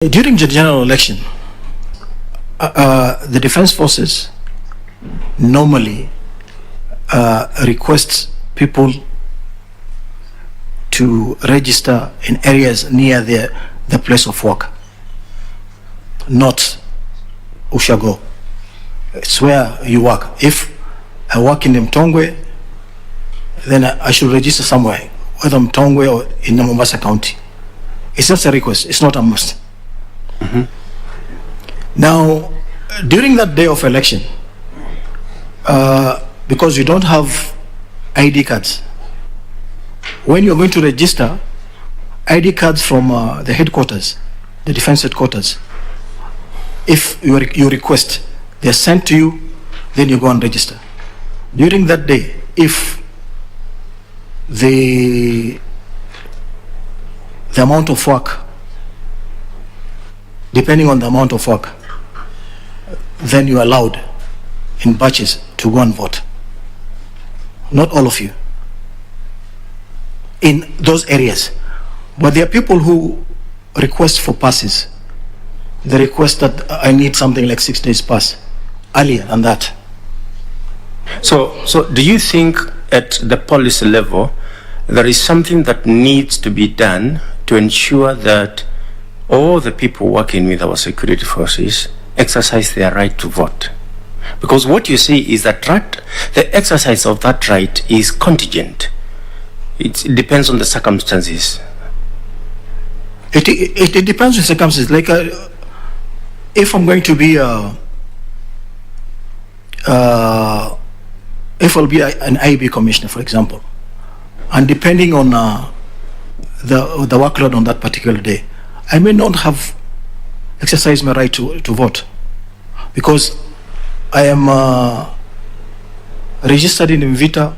During the general election, the defense forces normally request people to register in areas near the place of work, not Ushago. It's where you work. If I work in Mtongwe, then I should register somewhere, whether Mtongwe or in Mombasa County. It's just a request, it's not a must. Mm-hmm. Now, during that day of election, because you don't have ID cards, when you're going to register, ID cards from the headquarters, the defense headquarters, if you request, they're sent to you, then you go and register. During that day, if the amount of work, depending on the amount of work, then you're allowed in batches to go and vote. Not all of you in those areas, but there are people who request for passes. They request that I need something like 6 days pass earlier than that. So do you think at the policy level there is something that needs to be done to ensure that all the people working with our security forces exercise their right to vote? Because what you see is that the exercise of that right is contingent. It depends on the circumstances. It depends on circumstances. Like if I'm going to be if I'll be an IEB commissioner, for example, and depending on the workload on that particular day, I may not have exercised my right to vote because I am registered in Mvita,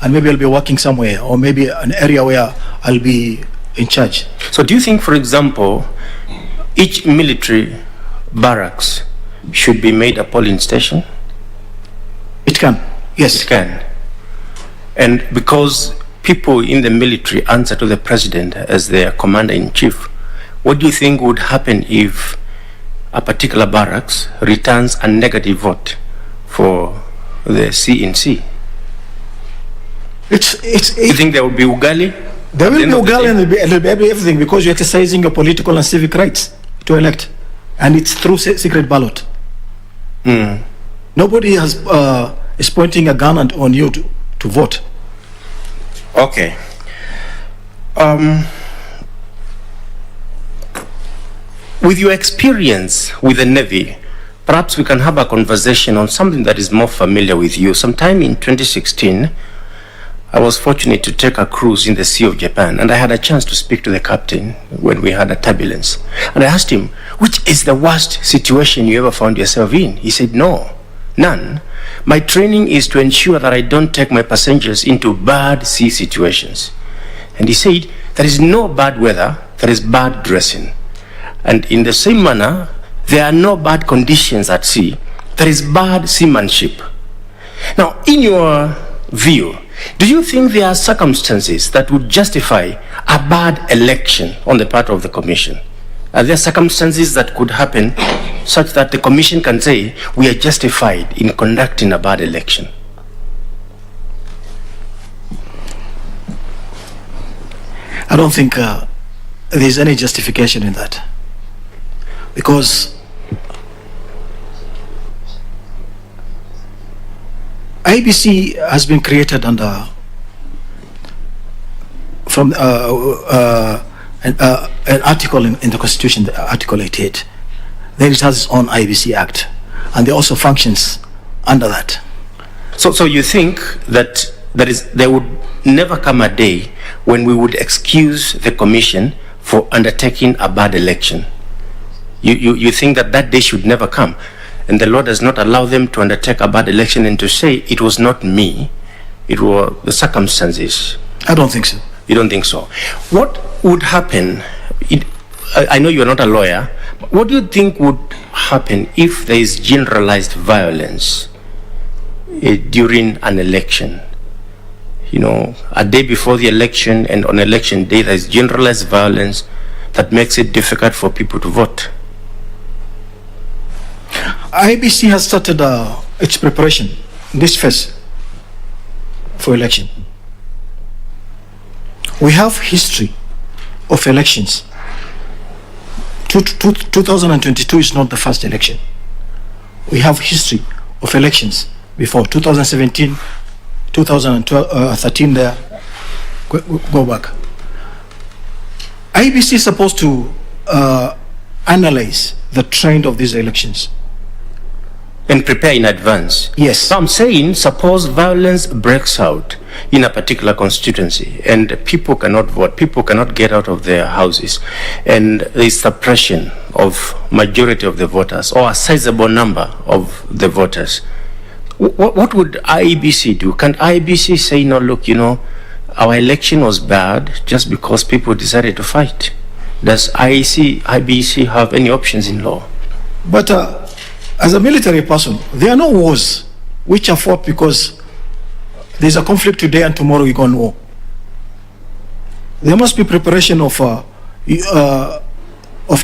and maybe I'll be working somewhere, or maybe an area where I'll be in charge. So do you think, for example, each military barracks should be made a polling station? It can, yes. It can. And because people in the military answer to the president as their commander-in-chief, what do you think would happen if a particular barracks returns a negative vote for the CNC? You think there will be ugali? There will be ugali and there will be everything, because you're exercising your political and civic rights to elect, and it's through secret ballot. Mm. Nobody is pointing a gun on you to vote. Okay. With your experience with the Navy, perhaps we can have a conversation on something that is more familiar with you. Sometime in 2016, I was fortunate to take a cruise in the Sea of Japan, and I had a chance to speak to the captain when we had a turbulence. And I asked him, which is the worst situation you ever found yourself in? He said, no, none. My training is to ensure that I don't take my passengers into bad sea situations. And he said, there is no bad weather, there is bad dressing. And in the same manner, there are no bad conditions at sea, there is bad seamanship. Now, in your view, do you think there are circumstances that would justify a bad election on the part of the Commission? Are there circumstances that could happen such that the Commission can say we are justified in conducting a bad election? I don't think there's any justification in that, because IEBC has been created under from an article in the Constitution, Article 88. Then it has its own IEBC Act, and there also functions under that. So you think that there would never come a day when we would excuse the Commission for undertaking a bad election? You think that day should never come, and the law does not allow them to undertake a bad election and to say it was not me, it were the circumstances? I don't think so. You don't think so? What would happen? I know you're not a lawyer. What do you think would happen if there is generalized violence during an election? You know, a day before the election and on election day, there is generalized violence. that makes it difficult for people to vote? IEBC has started its preparation this phase for election. We have history of elections. 2022 is not the first election. We have history of elections before 2017, 2013 there, go back. IEBC is supposed to analyze the trend of these elections. And prepare in advance. Yes. So I'm saying, suppose violence breaks out in a particular constituency and people cannot vote, people cannot get out of their houses, and there is suppression of majority of the voters or a sizable number of the voters. What would IEBC do? Can IEBC say, no, look, our election was bad just because people decided to fight? Does IEBC have any options in law? But as a military person, there are no wars which are fought because there's a conflict today and tomorrow we go on war. There must be preparation of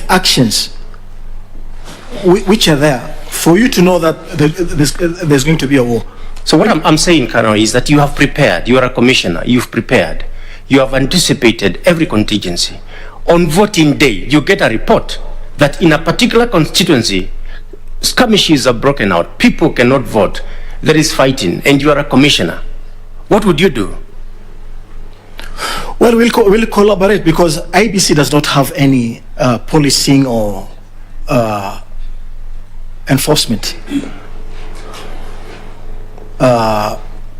actions which are there for you to know that there's going to be a war. So what I'm saying, Colonel, is that you have prepared. You are a commissioner. You've prepared. You have anticipated every contingency. On voting day, you get a report that in a particular constituency, skirmishes are broken out, people cannot vote, there is fighting, and you are a commissioner. What would you do? Well, we'll collaborate because IEBC does not have any policing or enforcement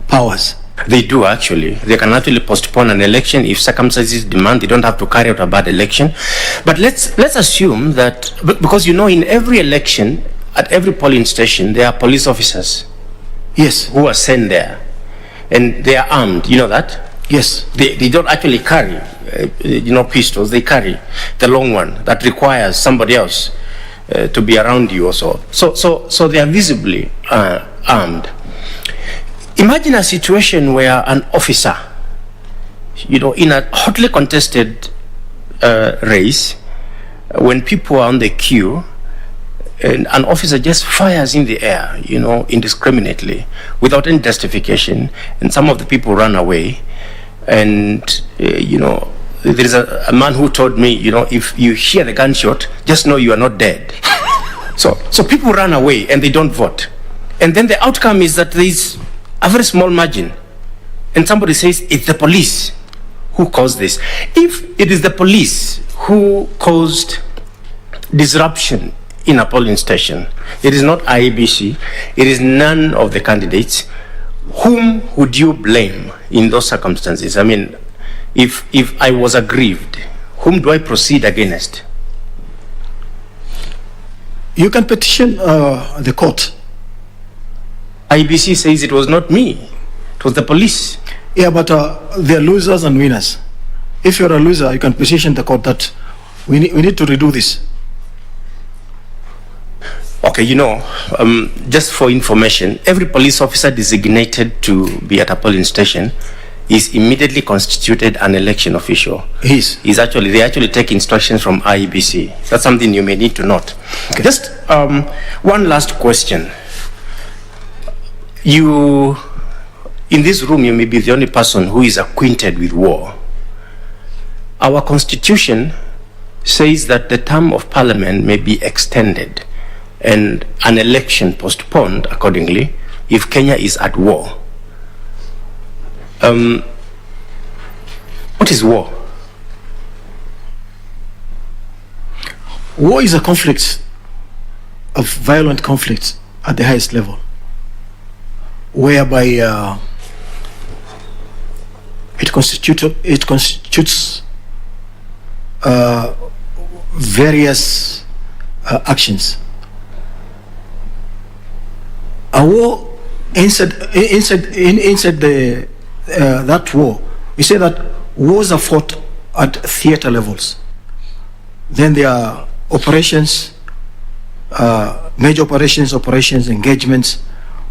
powers. They do, actually. They can actually postpone an election if circumstances demand. They don't have to carry out a bad election. But let's assume that, because in every election, at every polling station, there are police officers. Yes. Who are sent there. And they are armed. You know that? Yes. They don't actually carry, pistols. They carry the long one that requires somebody else to be around you or so. So they are visibly armed. Imagine a situation where an officer, in a hotly contested race, when people are on the queue, and an officer just fires in the air, indiscriminately, without any justification, and some of the people run away. And, there is a man who told me, if you hear the gunshot, just know you are not dead. So people run away and they don't vote. And then the outcome is that there is a very small margin. And somebody says, it's the police who caused this. If it is the police who caused disruption in a polling station, it is not IEBC, it is none of the candidates, whom would you blame in those circumstances? I mean, if I was aggrieved, whom do I proceed against? You can petition the court. IEBC says it was not me, it was the police. Yeah, but there are losers and winners. If you're a loser, you can petition the court that we need to redo this. Okay, just for information, every police officer designated to be at a polling station is immediately constituted an election official. They actually take instructions from IEBC. That's something you may need to note. Okay. Just one last question. In this room, you may be the only person who is acquainted with war. Our constitution says that the term of parliament may be extended and an election postponed accordingly if Kenya is at war. What is war? War is a conflict, of violent conflict at the highest level, whereby it constitutes various actions. A war inside that war, we say that wars are fought at theater levels. Then there are operations, major operations, engagements,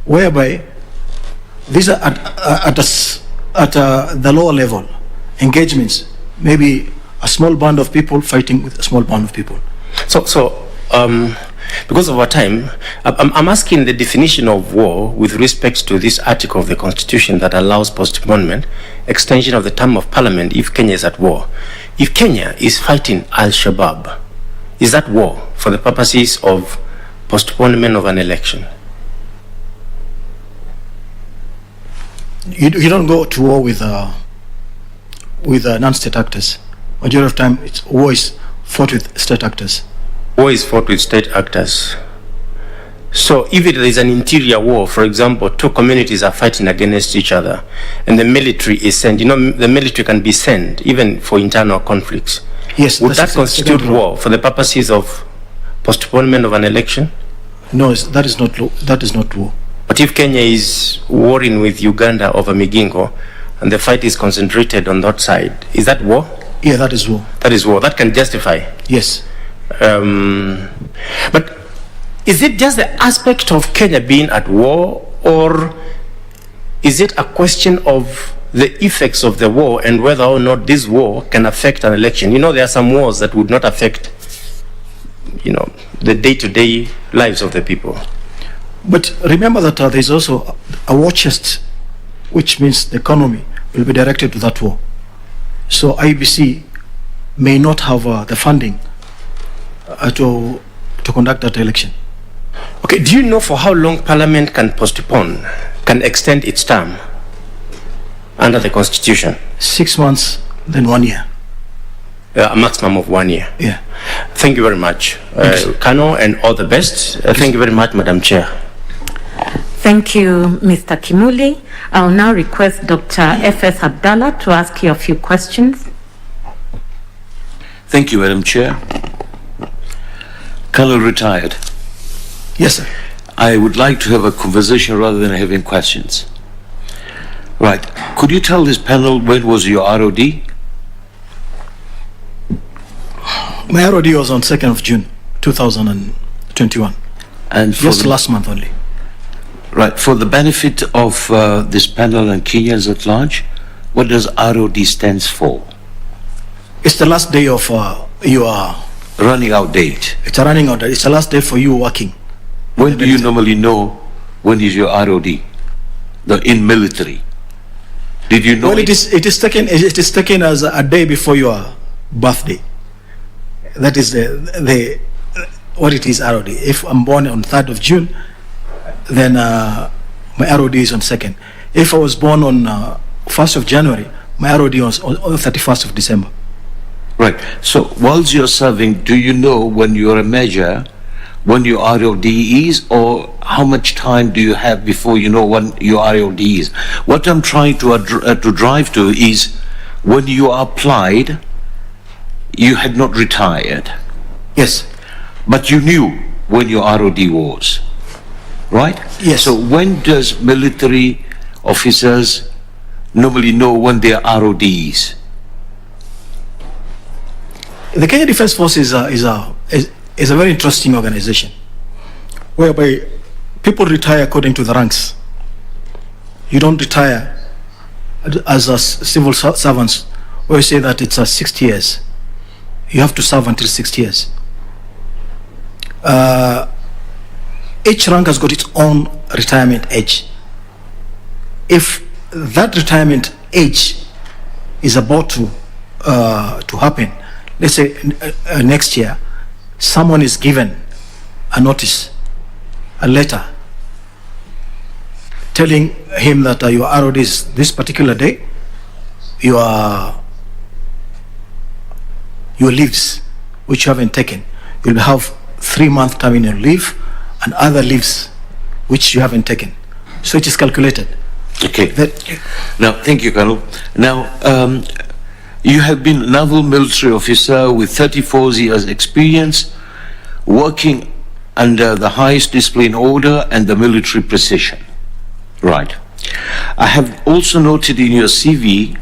whereby these are at the lower level engagements, maybe a small band of people fighting with a small band of people. So, because of our time, I'm asking the definition of war with respect to this article of the Constitution that allows postponement, extension of the term of Parliament if Kenya is at war. If Kenya is fighting Al-Shabaab, is that war for the purposes of postponement of an election? You don't go to war with non-state actors. Majority of time, war is fought with state actors. War is fought with state actors. So if there is an interior war, for example, two communities are fighting against each other, and the military is sent, the military can be sent even for internal conflicts. Yes. Would that constitute war for the purposes of postponement of an election? No, that is not war. But if Kenya is warring with Uganda over Migingo, and the fight is concentrated on that side, is that war? Yeah, that is war. That is war. That can justify. Yes. But is it just the aspect of Kenya being at war, or is it a question of the effects of the war and whether or not this war can affect an election? There are some wars that would not affect, the day-to-day lives of the people. But remember that there's also a war chest, which means the economy will be directed to that war. So IEBC may not have the funding to conduct that election. Okay, do you know for how long Parliament can postpone, can extend its term under the Constitution? 6 months, then 1 year. A maximum of 1 year. Yeah. Thank you very much, Kano, and all the best. Thank you very much, Madam Chair. Thank you, Mr. Kimuli. I'll now request Dr. F.S. Abdallah to ask you a few questions. Thank you, Madam Chair. Colonel retired. Yes, sir. I would like to have a conversation rather than having questions. Right. Could you tell this panel when was your ROD? My ROD was on 2nd of June, 2021. And just last month only. Right. For the benefit of this panel and Kenyans at large, what does ROD stands for? It's the last day of your running out date. It's a running out date. It's the last day for you working. When do you normally know when is your ROD? In military. Did you know? Well, it is taken as a day before your birthday. That is the what it is ROD. If I'm born on 3rd of June, then my ROD is on 2nd. If I was born on 1st of January, my ROD was on 31st of December. Right. So whilst you're serving, do you know when you're a major, when your ROD is, or how much time do you have before you know when your ROD is? What I'm trying to drive to is when you applied, you had not retired. Yes. But you knew when your ROD was, right? Yes. So when does military officers normally know when their ROD is? The Kenya Defence Force is a very interesting organization, whereby people retire according to the ranks. You don't retire as a civil servants, where you say that it's 60 years. You have to serve until 60 years. Each rank has got its own retirement age. If that retirement age is about to happen, let's say next year, someone is given a notice, a letter, telling him that your ROD is this particular day, your leaves which you haven't taken, you'll have 3-month terminal leave and other leaves which you haven't taken. So it is calculated. Okay. Now, thank you, Colonel. Now, you have been a naval military officer with 34 years experience, working under the highest discipline order and the military precision. Right. I have also noted in your CV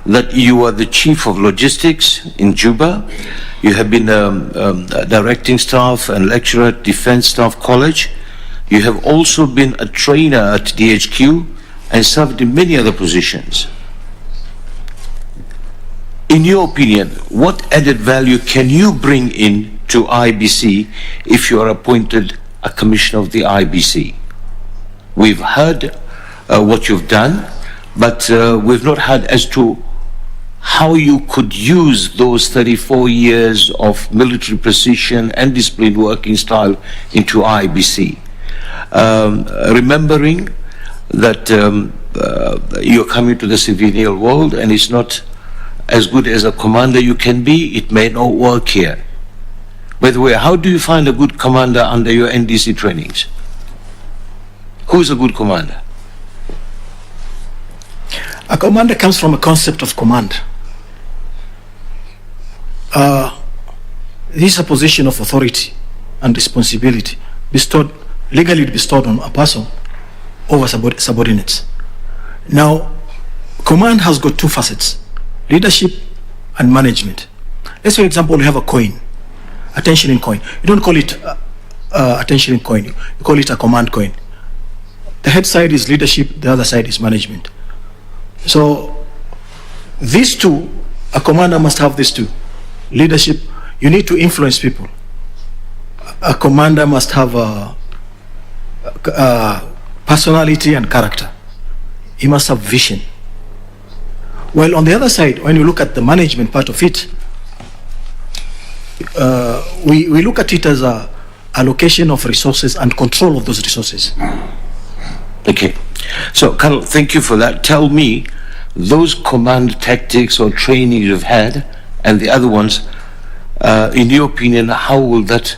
that you are the Chief of Logistics in Juba. You have been directing staff and lecturer at Defense Staff College. You have also been a trainer at DHQ and served in many other positions. in your opinion, what added value can you bring in to IEBC if you are appointed a commissioner of the IEBC? We've heard what you've done, but we've not heard as to how you could use those 34 years of military precision and disciplined working style into IEBC. Remembering that you're coming to the civilian world and it's not as good as a commander you can be, it may not work here. By the way, how do you find a good commander under your NDC trainings? Who's a good commander? A commander comes from a concept of command. This is a position of authority and responsibility legally bestowed on a person over subordinates. Now, command has got two facets: leadership and management. Let's say, for example, you have a coin, attention in coin. You don't call it attention in coin, you call it a command coin. The head side is leadership, the other side is management. So these two, a commander must have these two. Leadership, you need to influence people. A commander must have personality and character. He must have vision. While on the other side, when you look at the management part of it, we look at it as a allocation of resources and control of those resources. Okay. So, Colonel, thank you for that. Tell me, those command tactics or training you've had and the other ones, in your opinion, how will that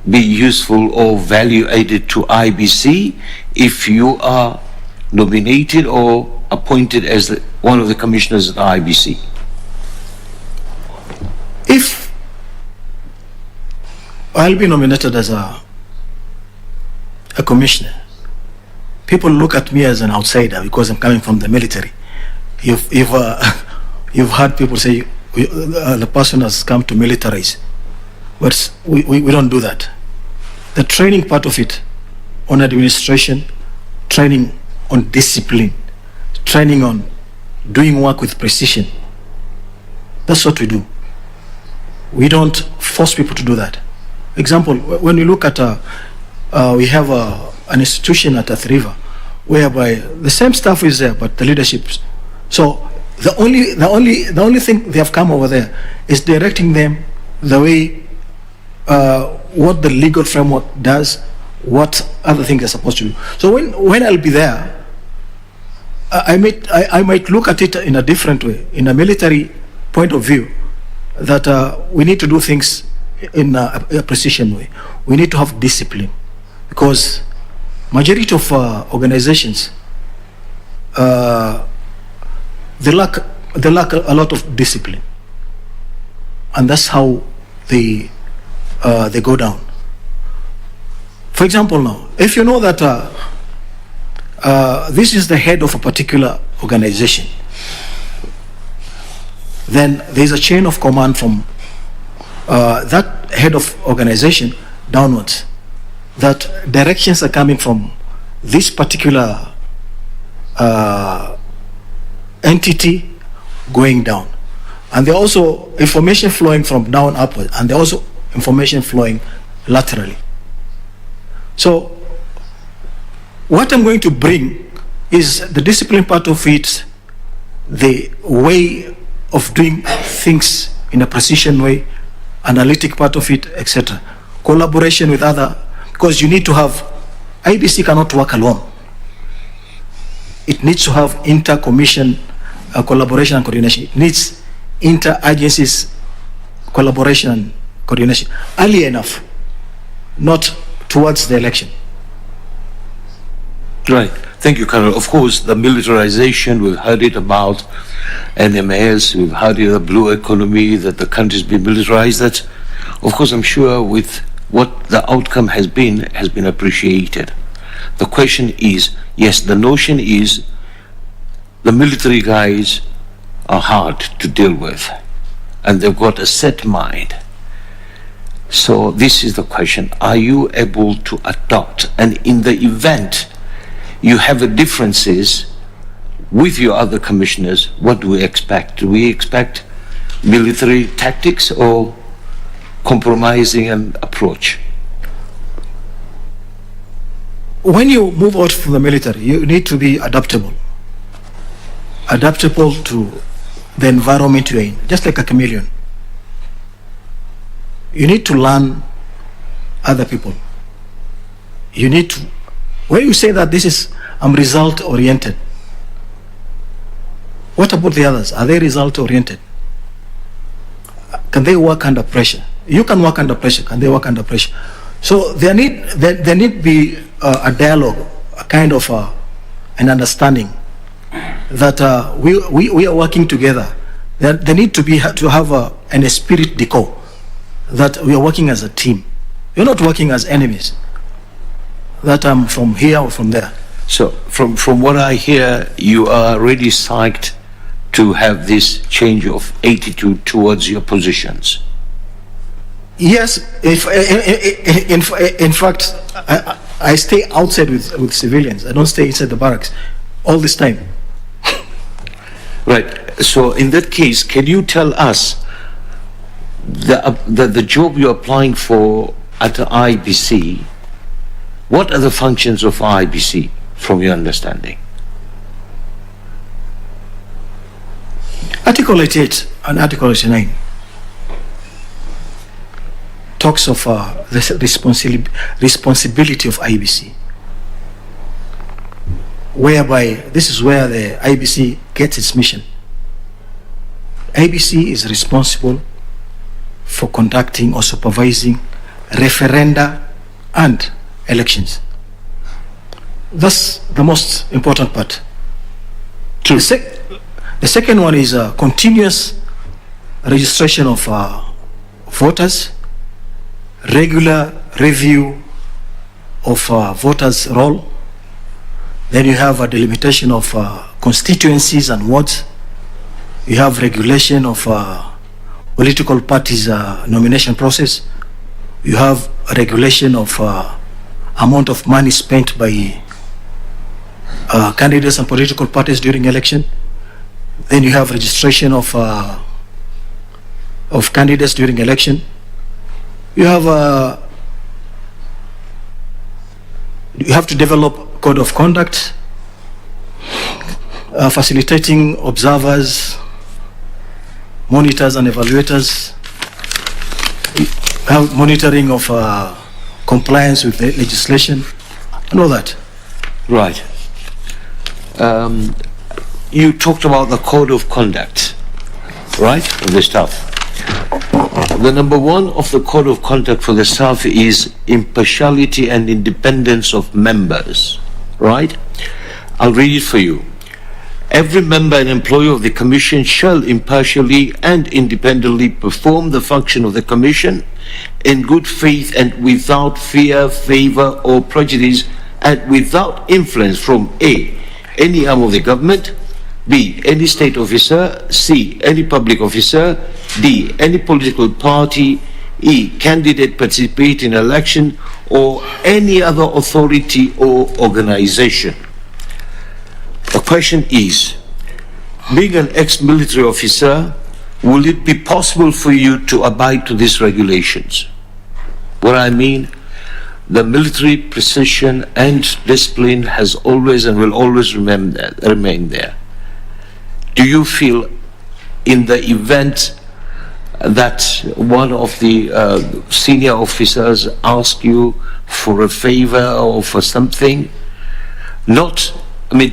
be useful or value added to IEBC if you are nominated or appointed as one of the commissioners at IEBC? If I'll be nominated as a commissioner, people look at me as an outsider because I'm coming from the military. You've heard people say the person has come to militarize, but we don't do that. The training part of it on administration, training on discipline, training on doing work with precision, that's what we do. We don't force people to do that. Example, when you look at we have an institution at Athi River whereby the same staff is there, but the leadership. So the only thing they have come over there is directing them the way what the legal framework does, what other things are supposed to do. So when I'll be there, I might look at it in a different way, in a military point of view, that we need to do things in a precision way. We need to have discipline, because majority of organizations they lack a lot of discipline, and that's how they go down. For example, now, if you know that this is the head of a particular organization, then there's a chain of command from that head of organization downwards, that directions are coming from this particular entity going down, and there also information flowing from down upward, and there also information flowing laterally. So what I'm going to bring is the discipline part of it, the way of doing things in a precision way, analytic part of it, etc. Collaboration with other, because you need to have, IEBC cannot work alone. It needs to have inter-commission collaboration and coordination. It needs inter-agencies collaboration and coordination early enough, not towards the election. Right. Thank you, Colonel. Of course, the militarization, we've heard it about NMS, we've heard it, the blue economy, that the country's been militarized. That, of course, I'm sure with what the outcome has been appreciated. The question is, yes, the notion is the military guys are hard to deal with, and they've got a set mind. So this is the question: are you able to adopt? And in the event you have differences with your other commissioners, what do we expect? Do we expect military tactics or compromising an approach? When you move out from the military, you need to be adaptable. Adaptable to the environment you're in, just like a chameleon. You need to learn other people. You need to, when you say that this is, I'm result oriented, what about the others? Are they result oriented? Can they work under pressure? You can work under pressure. Can they work under pressure? So there need be a dialogue, a kind of an understanding that we are working together. There need to have an esprit de corps, that we are working as a team. You're not working as enemies, that I'm from here or from there. So from what I hear, you are really psyched to have this change of attitude towards your positions. Yes, in fact, I stay outside with civilians. I don't stay inside the barracks all this time. Right. So in that case, can you tell us the job you're applying for at the IEBC, what are the functions of IEBC from your understanding? Article 88 and Article 89 talks of the responsibility of IEBC, whereby this is where the IEBC gets its mission. IEBC is responsible for conducting or supervising referenda and elections. That's the most important part. True. The second one is continuous registration of voters, regular review of voters' roll. Then you have a delimitation of constituencies and wards. You have regulation of political parties' nomination process. You have a regulation of amount of money spent by candidates and political parties during election. Then you have registration of candidates during election. You have to develop code of conduct, facilitating observers, monitors and evaluators, have monitoring of compliance with the legislation, and all that. Right. You talked about the code of conduct, right, for the staff. The number one of the code of conduct for the staff is impartiality and independence of members, right? I'll read it for you. Every member and employee of the Commission shall impartially and independently perform the function of the Commission in good faith and without fear, favor, or prejudice, and without influence from A, any arm of the government, B, any state officer, C, any public officer, D, any political party, E, candidate participating in election, or any other authority or organization. The question is, being an ex-military officer, will it be possible for you to abide to these regulations? What I mean, the military precision and discipline has always and will always remain there. Do you feel, in the event that one of the senior officers asks you for a favor or for something, not,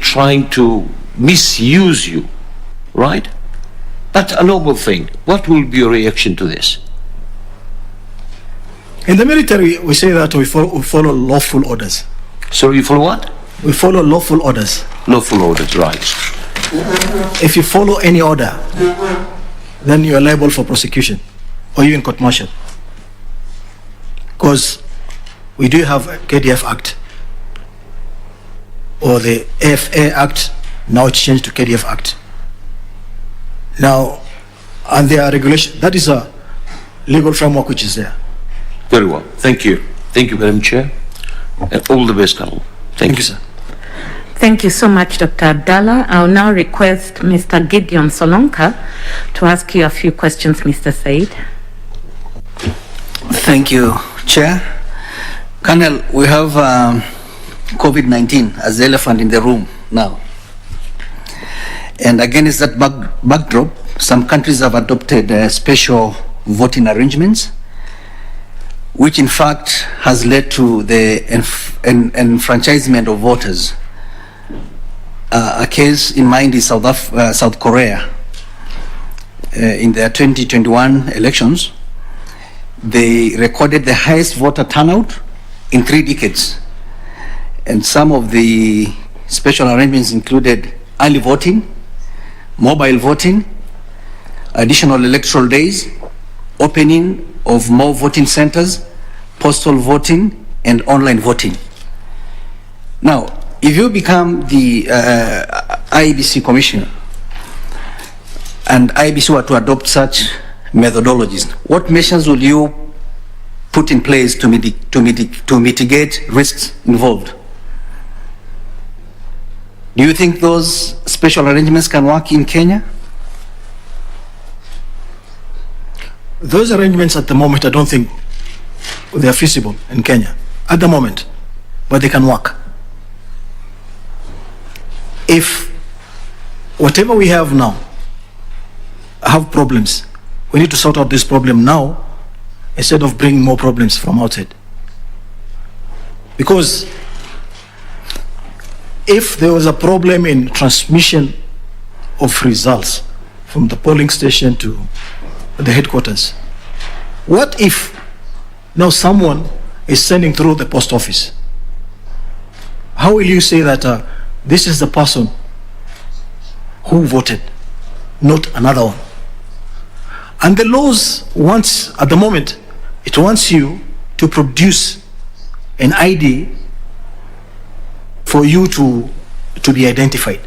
trying to misuse you, right? But a normal thing. What will be your reaction to this? In the military, we say that we follow lawful orders. So you follow what? We follow lawful orders. Lawful orders, right. If you follow any order, then you are liable for prosecution or even court-martial. Because we do have a KDF Act or the AFA Act, now it's changed to KDF Act. Now, and there are regulations, that is a legal framework which is there. Very well. Thank you. Thank you, Madam Chair. And all the best, Colonel. Thank you, sir. Thank you so much, Dr. Abdallah. I'll now request Mr. Gideon Solonka to ask you a few questions, Mr. Said. Thank you, Chair. Colonel, we have COVID-19 as the elephant in the room now. And against that backdrop, some countries have adopted special voting arrangements, which in fact has led to the enfranchisement of voters. A case in mind is South Korea. In their 2021 elections, they recorded the highest voter turnout in 3 decades. And some of the special arrangements included early voting, mobile voting, additional electoral days, opening of more voting centers, postal voting, and online voting. Now, if you become the IEBC commissioner and IEBC were to adopt such methodologies, what measures will you put in place to mitigate risks involved? Do you think those special arrangements can work in Kenya? Those arrangements at the moment, I don't think they are feasible in Kenya at the moment, but they can work. If whatever we have now have problems, we need to sort out this problem now instead of bringing more problems from outside. Because if there was a problem in transmission of results from the polling station to the headquarters, what if now someone is sending through the post office? How will you say that this is the person who voted, not another one? And the laws wants, at the moment, it wants you to produce an ID for you to be identified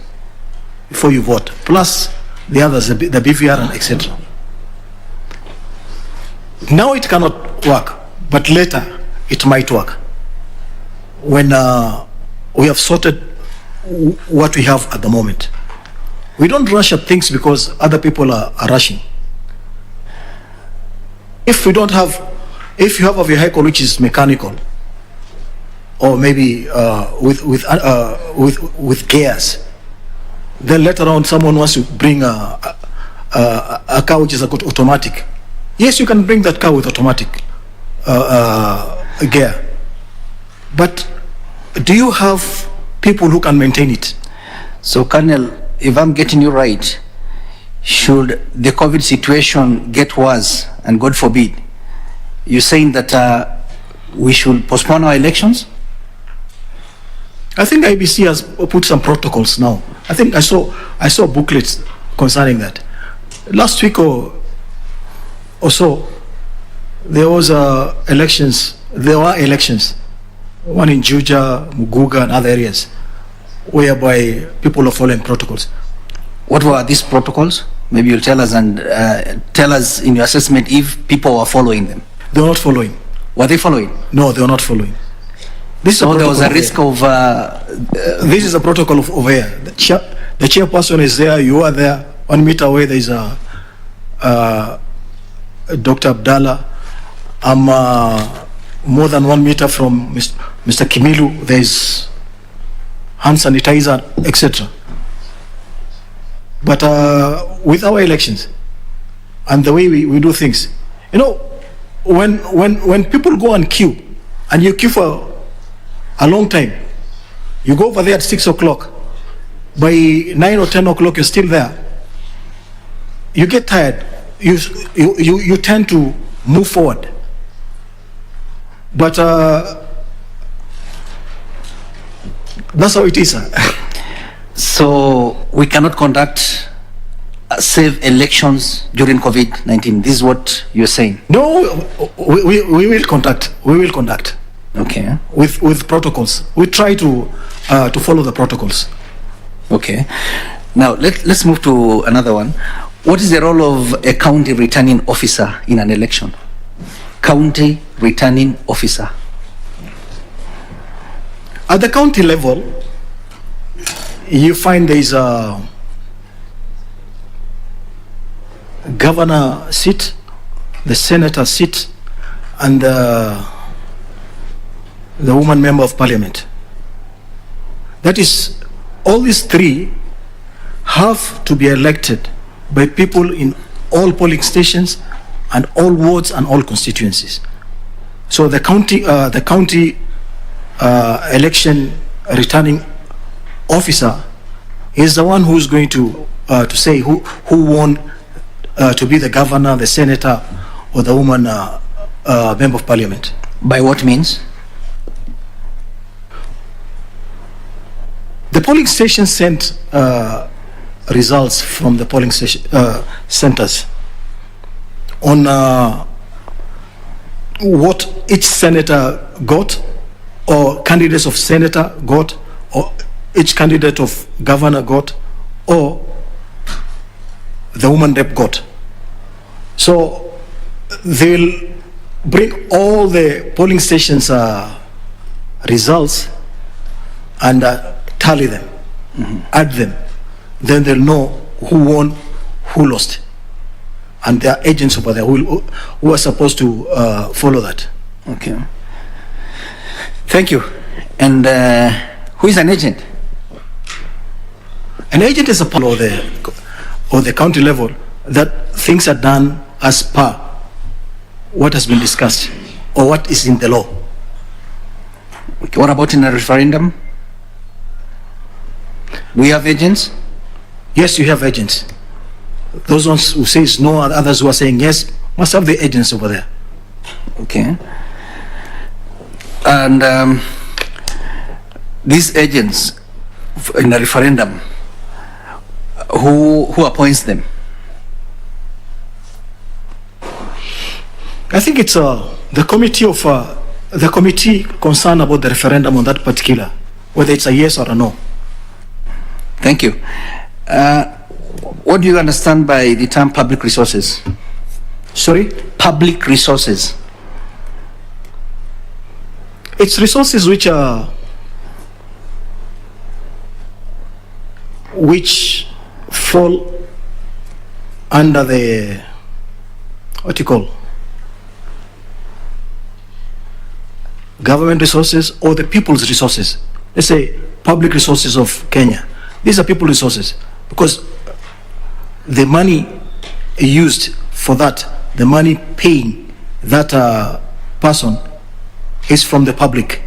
before you vote, plus the others, the BVR and etc. Now it cannot work, but later it might work when we have sorted what we have at the moment. We don't rush at things because other people are rushing. If you have a vehicle which is mechanical, or maybe with gears, then later on someone wants to bring a car which is automatic. Yes, you can bring that car with automatic gear, but do you have people who can maintain it? So, Colonel, if I'm getting you right, should the COVID situation get worse, and God forbid, you're saying that we should postpone our elections? I think IEBC has put some protocols now. I think I saw booklets concerning that. Last week or so, there was elections. There were elections, one in Juja, Muguga, and other areas, whereby people are following protocols. What were these protocols? Maybe you'll tell us, and tell us in your assessment if people were following them. They were not following. Were they following? No, they were not following. This so there was a risk of... this is a protocol over here. The chairperson is there, you are there. 1 meter away there is Dr. Abdallah. I'm more than 1 meter from Mr. Kimilu. There is hand sanitizer, etc. But with our elections and the way we do things, you know, when people go and queue, and you queue for a long time, you go over there at 6 o'clock, by 9 or 10 o'clock you're still there, you get tired, you tend to move forward. But that's how it is. So we cannot conduct safe elections during COVID-19. This is what you're saying? No, we will conduct. We will conduct. Okay. With protocols. We try to follow the protocols. Okay. Now let's move to another one. What is the role of a county returning officer in an election? County returning officer. At the county level, you find there is a governor seat, the senator seat, and the woman member of parliament. That is, all these three have to be elected by people in all polling stations and all wards and all constituencies. So the county election returning officer is the one who's going to say who won to be the governor, the senator, or the woman member of parliament. By what means? The polling station sent results from the polling station, centers on what each senator got, or candidates of senator got, or each candidate of governor got, or the woman rep got. So they'll bring all the polling stations results and tally them, add them. Then they'll know who won, who lost. And there are agents over there who are supposed to follow that. Okay. Thank you. And who is an agent? An agent is a part of the county level that things are done as per what has been discussed or what is in the law. Okay. What about in a referendum? We have agents? Yes, you have agents. Those ones who say no, others who are saying yes, must have the agents over there. Okay. And these agents in a referendum, who appoints them? I think it's the committee concerned about the referendum on that particular, whether it's a yes or a no. Thank you. What do you understand by the term public resources? Sorry? Public resources. It's resources which fall under the, what you call, government resources or the people's resources. Let's say public resources of Kenya. These are people resources because the money used for that, the money paying that person is from the public.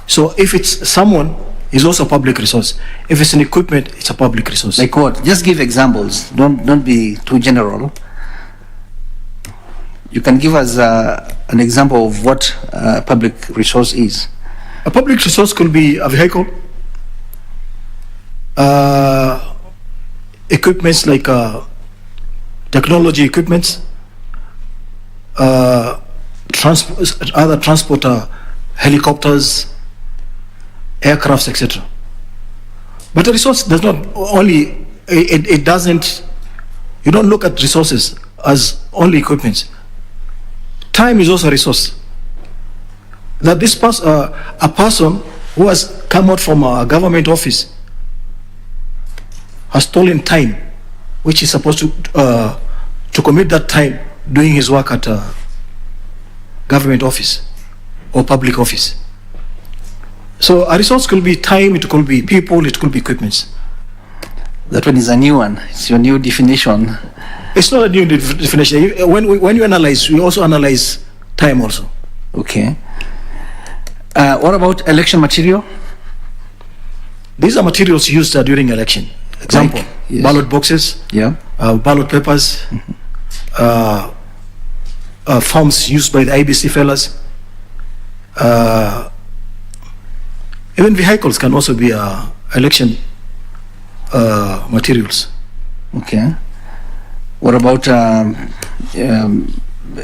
So if it's someone, it's also a public resource. If it's an equipment, it's a public resource. Like what? Just give examples. Don't be too general. You can give us an example of what a public resource is. A public resource could be a vehicle, equipments like technology equipments, other transport, helicopters, aircrafts, etc. But a resource does not only, it doesn't, you don't look at resources as only equipments. Time is also a resource. That this a person who has come out from a government office has stolen time, which is supposed to commit that time doing his work at a government office or public office. So a resource could be time, it could be people, it could be equipments. That one is a new one. It's your new definition. It's not a new definition. When you analyze, we also analyze time also. Okay. What about election material? These are materials used during election. Example, Like, yes. ballot boxes, Yeah. ballot papers, forms used by the IEBC fellas. Even vehicles can also be election materials. Okay. What about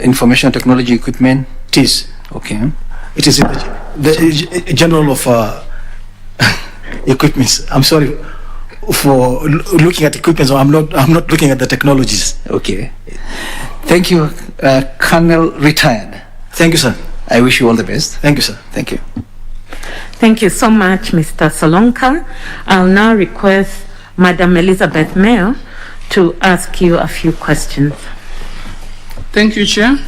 information technology equipment? It is. Okay. It is in the general of equipments. I'm sorry for looking at equipment. So I'm not looking at the technologies. Okay. Thank you, Colonel Retired. Thank you, sir. I wish you all the best. Thank you, sir. Thank you. Thank you so much, Mr. Solonka. I'll now request Madam Elizabeth Mayo to ask you a few questions. Thank you, Chair.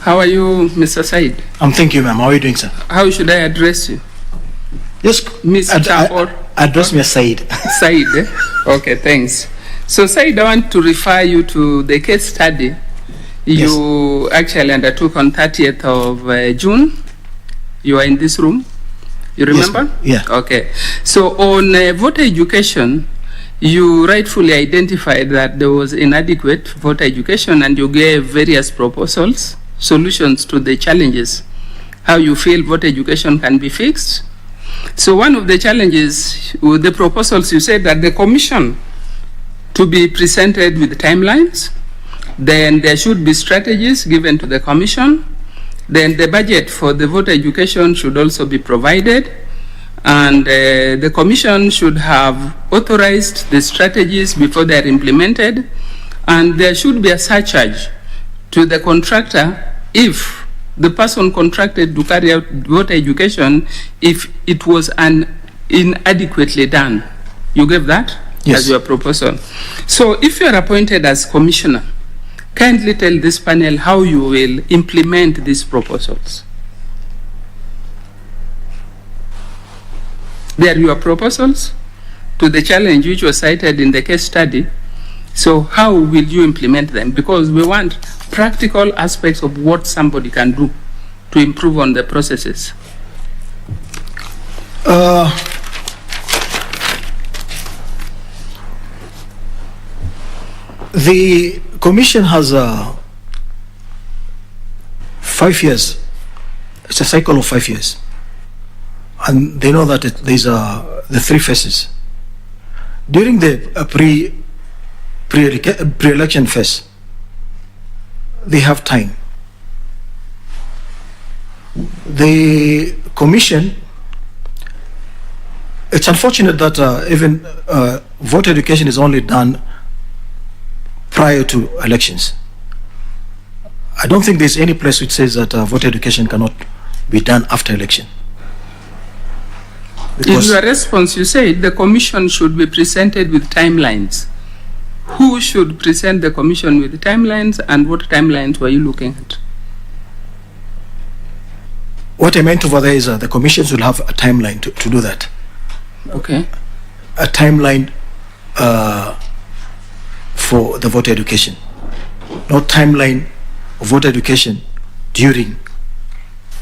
How are you, Mr. Said? Thank you, ma'am. How are you doing, sir? How should I address you? Just Mr. or address me as Said. Said, eh? Okay, thanks. So, Said, I want to refer you to the case study you actually undertook on 30th of June. You are in this room. You remember? Yes, yeah. Okay. So, on voter education, you rightfully identified that there was inadequate voter education, and you gave various proposals, solutions to the challenges, how you feel voter education can be fixed. So one of the challenges with the proposals, you said that the commission to be presented with timelines, then there should be strategies given to the commission, then the budget for the voter education should also be provided, and the commission should have authorized the strategies before they are implemented, and there should be a surcharge to the contractor if the person contracted to carry out voter education, if it was inadequately done. You gave that as your proposal. So if you are appointed as commissioner, kindly tell this panel how you will implement these proposals. They are your proposals to the challenge which was cited in the case study. So how will you implement them? Because we want practical aspects of what somebody can do to improve on the processes. The commission has 5 years. It's a cycle of 5 years. And they know that there's the 3 phases. During the pre-election phase, they have time. The commission, it's unfortunate that even voter education is only done prior to elections. I don't think there's any place which says that voter education cannot be done after election. In your response, you said the commission should be presented with timelines. Who should present the commission with timelines, and what timelines were you looking at? What I meant over there is the commissions will have a timeline to do that. Okay. A timeline for the voter education. No timeline of voter education during,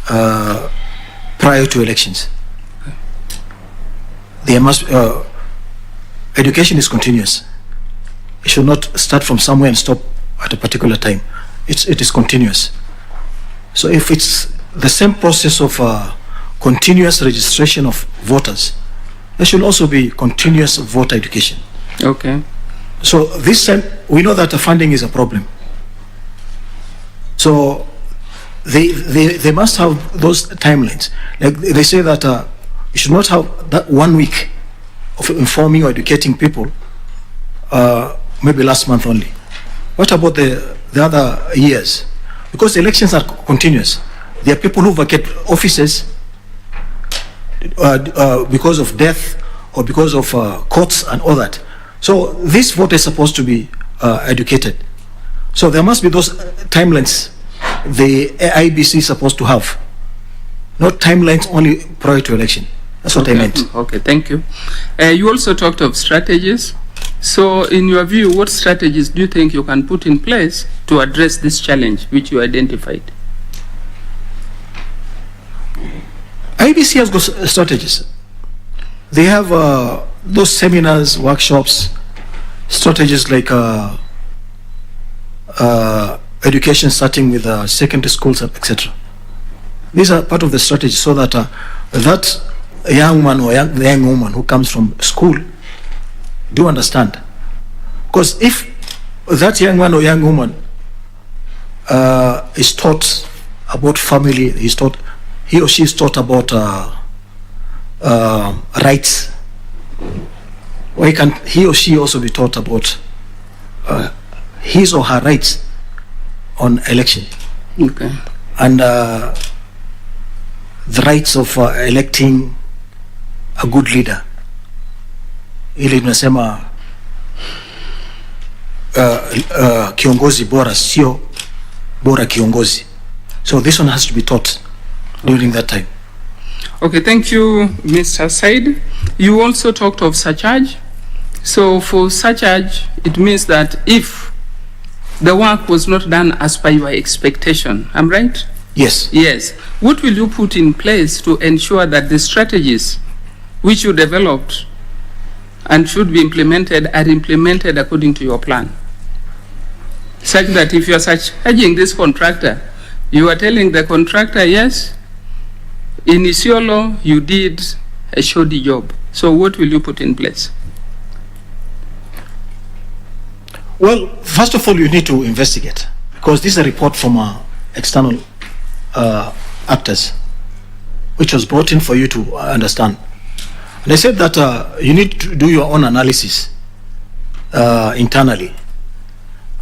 prior to elections. There must, education is continuous. It should not start from somewhere and stop at a particular time. It is continuous. So if it's the same process of continuous registration of voters, there should also be continuous voter education. Okay. So this time, we know that the funding is a problem. So they must have those timelines. Like they say that you should not have that 1 week of informing or educating people, maybe last month only. What about the other years? Because the elections are continuous. There are people who vacate offices because of death or because of courts and all that. So this vote is supposed to be educated. So there must be those timelines the IEBC is supposed to have, not timelines only prior to election. That's what I meant. Okay, thank you. You also talked of strategies. So in your view, what strategies do you think you can put in place to address this challenge which you identified? IEBC has got strategies. They have those seminars, workshops, strategies like education starting with secondary schools, etc. These are part of the strategy so that that young man or young woman who comes from school do understand. Because if that young man or young woman is taught about family, he or she is taught about rights, why can't he or she also be taught about his or her rights on election? Okay. And the rights of electing a good leader. Ili tunasema kiongozi bora sio bora kiongozi. So this one has to be taught during that time. Okay, thank you, Mr. Said. You also talked of surcharge. So for surcharge, it means that if the work was not done as per your expectation, I'm right? Yes. Yes. What will you put in place to ensure that the strategies which you developed and should be implemented are implemented according to your plan? Such that if you are surcharging this contractor, you are telling the contractor, yes, in Isiolo, you did a shoddy job. So what will you put in place? Well, first of all, you need to investigate, because this is a report from external actors, which was brought in for you to understand. And I said that you need to do your own analysis internally.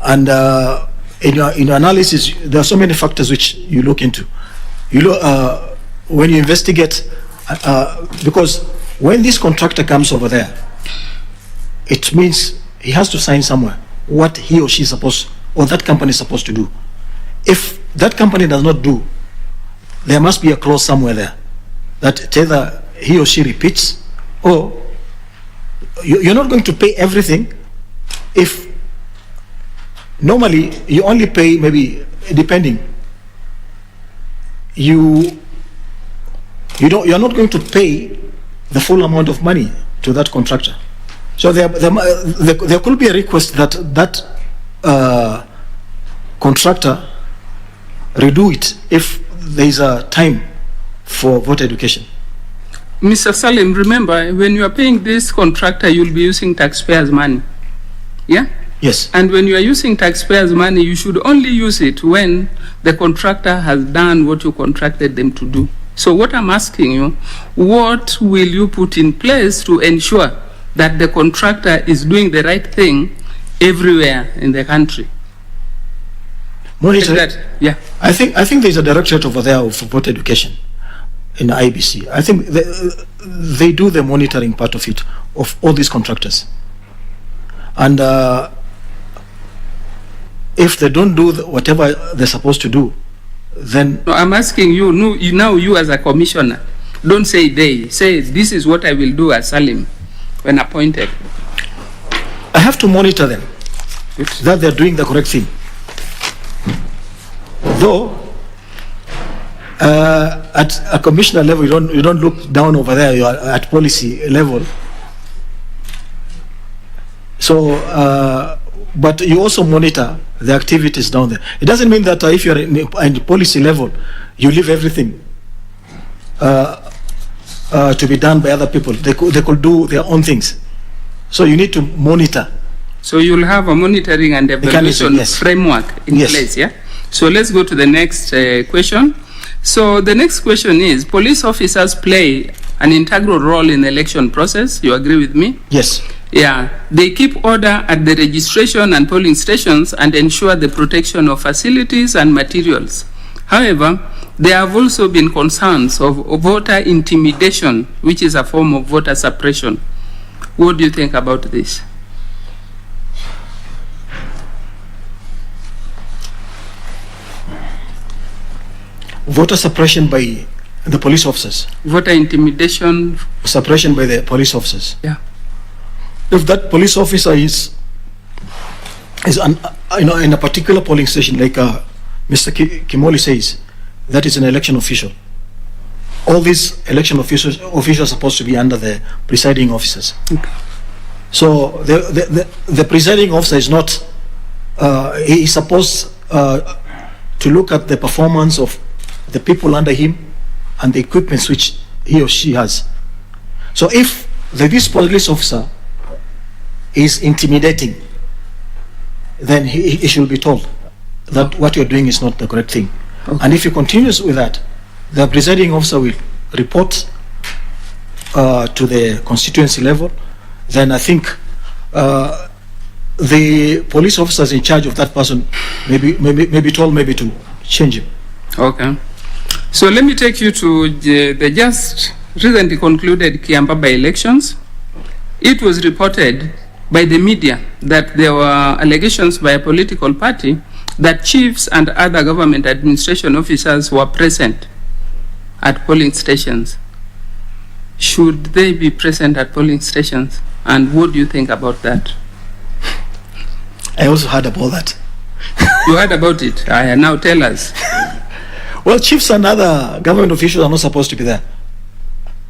And in your analysis, there are so many factors which you look into. You look, when you investigate, because when this contractor comes over there, it means he has to sign somewhere what he or she is supposed, or that company is supposed to do. If that company does not do, there must be a clause somewhere there that either he or she repeats, or you're not going to pay everything. If normally you only pay, maybe depending, you're not going to pay the full amount of money to that contractor. So there could be a request that that contractor redo it if there is a time for voter education. Mr. Salim, remember, when you are paying this contractor, you'll be using taxpayers' money. Yeah? Yes. And when you are using taxpayers' money, you should only use it when the contractor has done what you contracted them to do. So what I'm asking you, what will you put in place to ensure that the contractor is doing the right thing everywhere in the country? Monitoring. Yeah. I think there's a directorate over there for voter education in the IEBC. I think they do the monitoring part of it, of all these contractors. And if they don't do whatever they're supposed to do, then... No, I'm asking you, now you as a commissioner, don't say they, say this is what I will do as Salim when appointed. I have to monitor them, that they're doing the correct thing. Though, at a commissioner level, you don't look down over there, you are at policy level. So, but you also monitor the activities down there. It doesn't mean that if you're in policy level, you leave everything to be done by other people. They could do their own things. So you need to monitor. So you'll have a monitoring and evaluation framework in place, yeah? So let's go to the next question. So the next question is, police officers play an integral role in the election process. You agree with me? Yes. Yeah, they keep order at the registration and polling stations and ensure the protection of facilities and materials. However, there have also been concerns of voter intimidation, which is a form of voter suppression. What do you think about this? Voter suppression by the police officers. Voter intimidation. Suppression by the police officers. Yeah. If that police officer is in a particular polling station, like Mr. Kimoli says, that is an election official. All these election officials are supposed to be under the presiding officers. Okay. So the presiding officer is not, he is supposed to look at the performance of the people under him and the equipments which he or she has. So if this police officer is intimidating, then he should be told that what you're doing is not the correct thing. Okay. And if he continues with that, the presiding officer will report to the constituency level. Then I think the police officers in charge of that person may be told maybe to change him. Okay. So let me take you to the just recently concluded Kiamba by-elections. It was reported by the media that there were allegations by a political party that chiefs and other government administration officers were present at polling stations. Should they be present at polling stations? And what do you think about that? I also heard about that. You heard about it? Now tell us. Well, chiefs and other government officials are not supposed to be there.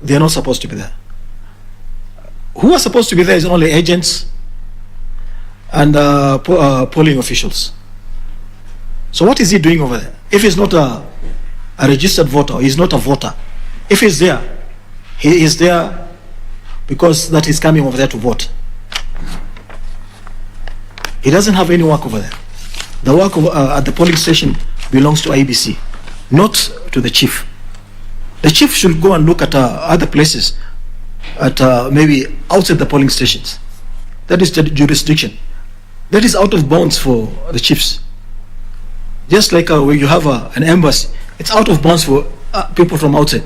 They are not supposed to be there. Who are supposed to be there is only agents and polling officials. So what is he doing over there? If he's not a registered voter, he's not a voter. If he's there, he is there because that he's coming over there to vote. He doesn't have any work over there. The work at the polling station belongs to IEBC, not to the chief. The chief should go and look at other places, at maybe outside the polling stations. That is the jurisdiction. That is out of bounds for the chiefs. Just like where you have an embassy, it's out of bounds for people from outside.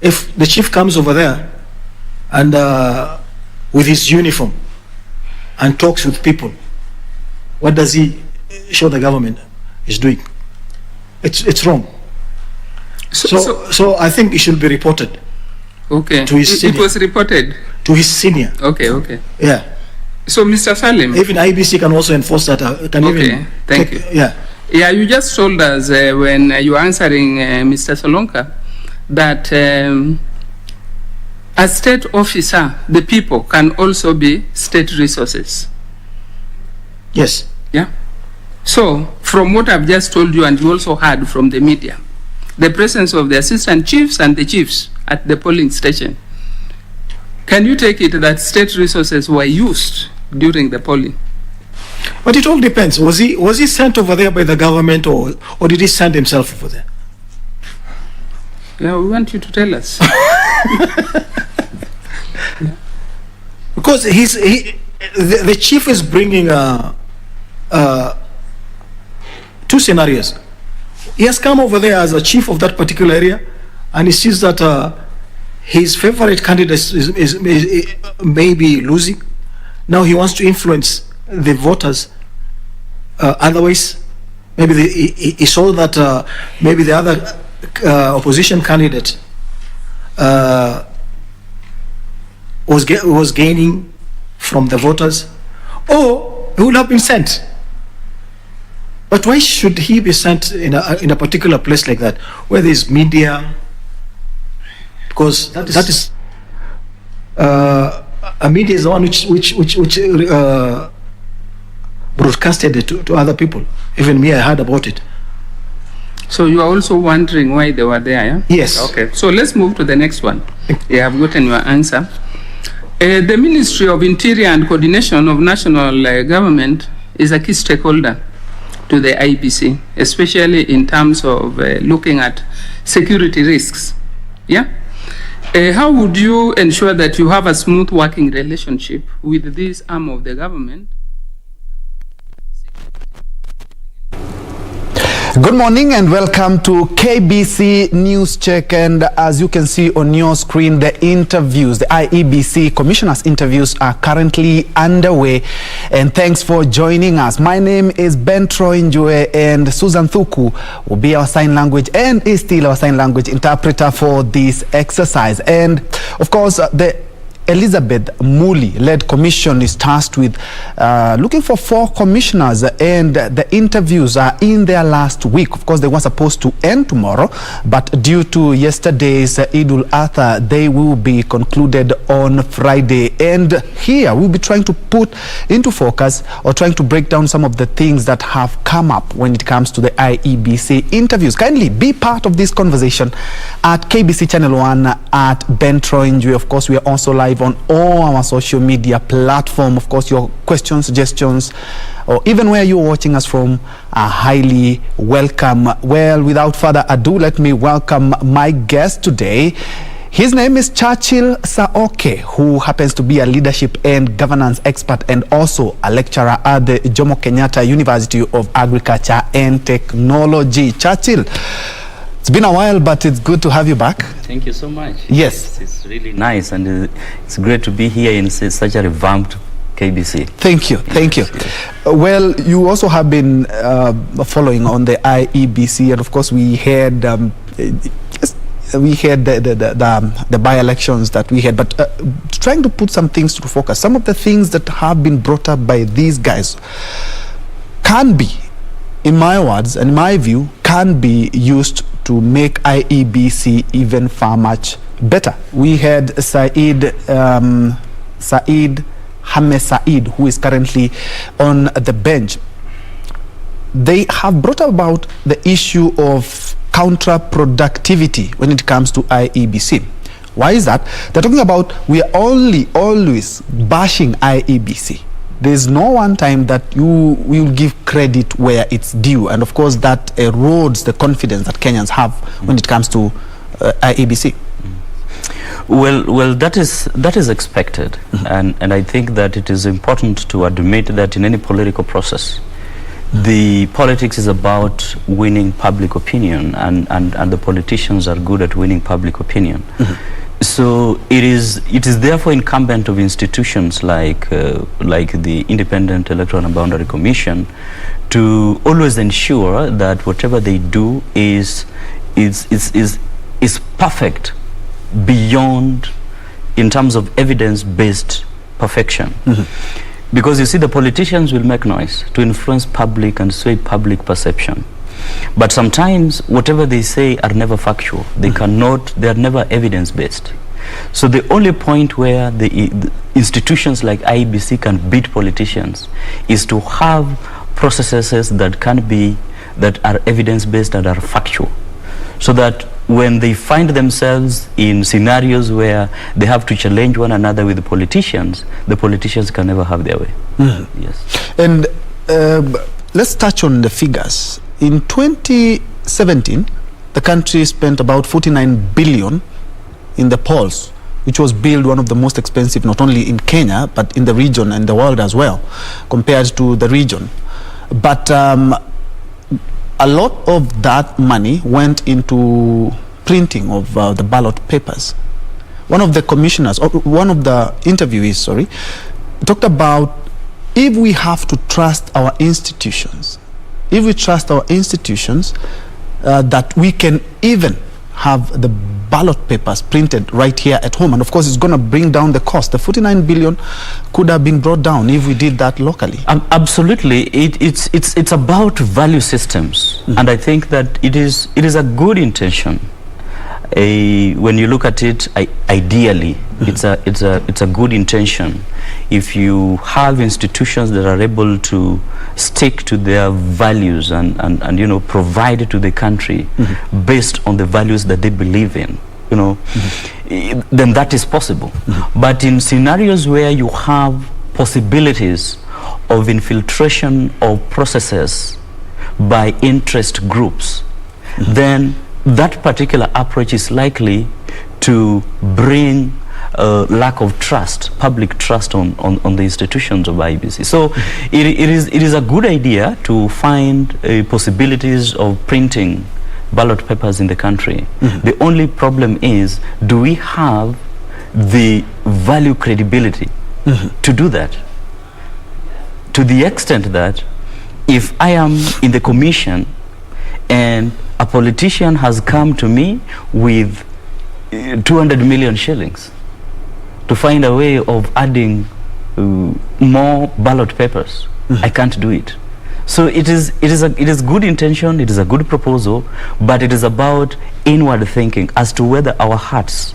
If the chief comes over there and with his uniform and talks with people, what does he show the government is doing? It's wrong. So I think it should be reported. Okay. To his senior. It was reported To his senior. Okay. Yeah. So Mr. Salim. Even IEBC can also enforce that. Thank you. Yeah. Yeah, you just told us when you were answering Mr. Solonka that as state officer, the people can also be state resources. Yes. Yeah. So, from what I've just told you, and you also heard from the media, the presence of the assistant chiefs and the chiefs at the polling station, can you take it that state resources were used during the polling? But it all depends. Was he sent over there by the government, or did he send himself over there? Yeah, we want you to tell us. Because the chief is bringing two scenarios. He has come over there as a chief of that particular area, and he sees that his favorite candidate is maybe losing. Now he wants to influence the voters. Otherwise, maybe he saw that maybe the other opposition candidate was gaining from the voters, or he would have been sent. But why should he be sent in a particular place like that, where there is media? Because that is a media is the one which broadcasted it to other people. Even me, I heard about it. So you are also wondering why they were there, yeah? Yes. Okay, so let's move to the next one. You have gotten your answer. The Ministry of Interior and Coordination of National Government is a key stakeholder to the IEBC, especially in terms of looking at security risks. Yeah? How would you ensure that you have a smooth working relationship with this arm of the government? Good morning and welcome to KBC Newscheck, and as you can see on your screen, the interviews, the IEBC commissioners interviews are currently underway, and thanks for joining us. My name is Ben Troy Njue, and Susan Thuku will be our sign language and is still our sign language interpreter for this exercise. And of course, the Elizabeth Muli-led commission is tasked with looking for 4 commissioners, and the interviews are in their last week. Of course, they were supposed to end tomorrow, but due to yesterday's Eid al-Adha, they will be concluded on Friday. And here we'll be trying to put into focus, or trying to break down some of the things that have come up when it comes to the IEBC interviews. Kindly be part of this conversation at KBC Channel 1 at Ben Troy Njue. Of course, we are also live on all our social media platform. Of course, your questions, suggestions, or even where you're watching us from are highly welcome. Well, without further ado, let me welcome my guest today. His name is Churchill Saoke, who happens to be a leadership and governance expert and also a lecturer at the Jomo Kenyatta University of Agriculture and Technology. Churchill, It's been a while, but it's good to have you back. Thank you so much. Yes. It's really nice, and it's great to be here in such a revamped KBC. Thank you, thank you. Well, you also have been following on the IEBC, and of course we had the by-elections that we had, but trying to put some things to focus. Some of the things that have been brought up by these guys can be, in my words and in my view, can be used to make IEBC even far much better. We had Said Hamed Said, who is currently on the bench. They have brought about the issue of counterproductivity when it comes to IEBC. Why is that? They're talking about we are always bashing IEBC. There is no one time that you will give credit where it's due, and of course that erodes the confidence that Kenyans have when it comes to IEBC. Well, that is expected, and I think that it is important to admit that in any political process, the politics is about winning public opinion, and the politicians are good at winning public opinion. So it is therefore incumbent of institutions like the Independent Electoral and Boundary Commission to always ensure that whatever they do is perfect beyond, in terms of evidence-based perfection. Because you see, the politicians will make noise to influence public and sway public perception. But sometimes whatever they say are never factual. They are never evidence-based. So the only point where the institutions like IEBC can beat politicians is to have processes that are evidence-based and are factual. So that when they find themselves in scenarios where they have to challenge one another with the politicians can never have their way. Yes. And let's touch on the figures. In 2017, the country spent about 49 billion in the polls, which was billed one of the most expensive, not only in Kenya, but in the region and the world as well, compared to the region. But a lot of that money went into printing of the ballot papers. One of the commissioners, or one of the interviewees, talked about if we have to trust our institutions, that we can even have the ballot papers printed right here at home. And of course, it's going to bring down the cost. The 49 billion could have been brought down if we did that locally. Absolutely. It's about value systems. And I think that it is a good intention. When you look at it, ideally, it's a good intention. If you have institutions that are able to stick to their values and provide to the country based on the values that they believe in, then that is possible. But in scenarios where you have possibilities of infiltration of processes by interest groups, then that particular approach is likely to bring lack of trust, public trust on the institutions of IEBC. So it is a good idea to find possibilities of printing ballot papers in the country. The only problem is, do we have the value credibility to do that? To the extent that if I am in the commission and a politician has come to me with 200 million shillings to find a way of adding more ballot papers, I can't do it. So it is good intention, it is a good proposal, but it is about inward thinking as to whether our hearts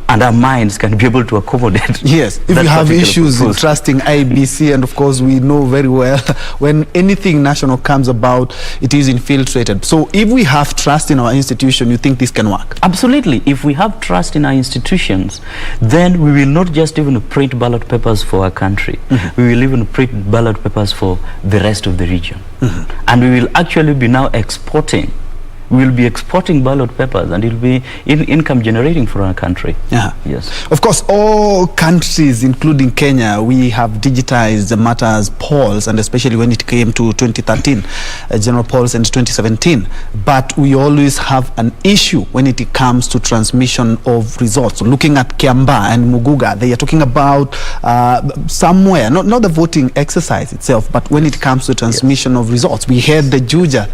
and our minds can be able to accommodate. Yes, if you have issues in trusting IEBC, and of course we know very well when anything national comes about, it is infiltrated. So if we have trust in our institution, you think this can work? Absolutely. If we have trust in our institutions, then we will not just even print ballot papers for our country. We will even print ballot papers for the rest of the region. And we will actually be now exporting we'll be exporting ballot papers, and it'll be income generating for our country. Yes. Of course, all countries, including Kenya, we have digitized the matters polls, and especially when it came to 2013 general polls and 2017. But we always have an issue when it comes to transmission of results. Looking at Kiamba and Muguga, they are talking about somewhere, not the voting exercise itself, but when it comes to transmission of results. We had the Juja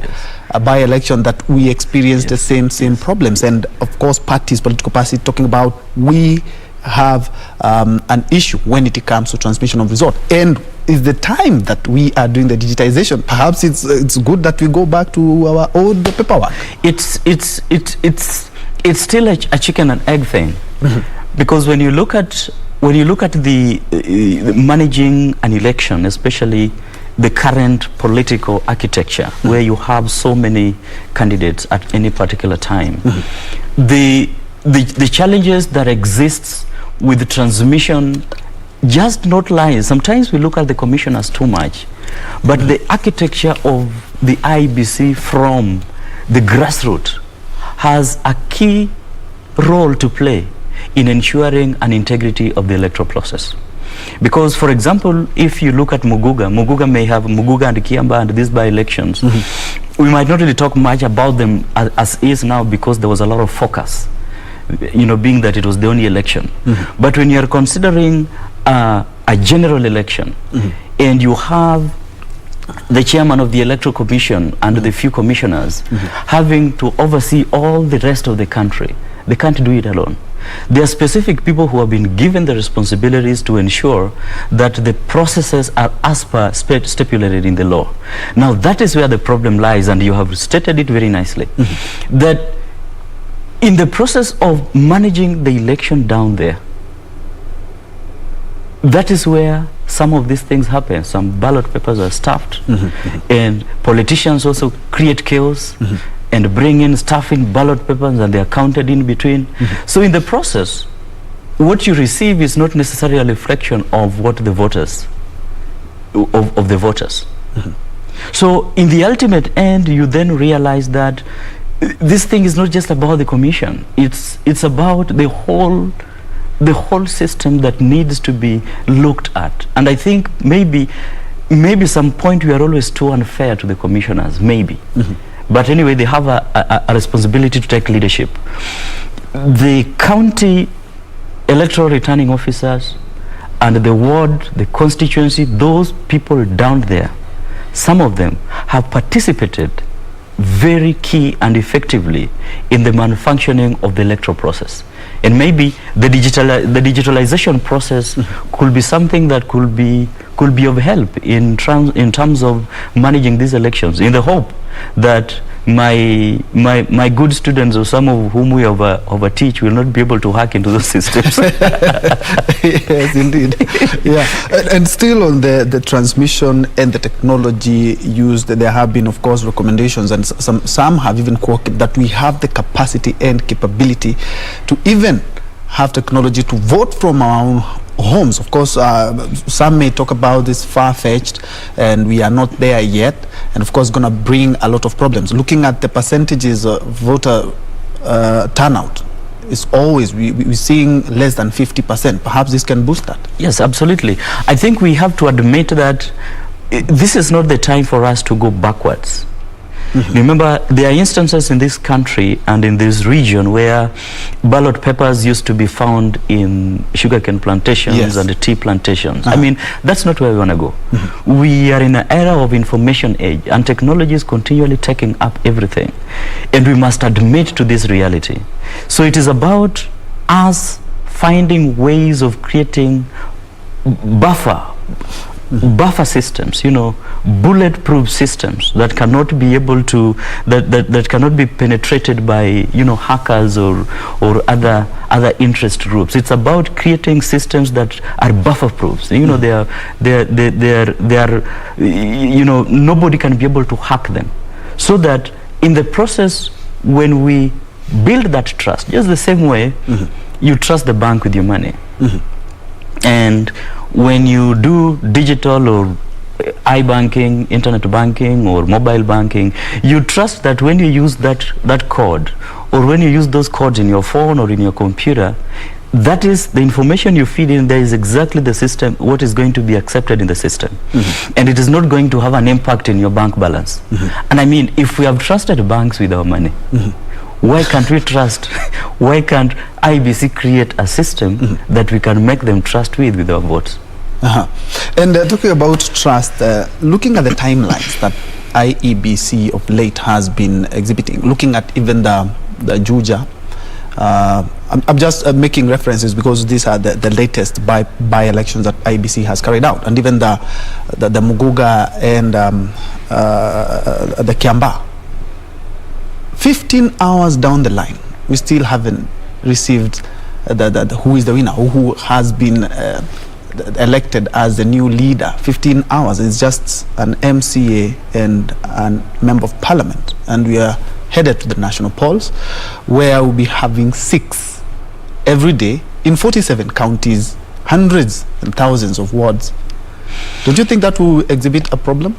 by-election that we experienced the same problems, and of course parties, political parties, talking about we have an issue when it comes to transmission of results. And is the time that we are doing the digitization, perhaps it's good that we go back to our old paperwork. It's still a chicken and egg thing, because when you look at the managing an election, especially the current political architecture, where you have so many candidates at any particular time, the challenges that exists with the transmission just not lies. Sometimes we look at the commissioners too much, but the architecture of the IEBC from the grassroots has a key role to play in ensuring an integrity of the electoral process. Because, for example, if you look at Muguga may have Muguga and Kiamba and these by-elections. We might not really talk much about them as is now, because there was a lot of focus, being that it was the only election. But when you're considering a general election, and you have the chairman of the Electoral Commission and the few commissioners having to oversee all the rest of the country, they can't do it alone. There are specific people who have been given the responsibilities to ensure that the processes are as per stipulated in the law. Now that is where the problem lies, and you have stated it very nicely, that in the process of managing the election down there, that is where some of these things happen. Some ballot papers are stuffed, and politicians also create chaos and bring in stuffing ballot papers, and they are counted in between. So in the process, what you receive is not necessarily a reflection of what the voters, of the voters. So in the ultimate end, you then realize that this thing is not just about the commission. It's about the whole system that needs to be looked at. And I think maybe some point we are always too unfair to the commissioners, maybe. But anyway, they have a responsibility to take leadership. The county electoral returning officers and the ward, the constituency, those people down there, some of them have participated very key and effectively in the malfunctioning of the electoral process. And maybe the digitalization process could be something that could be of help in terms of managing these elections, in the hope that my good students, or some of whom we over teach, will not be able to hack into those systems. Yes, indeed. Yeah, and still on the transmission and the technology used, there have been, of course, recommendations, and some have even quoted that we have the capacity and capability to even have technology to vote from our own homes. Of course, some may talk about this far-fetched, and we are not there yet, and of course going to bring a lot of problems. Looking at the percentages of voter turnout, is always we're seeing less than 50%. Perhaps this can boost that. Yes, absolutely. I think we have to admit that this is not the time for us to go backwards. Remember, there are instances in this country and in this region where ballot papers used to be found in sugarcane plantations and tea plantations. I mean, that's not where we want to go. We are in an era of information age, and technology is continually taking up everything. And we must admit to this reality. So it is about us finding ways of creating buffer systems, bulletproof systems that cannot be able to, that cannot be penetrated by, hackers or other interest groups. It's about creating systems that are buffer proofs. They are, nobody can be able to hack them. So that in the process, when we build that trust, just the same way you trust the bank with your money. And when you do digital or iBanking, internet banking, or mobile banking, you trust that when you use that code, or when you use those codes in your phone or in your computer, that is the information you feed in there is exactly the system, what is going to be accepted in the system. And it is not going to have an impact in your bank balance. And I mean, if we have trusted banks with our money, why can't we trust, why can't IEBC create a system that we can make them trust with our votes? And talking about trust, looking at the timelines that IEBC of late has been exhibiting, looking at even the Juja, I'm just making references because these are the latest by-elections that IEBC has carried out, and even the Muguga and the Kiamba. 15 hours down the line, we still haven't received who is the winner, who has been elected as the new leader. 15 hours, it's just an MCA and a member of parliament, and we are headed to the national polls, where we'll be having 6 every day in 47 counties, hundreds and thousands of wards. Don't you think that will exhibit a problem?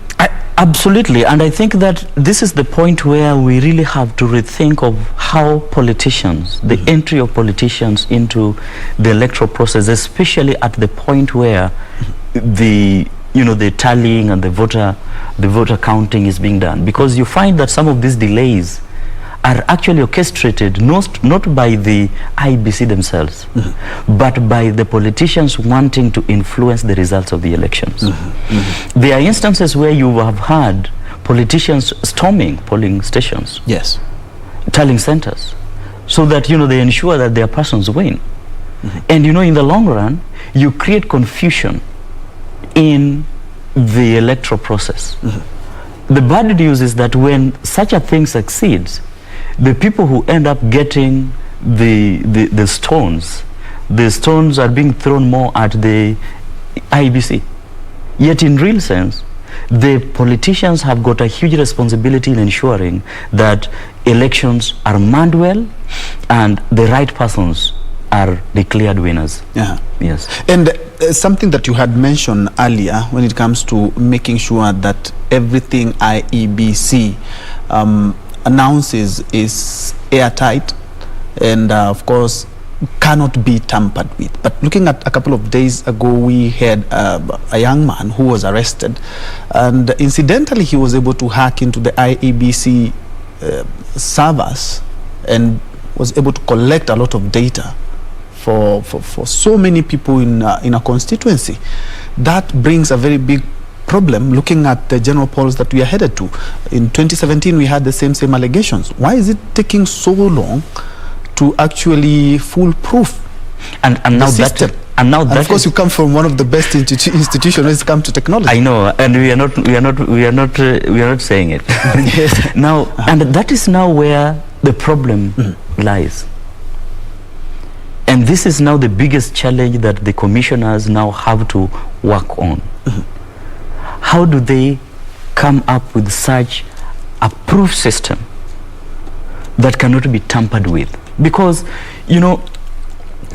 Absolutely, and I think that this is the point where we really have to rethink of how politicians, the entry of politicians into the electoral process, especially at the point where the tallying and the voter counting is being done, because you find that some of these delays are actually orchestrated not by the IEBC themselves, but by the politicians wanting to influence the results of the elections. There are instances where you have had politicians storming polling stations, yes, tallying centers, so that they ensure that their persons win. And in the long run, you create confusion in the electoral process. The bad news is that when such a thing succeeds, the people who end up getting the stones are being thrown more at the IEBC. Yet in real sense, the politicians have got a huge responsibility in ensuring that elections are manned well and the right persons are declared winners. Yes. And something that you had mentioned earlier when it comes to making sure that everything IEBC announces is airtight and of course cannot be tampered with. But looking at a couple of days ago, we had a young man who was arrested, and incidentally he was able to hack into the IEBC servers and was able to collect a lot of data for so many people in a constituency. That brings a very big problem looking at the general polls that we are headed to. In 2017 we had the same allegations. Why is it taking so long to actually foolproof and now system? And of course you come from one of the best institutions when it comes to technology. I know, and we are not saying it. Yes. Now, and that is now where the problem lies. And this is now the biggest challenge that the commissioners now have to work on. How do they come up with such a proof system that cannot be tampered with? Because,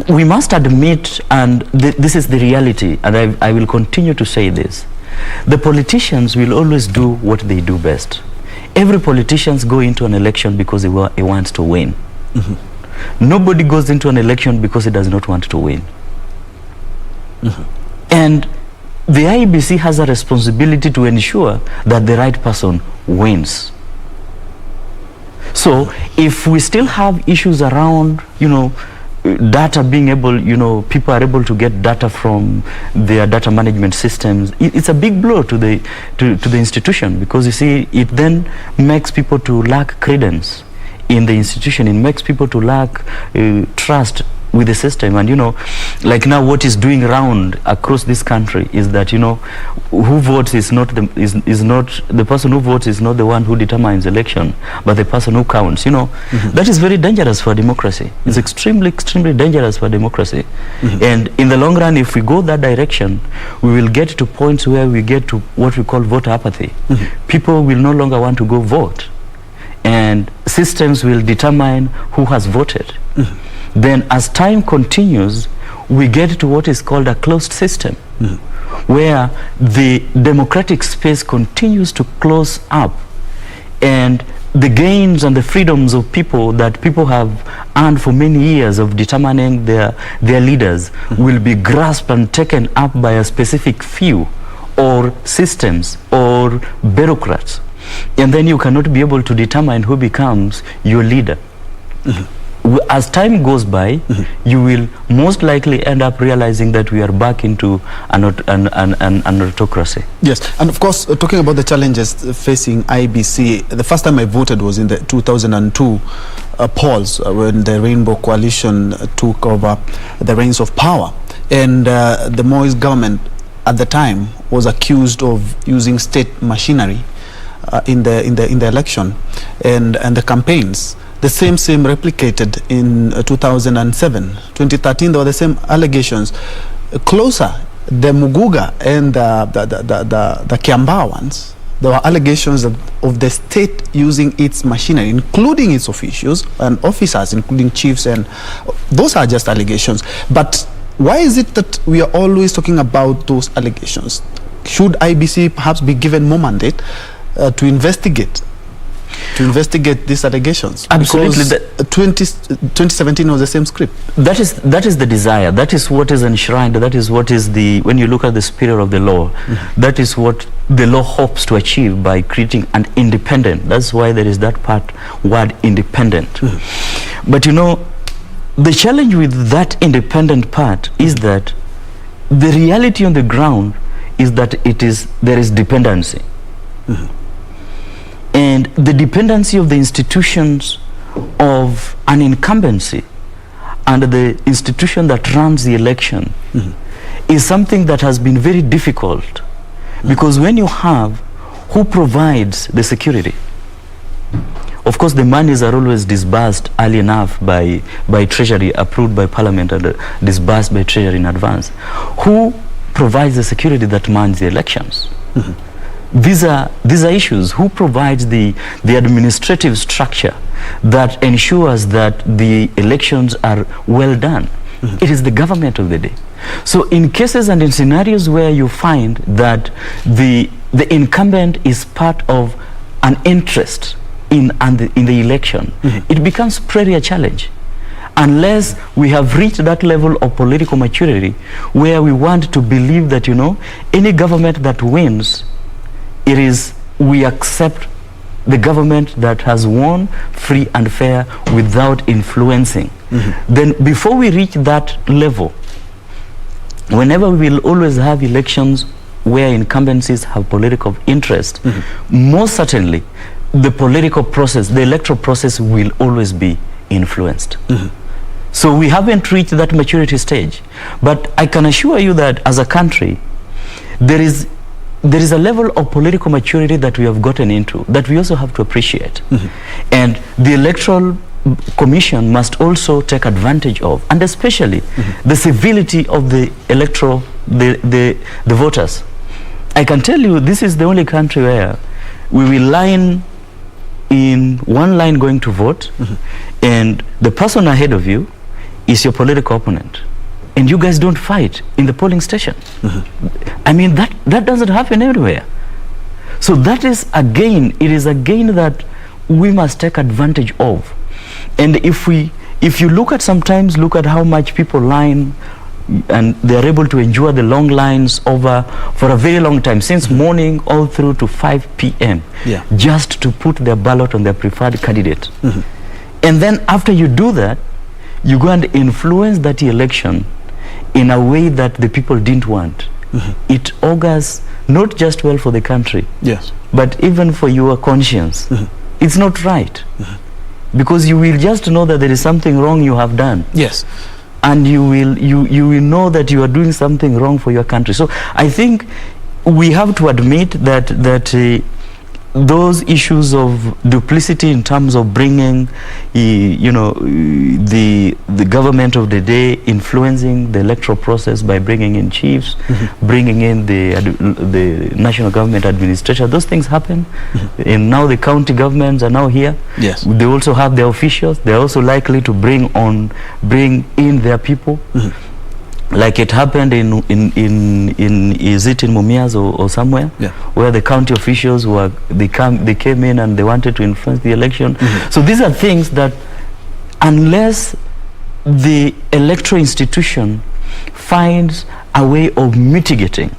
we must admit, and this is the reality, and I will continue to say this, the politicians will always do what they do best. Every politician go into an election because he wants to win. Nobody goes into an election because he does not want to win. And the IEBC has a responsibility to ensure that the right person wins. So if we still have issues around, data being able, people are able to get data from their data management systems, it's a big blow to the institution, because you see, it then makes people to lack credence in the institution. It makes people to lack trust with the system. And like now what is doing around across this country is that who votes is not the person who votes is not the one who determines election, but the person who counts. That is very dangerous for democracy. It's extremely dangerous for democracy. And in the long run, if we go that direction, we will get to points where we get to what we call voter apathy. People will no longer want to go vote, and systems will determine who has voted. Then as time continues, we get to what is called a closed system, where the democratic space continues to close up, and the gains and the freedoms of people that people have earned for many years of determining their leaders will be grasped and taken up by a specific few or systems or bureaucrats, and then you cannot be able to determine who becomes your leader. As time goes by, you will most likely end up realizing that we are back into an autocracy. Yes, and of course, talking about the challenges facing IEBC, the first time I voted was in the 2002 polls when the Rainbow Coalition took over the reins of power, and the Moise government at the time was accused of using state machinery in the election and the campaigns. The same replicated in 2007. 2013, there were the same allegations. Closer, the Muguga and the Kiambaa ones, there were allegations of the state using its machinery, including its officials and officers, including chiefs, and those are just allegations. But why is it that we are always talking about those allegations? Should IEBC perhaps be given more mandate to investigate these allegations? Absolutely. Because 2017 was the same script. That is the desire. That is what is enshrined. That is what is when you look at the spirit of the law, that is what the law hopes to achieve by creating an independent. That's why there is that word independent. But you know, the challenge with that independent part is that the reality on the ground is that there is dependency. And the dependency of the institutions of an incumbency and the institution that runs the election is something that has been very difficult, because when you have who provides the security, of course the monies are always disbursed early enough by Treasury, approved by Parliament and disbursed by Treasury in advance. Who provides the security that mans the elections? These are issues. Who provides the administrative structure that ensures that the elections are well done? It is the government of the day. So in cases and in scenarios where you find that the incumbent is part of an interest in the election, it becomes pretty a challenge, unless we have reached that level of political maturity where we want to believe that, you know, any government that wins, we accept the government that has won free and fair without influencing. Then before we reach that level, whenever we will always have elections where incumbencies have political interest, most certainly the political process, the electoral process will always be influenced. So we haven't reached that maturity stage. But I can assure you that as a country, there is a level of political maturity that we have gotten into that we also have to appreciate. And the Electoral Commission must also take advantage of, and especially the civility of the electoral, the voters. I can tell you, this is the only country where we will line in one line going to vote, and the person ahead of you is your political opponent, and you guys don't fight in the polling station. I mean, that doesn't happen everywhere. So that is a gain. It is a gain that we must take advantage of. And if you look at how much people line, and they are able to endure the long lines for a very long time, since morning all through to 5 p.m. just to put their ballot on their preferred candidate. And then after you do that, you go and influence that election in a way that the people didn't want. It augurs not just well for the country, but even for your conscience. It's not right, because you will just know that there is something wrong you have done. And you will know that you are doing something wrong for your country. So I think we have to admit that those issues of duplicity in terms of bringing, the government of the day influencing the electoral process by bringing in chiefs, bringing in the national government administrator, those things happen. And now the county governments are now here. They also have their officials. They're also likely to bring in their people. like it happened in is it in Mumias or somewhere, Yeah. where the county officials they came in and they wanted to influence the election. So these are things that, unless the electoral institution finds a way of mitigating,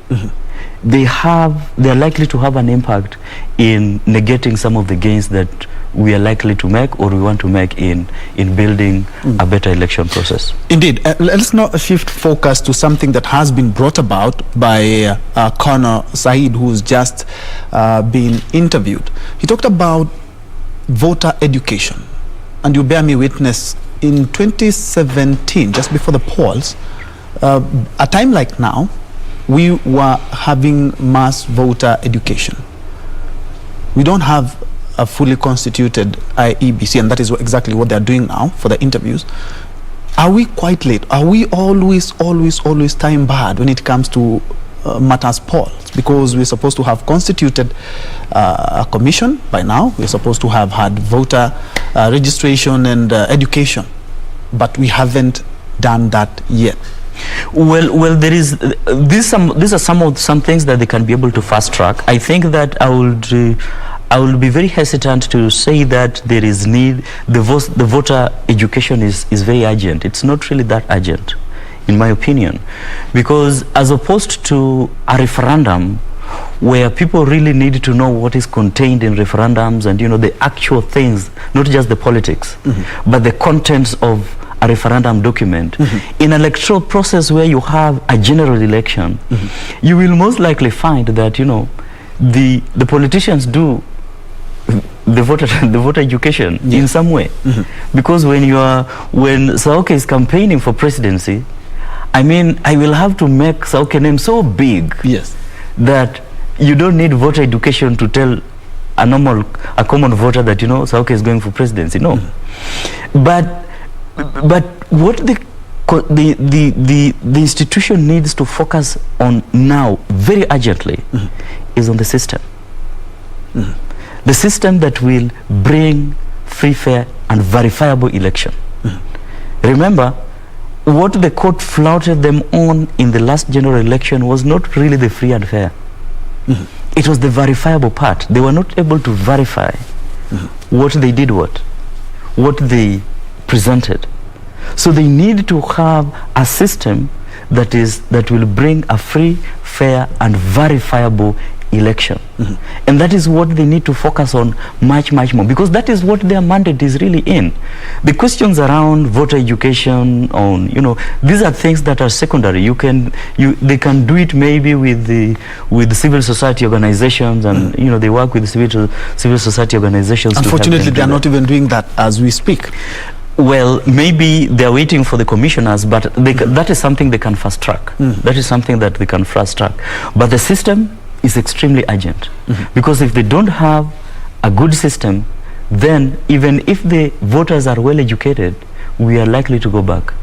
they're likely to have an impact in negating some of the gains that we are likely to make or we want to make in building a better election process. Indeed. Let's now shift focus to something that has been brought about by Colonel Said, who's just been interviewed. He talked about voter education. And you bear me witness, in 2017, just before the polls, a time like now, we were having mass voter education. We don't have a fully constituted IEBC, and that is exactly what they're doing now for the interviews. Are we quite late? Are we always time bad when it comes to matters polls? Because we're supposed to have constituted a commission by now. We're supposed to have had voter registration and education, but we haven't done that yet. Well, there is these are some things that they can be able to fast track. I think that I would be very hesitant to say that there is need. The voter education is very urgent. It's not really that urgent, in my opinion, because as opposed to a referendum where people really need to know what is contained in referendums and the actual things, not just the politics, but the contents of a referendum document. In an electoral process where you have a general election, you will most likely find that the politicians do the voter education in some way, because when Saoke is campaigning for presidency, I mean, I will have to make Saoke name so big that you don't need voter education to tell a common voter that Saoke is going for presidency. No, but what the institution needs to focus on now very urgently is on the system. The system that will bring free, fair and verifiable election. Remember, what the court flouted them on in the last general election was not really the free and fair. It was the verifiable part. They were not able to verify what they did, what they presented. So they need to have a system that will bring a free, fair and verifiable election. And that is what they need to focus on much more, because that is what their mandate is really in. The questions around voter education, these are things that are secondary. They can do it maybe with the civil society organizations, and they work with the civil society organizations. Unfortunately, they are not even doing that as we speak. Well, maybe they're waiting for the commissioners, but that is something they can fast track. That is something that they can fast track. But the system is extremely urgent, because if they don't have a good system, then even if the voters are well educated, we are likely to go back.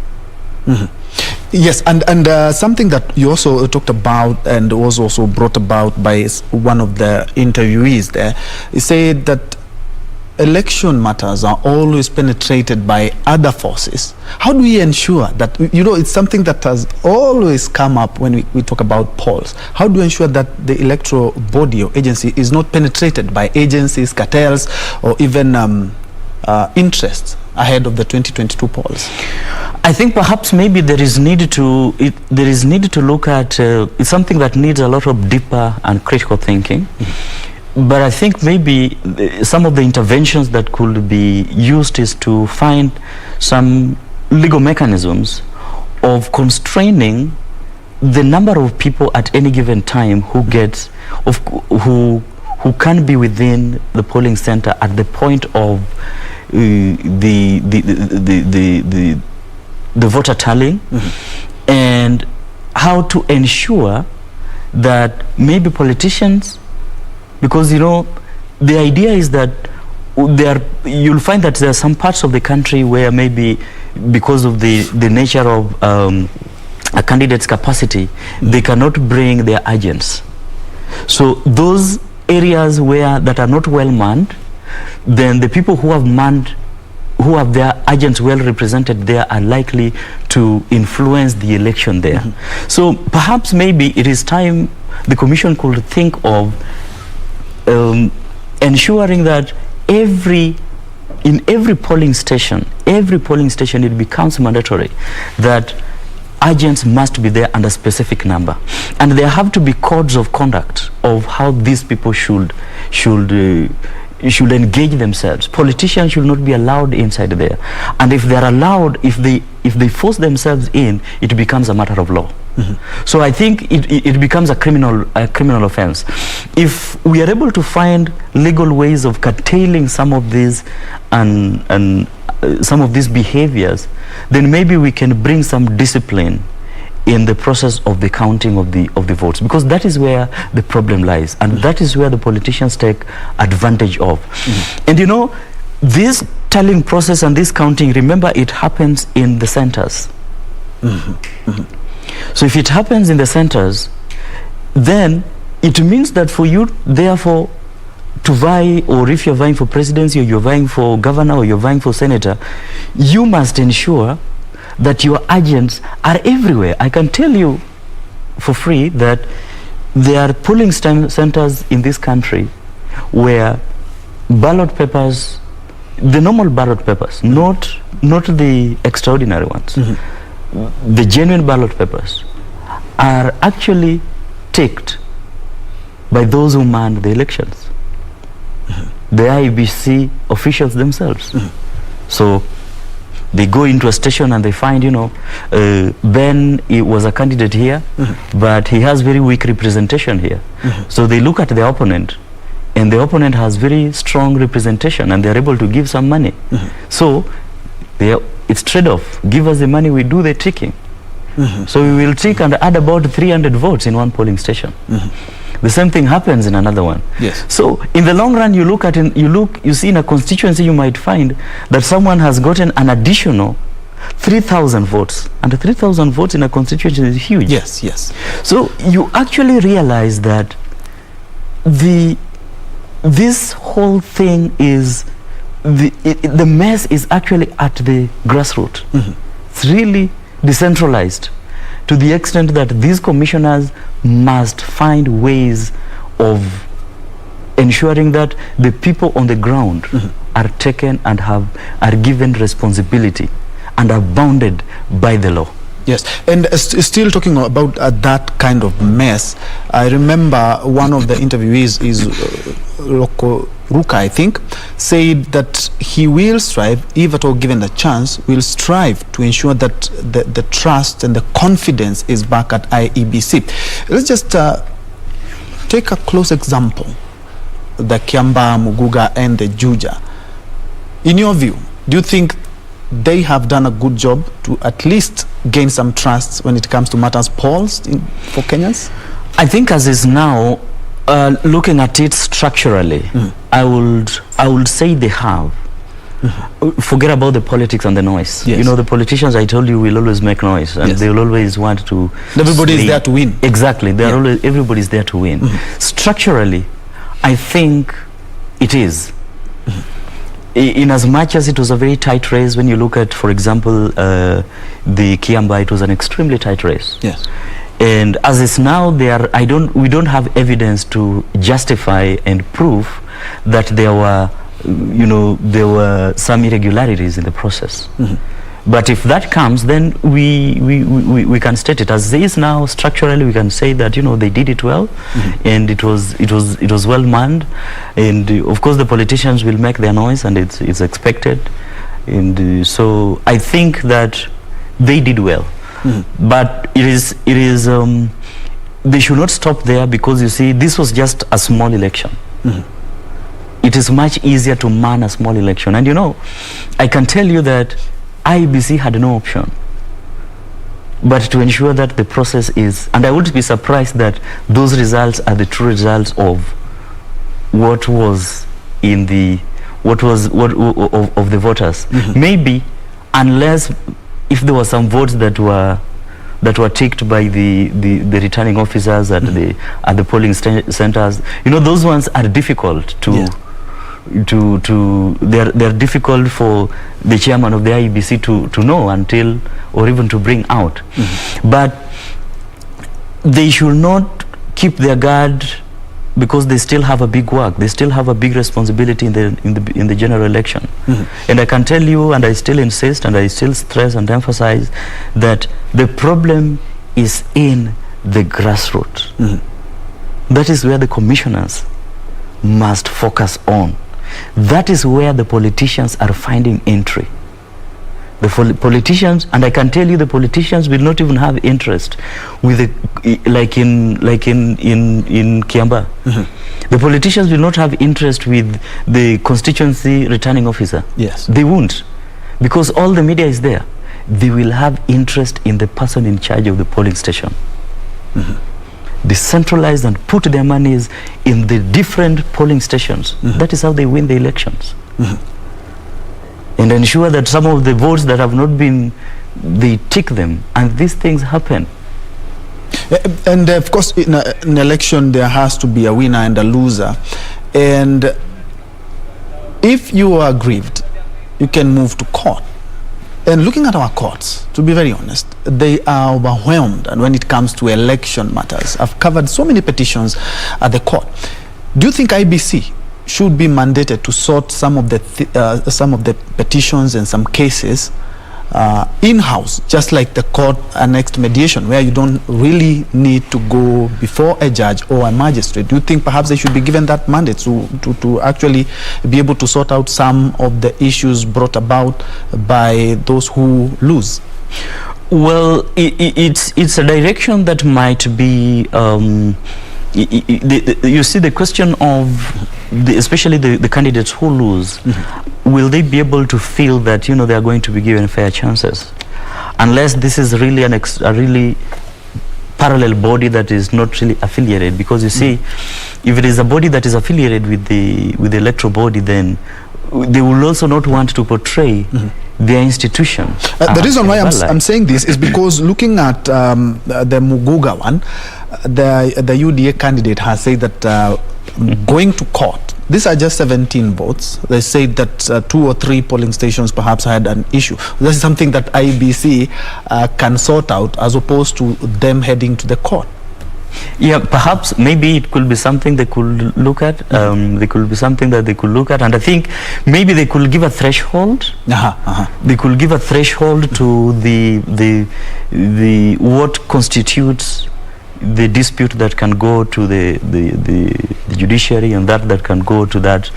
Yes, and something that you also talked about and was also brought about by one of the interviewees there, he said that election matters are always penetrated by other forces. How do we ensure that, it's something that has always come up when we talk about polls. How do we ensure that the electoral body or agency is not penetrated by agencies, cartels, or even interests ahead of the 2022 polls? I think perhaps maybe there is need to look at it's something that needs a lot of deeper and critical thinking. But I think maybe some of the interventions that could be used is to find some legal mechanisms of constraining the number of people at any given time who can be within the polling center at the point of the voter tallying, and how to ensure that maybe politicians, because the idea is that you'll find that there are some parts of the country where maybe because of the nature of a candidate's capacity, they cannot bring their agents. So those areas that are not well manned, then the people who have manned who have their agents well represented there are likely to influence the election there. So perhaps maybe it is time the commission could think of ensuring that in every polling station it becomes mandatory that agents must be there under a specific number, and there have to be codes of conduct of how these people should engage themselves. Politicians should not be allowed inside there, and if they are allowed, if they force themselves in, it becomes a matter of law. So I think it becomes a criminal offense. If we are able to find legal ways of curtailing some of these and some of these behaviors, then maybe we can bring some discipline in the process of the counting of the votes, because that is where the problem lies, and that is where the politicians take advantage of. And you know, this tallying process and this counting, remember, it happens in the centers. So if it happens in the centers, then it means that for you, therefore, to vie, or if you're vying for presidency, or you're vying for governor, or you're vying for senator, you must ensure that your agents are everywhere. I can tell you for free that there are polling centers in this country where ballot papers, the normal ballot papers, not the extraordinary ones, the genuine ballot papers, are actually ticked by those who man the elections, the IEBC officials themselves. So they go into a station and they find, you know, Ben, he was a candidate here, but he has very weak representation here. So they look at the opponent, and the opponent has very strong representation, and they're able to give some money. So it's trade-off. Give us the money, we do the ticking. So we will tick and add about 300 votes in one polling station. The same thing happens in another one. Yes. So in the long run, you see in a constituency, you might find that someone has gotten an additional 3,000 votes, and 3,000 votes in a constituency is huge. Yes, yes. So you actually realize that this whole thing is the mess is actually at the grassroots. It's really decentralized to the extent that these commissioners must find ways of ensuring that the people on the ground are taken and are given responsibility and are bounded by the law. Yes, and still talking about that kind of mess, I remember one of the interviewees is Roko Ruka, I think, said that he will strive, if at all given the chance, will strive to ensure that the trust and the confidence is back at IEBC. Let's just take a close example, the Kiamba, Muguga and the Juja. In your view, do you think they have done a good job to at least gain some trust when it comes to matters polls for Kenyans? I think as is now, looking at it structurally, I would say they have. Forget about the politics and the noise. Yes. You know, the politicians, I told you, will always make noise, and they will always want to... Everybody is there to win. Exactly. Everybody's there to win. Structurally, I think it is. In as much as it was a very tight race, when you look at, for example, the Kiamba, it was an extremely tight race. Yes. And as is now, we don't have evidence to justify and prove that there were some irregularities in the process. But if that comes, then we can state it as it is now. Structurally, we can say that, you know, they did it well, and it was well manned, and of course the politicians will make their noise, and it's expected, and so I think that they did well. But it is they should not stop there, because you see, this was just a small election. It is much easier to man a small election, and you know, I can tell you that IEBC had no option but to ensure that the process is, and I would be surprised that those results are the true results of what was in the of the voters. Maybe, unless if there were some votes that were ticked by the returning officers at the polling centers, you know, those ones are difficult to they're difficult for the chairman of the IEBC to know until, or even to bring out. But they should not keep their guard, because they still have a big work. They still have a big responsibility in the general election. And I can tell you, and I still insist, and I still stress and emphasize that the problem is in the grassroots. That is where the commissioners must focus on. That is where the politicians are finding entry. The politicians, and I can tell you, the politicians will not even have interest with like in Kiamba. The politicians will not have interest with the constituency returning officer. Yes. They won't, because all the media is there. They will have interest in the person in charge of the polling station. Decentralize and put their monies in the different polling stations. That is how they win the elections. And ensure that some of the votes that have not been, they tick them, and these things happen. And of course, in an election, there has to be a winner and a loser. And if you are aggrieved, you can move to court. And looking at our courts, to be very honest, they are overwhelmed. And when it comes to election matters, I've covered so many petitions at the court. Do you think IEBC should be mandated to sort some of the petitions and some cases in-house, just like the court annexed mediation, where you don't really need to go before a judge or a magistrate? Do you think perhaps they should be given that mandate to actually be able to sort out some of the issues brought about by those who lose? Well, it's a direction that might be you see, the question of especially the candidates who lose, will they be able to feel that they are going to be given fair chances, unless this is really a really parallel body that is not really affiliated? Because you see, if it is a body that is affiliated with the electoral body, then they will also not want to portray their institution. The reason why I'm saying this is because looking at the Muguga one, the UDA candidate has said that going to court, these are just 17 votes. They say that 2 or 3 polling stations perhaps had an issue. This is something that IEBC can sort out, as opposed to them heading to the court. Yeah, perhaps maybe it could be something they could look at. They could be something that they could look at, and I think maybe they could give a threshold. They could give a threshold to the what constitutes the dispute that can go to the judiciary, and that can go to that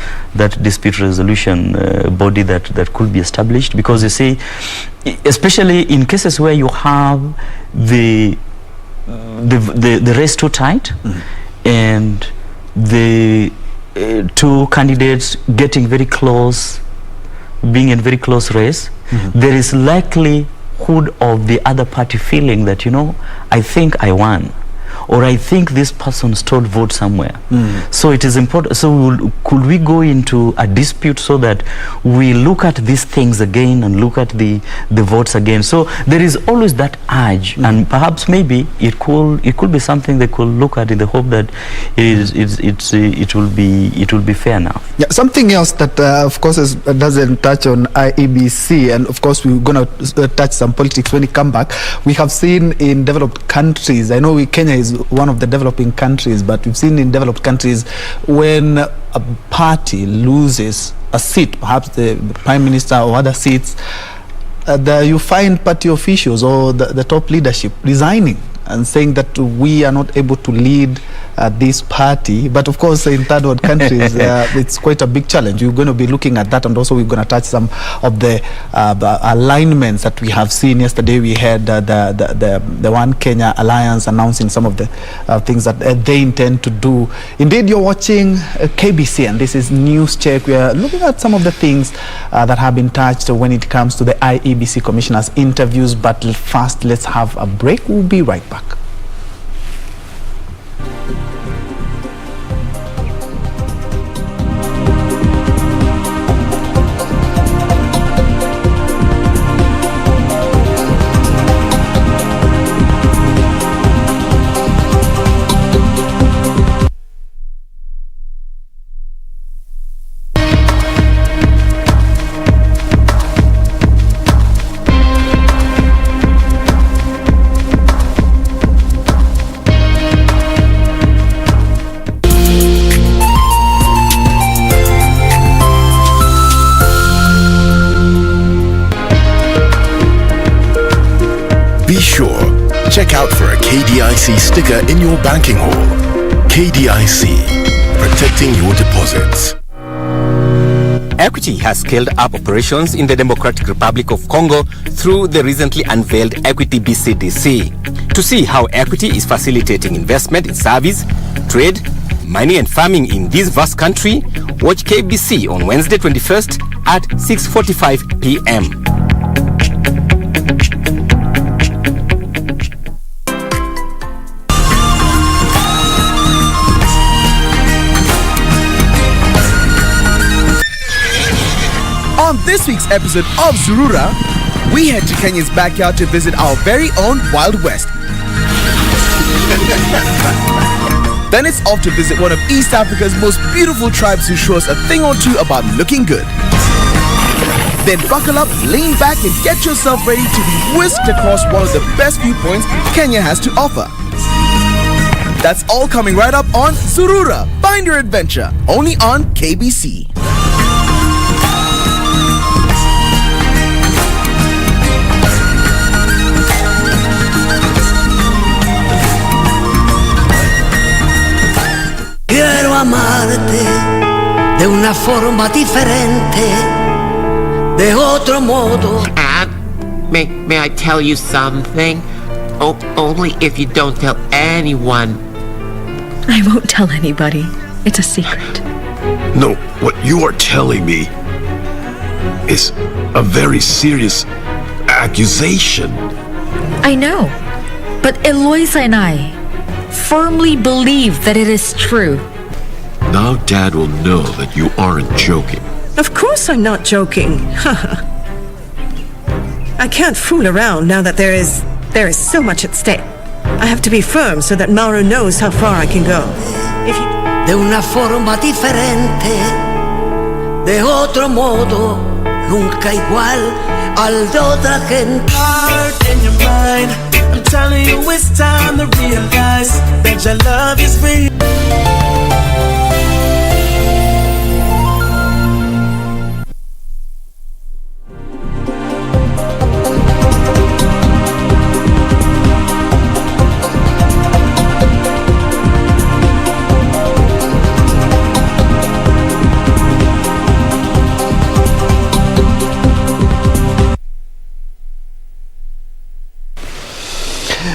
dispute resolution body that could be established. Because you see, especially in cases where you have the race too tight, and the two candidates getting very close, being in very close race, there is likelihood of the other party feeling that, I think I won, or I think this person stole vote somewhere. So it is important. So could we go into a dispute so that we look at these things again and look at the votes again? So there is always that urge, and perhaps maybe it could be something they could look at, in the hope that it will be fair now. Yeah, something else that of course doesn't touch on IEBC, and of course we're going to touch some politics when we come back. We have seen in developed countries, I know Kenya is one of the developing countries, but we've seen in developed countries when a party loses a seat, perhaps the prime minister or other seats, you find party officials or the top leadership resigning and saying that we are not able to lead this party. But of course, in third world countries, it's quite a big challenge. We're going to be looking at that, and also we're going to touch some of the alignments that we have seen. Yesterday, we had the One Kenya Alliance announcing some of the things that they intend to do. Indeed, you're watching KBC, and this is Newscheck. We are looking at some of the things that have been touched when it comes to the IEBC commissioners' interviews. But first, let's have a break. We'll be right back. Be sure, check out for a KDIC sticker in your banking hall. KDIC, protecting your deposits. Equity has scaled up operations in the Democratic Republic of Congo through the recently unveiled Equity BCDC. To see how Equity is facilitating investment in service, trade, mining and farming in this vast country, watch KBC on Wednesday 21st at 6:45 p.m. On this week's episode of Zurura, we head to Kenya's backyard to visit our very own Wild West. Then it's off to visit one of East Africa's most beautiful tribes who show us a thing or two about looking good. Then buckle up, lean back and get yourself ready to be whisked across one of the best viewpoints Kenya has to offer. That's all coming right up on Zurura, Find Your Adventure, only on KBC. Quiero amarte de una forma diferente, de otro modo. And may I tell you something? Oh, only if you don't tell anyone. I won't tell anybody. It's a secret. No, what you are telling me is a very serious accusation. I know, but Eloisa and I firmly believe that it is true. Now Dad will know that you aren't joking. Of course I'm not joking. I can't fool around now that there is so much at stake. I have to be firm so that Mauro knows how far I can go. De una forma diferente, de otro modo, nunca igual al de otra gente. Heart in your mind, I'm telling you it's time to realize that your love is real.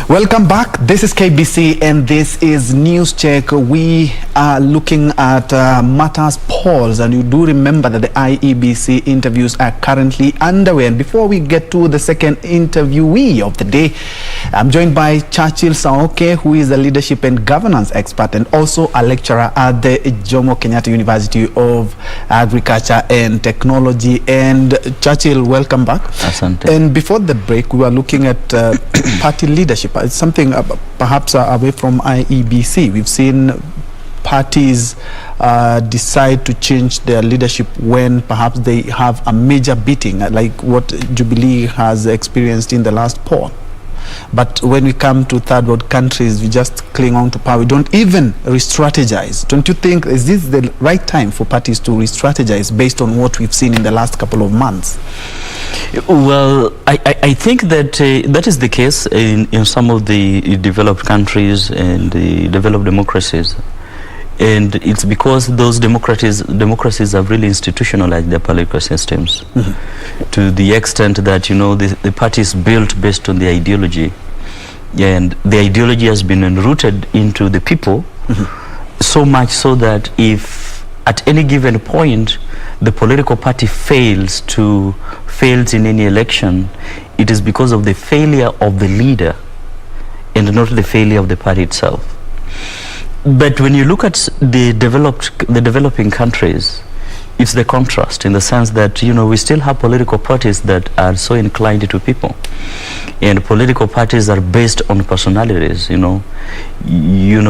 Welcome back. This is KBC and this is Newscheck. We are looking at matters polls, and you do remember that the IEBC interviews are currently underway. And before we get to the second interviewee of the day, I'm joined by Churchill Saoke, who is a leadership and governance expert and also a lecturer at the Jomo Kenyatta University of Agriculture and Technology. And Churchill, welcome back. Asante. And before the break, we were looking at party leadership. It's something perhaps away from IEBC. We've seen parties decide to change their leadership when perhaps they have a major beating, like what Jubilee has experienced in the last poll. But when we come to third world countries, we just cling on to power. We don't even re-strategize. Don't you think, is this the right time for parties to re-strategize based on what we've seen in the last couple of months? Well, I think that that is the case in some of the developed countries and the developed democracies. And it's because those democracies have really institutionalized their political systems to the extent that, you know, the party is built based on the ideology. And the ideology has been enrooted into the people, so much so that if at any given point the political party fails in any election, it is because of the failure of the leader and not the failure of the party itself. But when you look at the developing countries, it's the contrast, in the sense that, you know, we still have political parties that are so inclined to people, and political parties are based on personalities. When you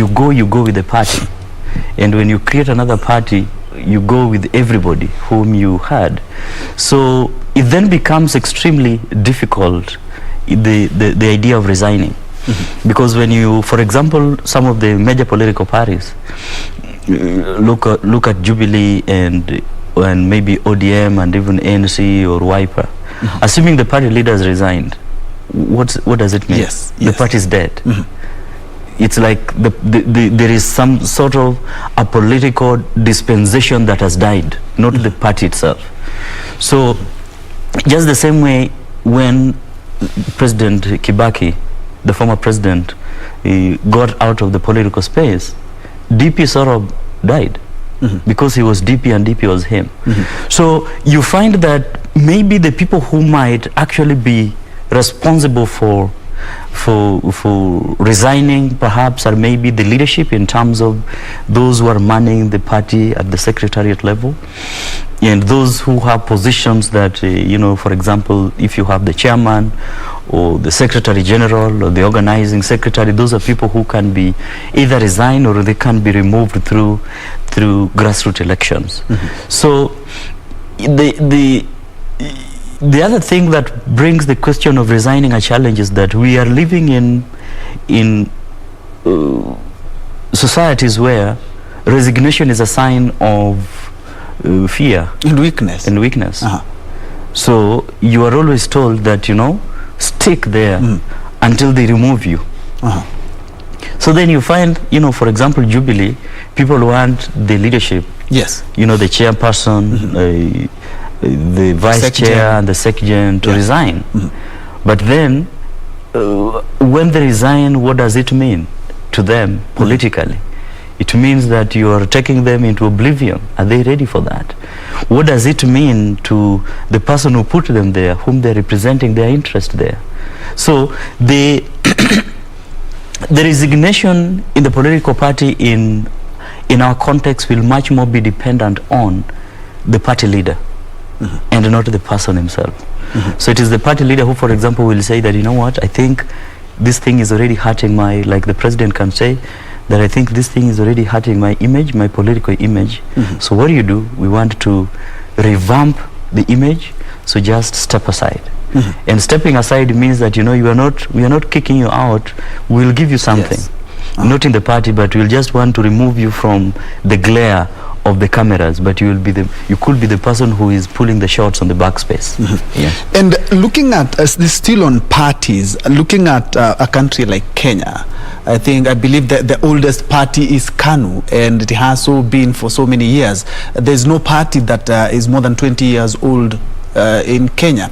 go with the party, and when you create another party, you go with everybody whom you had. So it then becomes extremely difficult, the idea of resigning. Because when you, for example, some of the major political parties, look at Jubilee and maybe ODM and even ANC or Wiper, assuming the party leader has resigned, what does it mean? Yes, the party is dead. It's like there is some sort of a political dispensation that has died, not the party itself. So just the same way when President Kibaki, the former president, he got out of the political space, DP sort of died because he was DP and DP was him. So you find that maybe the people who might actually be responsible for resigning perhaps are maybe the leadership in terms of those who are manning the party at the secretariat level, and those who have positions that you know, for example, if you have the chairman or the secretary general or the organizing secretary, those are people who can be either resign or they can be removed through grassroots elections. So the other thing that brings the question of resigning a challenge is that we are living in societies where resignation is a sign of fear and weakness. So you are always told that, you know, stick there until they remove you. So then you find, you know, for example, Jubilee, people want the leadership. Yes. You know, the chairperson, the vice chair and the secretary to resign. But then when they resign, what does it mean to them politically? It means that you are taking them into oblivion. Are they ready for that? What does it mean to the person who put them there, whom they're representing their interest there? So the resignation in the political party in our context will much more be dependent on the party leader and not the person himself. So it is the party leader who, for example, will say that, you know what, I think this thing is already hurting my, like the president can say, that I think this thing is already hurting my image, my political image. So what do? We want to revamp the image, so just step aside. And stepping aside means that, you know, we are not kicking you out, we'll give you something. Not in the party, but we'll just want to remove you from the glare of the cameras, but you could be the person who is pulling the shots on the backspace. And looking at this still on parties, looking at a country like Kenya, I believe that the oldest party is KANU, and it has so been for so many years. There's no party that is more than 20 years old in Kenya.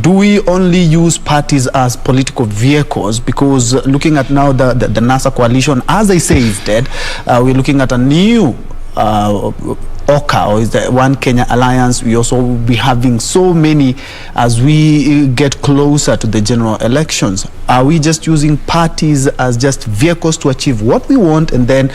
Do we only use parties as political vehicles? Because looking at now the NASA coalition, as I say, is dead. We're looking at a new OKA, or is the One Kenya Alliance. We also will be having so many as we get closer to the general elections. Are we just using parties as just vehicles to achieve what we want, and then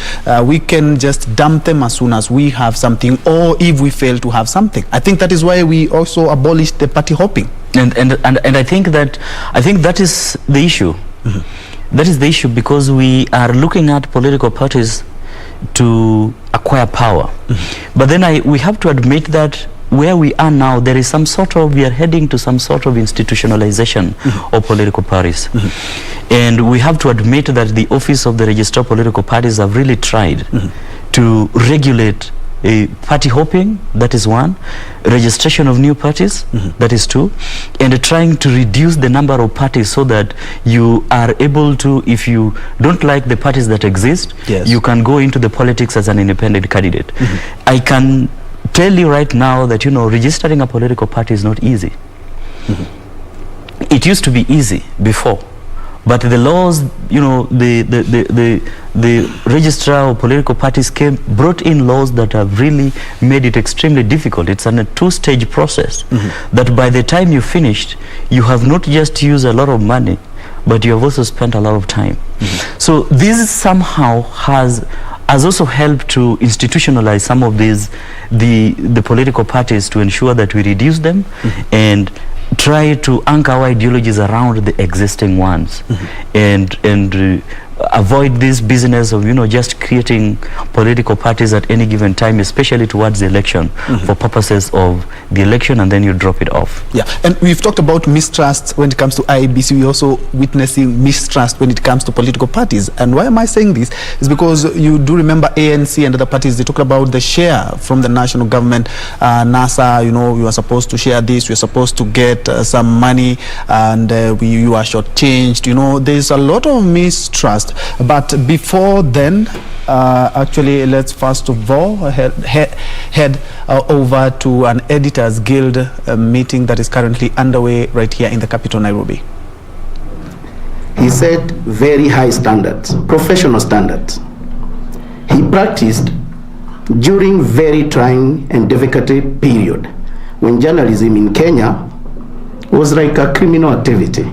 we can just dump them as soon as we have something, or if we fail to have something? I think that is why we also abolished the party hopping. And I think that is the issue. That is the issue, because we are looking at political parties to acquire power. But then we have to admit that where we are now, we are heading to some sort of institutionalization of political parties. And we have to admit that the office of the Registrar of Political Parties have really tried to regulate party hopping, that is one, registration of new parties, that is two, and trying to reduce the number of parties so that you are able to, if you don't like the parties that exist, you can go into the politics as an independent candidate. I can tell you right now that, you know, registering a political party is not easy. It used to be easy before, but the laws, you know, the registrar of political parties brought in laws that have really made it extremely difficult. It's a two-stage process that by the time you finished, you have not just used a lot of money, but you have also spent a lot of time. So this somehow has also helped to institutionalize some of these, the political parties, to ensure that we reduce them and try to anchor our ideologies around the existing ones. And avoid this business of, just creating political parties at any given time, especially towards the election, for purposes of the election, and then you drop it off. Yeah, and we've talked about mistrust when it comes to IEBC. We're also witnessing mistrust when it comes to political parties. And why am I saying this? Is because you do remember ANC and other parties, they talked about the share from the national government. NASA, you are supposed to share this, you're supposed to get some money, and you are shortchanged. There's a lot of mistrust. But before then, actually, let's first of all head over to an Editors Guild meeting that is currently underway right here in the capital, Nairobi. He set very high standards, professional standards. He practiced during very trying and difficult period when journalism in Kenya was like a criminal activity.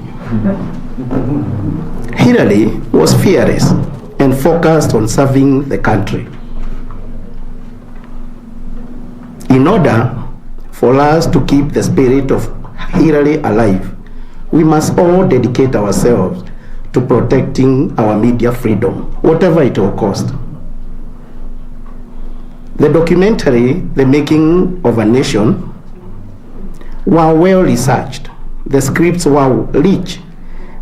Hillary was fearless and focused on serving the country. In order for us to keep the spirit of Hillary alive, we must all dedicate ourselves to protecting our media freedom, whatever it will cost. The documentary, The Making of a Nation, were well researched, the scripts were rich,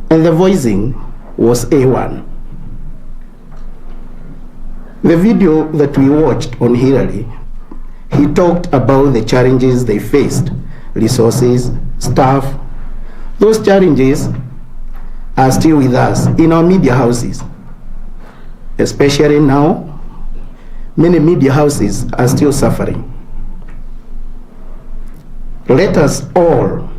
and the voicing was A1. The video that we watched on Hillary, he talked about the challenges they faced, resources, staff. Those challenges are still with us in our media houses. Especially now, many media houses are still suffering. Let us all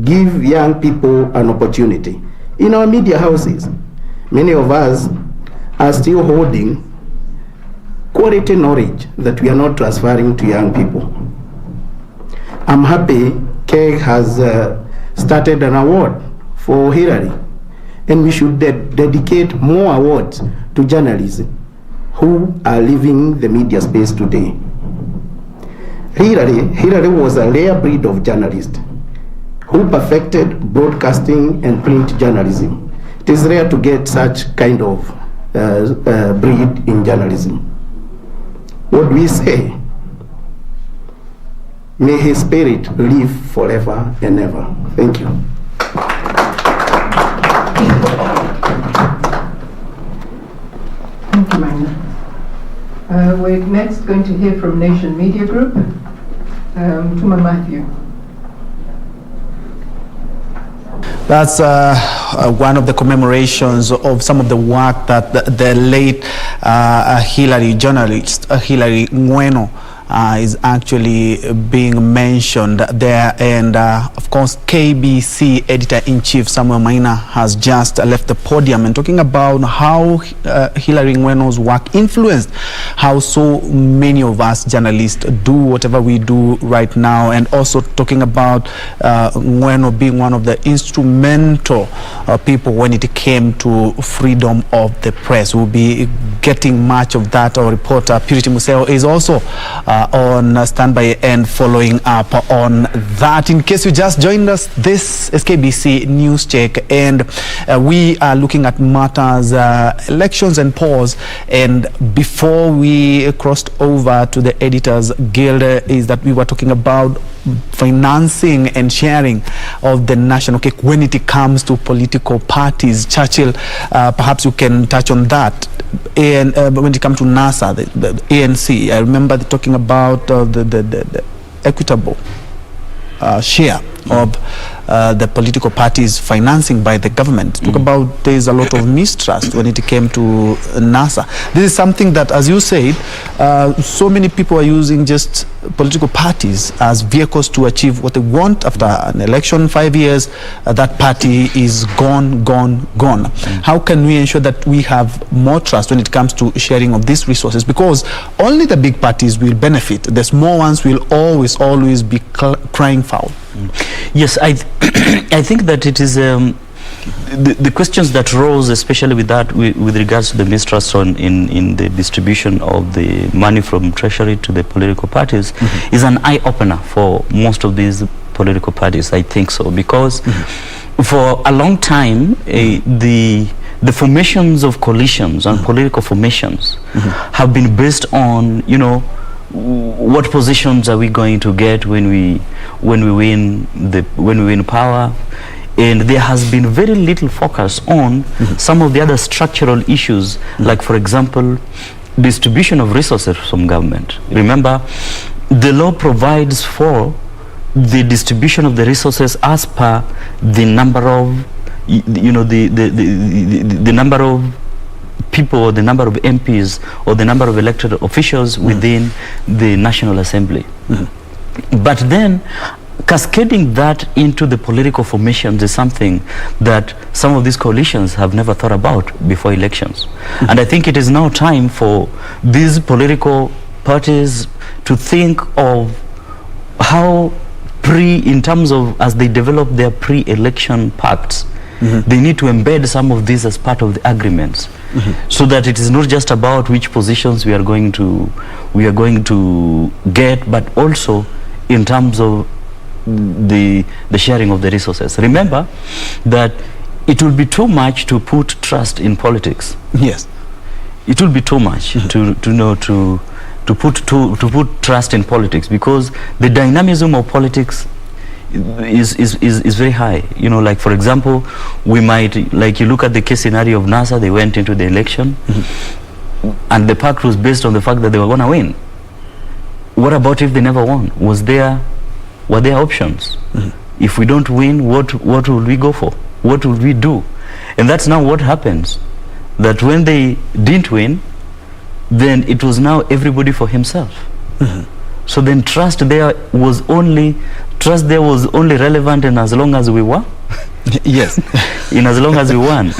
give young people an opportunity. In our media houses, many of us are still holding quality knowledge that we are not transferring to young people. I'm happy KEG has started an award for Hillary, and we should dedicate more awards to journalists who are leaving the media space today. Hillary was a rare breed of journalist who perfected broadcasting and print journalism. It is rare to get such kind of breed in journalism. What we say, may his spirit live forever and ever. Thank you. Thank you, Magna. We're next going to hear from Nation Media Group. Tuma Matthew. That's one of the commemorations of some of the work that the late Hillary journalist, Hillary Ngweno, is actually being mentioned there. And of course, KBC Editor-in-Chief Samuel Maina has just left the podium and talking about how Hillary Ngweno's work influenced how so many of us journalists do whatever we do right now, and also talking about Ngweno being one of the instrumental people when it came to freedom of the press. We'll be getting much of that. Our reporter Purity Museo is also on standby and following up on that. In case you just joined us, this is KBC News Check, and we are looking at matters, elections and polls. And before we crossed over to the Editors Guild, is that we were talking about financing and sharing of the national cake when it comes to political parties. Churchill, perhaps you can touch on that. And when it comes to NASA, the ANC, I remember talking about the equitable share of the political parties financing by the government. Talk about there's a lot of mistrust when it came to NASA. This is something that, as you said, so many people are using just political parties as vehicles to achieve what they want. After an election, 5 years, that party is gone. How can we ensure that we have more trust when it comes to sharing of these resources? Because only the big parties will benefit. The small ones will always be crying foul. Yes, I think that it is the questions that rose, especially with that, with regards to the mistrust in the distribution of the money from Treasury to the political parties, is an eye-opener for most of these political parties. I think so, because for a long time the the formations of coalitions and political formations have been based on, you know, what positions are we going to get when we win power, and there has been very little focus on some of the other structural issues, like, for example, distribution of resources from government. Remember, the law provides for the distribution of the resources as per the number of, you know, the number of people, or the number of MPs, or the number of elected officials within the National Assembly. But then cascading that into the political formations is something that some of these coalitions have never thought about before elections. And I think it is now time for these political parties to think of how in terms of, as they develop their pre-election pacts, they need to embed some of these as part of the agreements, so that it is not just about which positions we are going to get, but also in terms of the sharing of the resources. Remember that it will be too much to put trust in politics. Yes, it will be too much to put trust in politics, because the dynamism of politics is very high. You know, like, for example, we might, like, you look at the case scenario of NASA. They went into the election and the pact was based on the fact that they were going to win. What about if they never won? Were there options? If we don't win, what will we go for? What will we do? And that's now what happens, that when they didn't win, then it was now everybody for himself. So then trust there was only relevant in as long as we were. Yes. In as long as we won.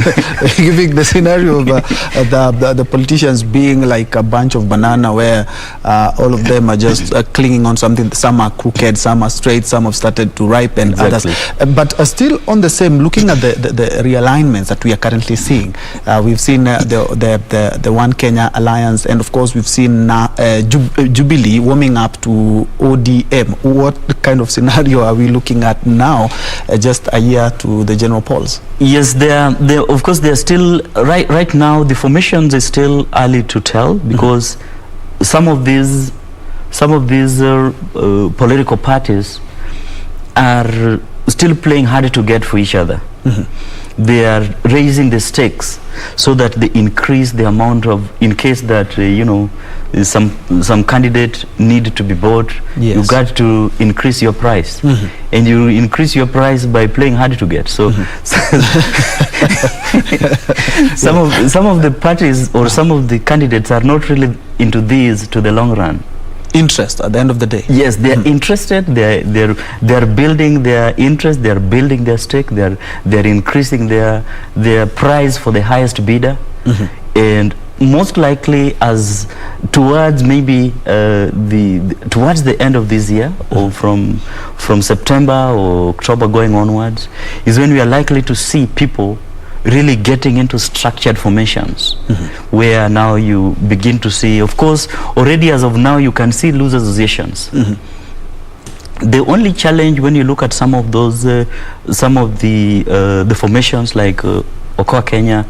Giving the scenario of the politicians being like a bunch of banana, where all of them are just clinging on something. Some are crooked, some are straight, some have started to ripen, exactly. Others. But still on the same, looking at the realignments that we are currently seeing, we've seen the One Kenya Alliance, and of course we've seen Jubilee warming up to ODM. What kind of scenario are we looking at now, just a year to the general polls? Yes, of course they're still, right now the formations is still early to tell, because some of these political parties are still playing hard to get for each other. They are raising the stakes so that they increase the amount of, in case that you know, some candidate need to be bought, you got to increase your price, and you increase your price by playing hard to get. So some of the parties or some of the candidates are not really into these to the long run. Interest at the end of the day. Yes, they are interested. They're building their interest. They're building their stake. They're increasing their price for the highest bidder, and most likely, as towards maybe towards the end of this year, or from September or October going onwards, is when we are likely to see people really getting into structured formations, where now you begin to see, of course, already as of now, you can see loose associations. The only challenge when you look at some of those, some of the formations like Okoa Kenya,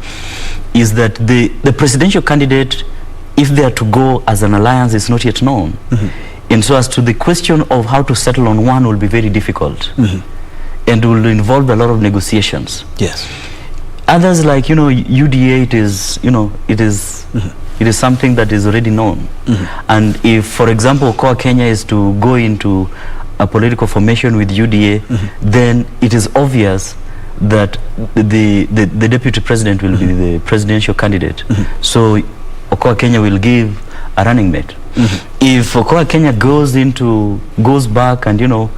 is that the presidential candidate, if they are to go as an alliance, is not yet known. And so as to the question of how to settle on one will be very difficult, and will involve a lot of negotiations. Yes. Others, like, you know, UDA, it is, you know, it is something that is already known. And if, for example, Okoa Kenya is to go into a political formation with UDA, then it is obvious that the deputy president will be the presidential candidate. So Okoa Kenya will give a running mate. If Okoa Kenya goes back, and you know,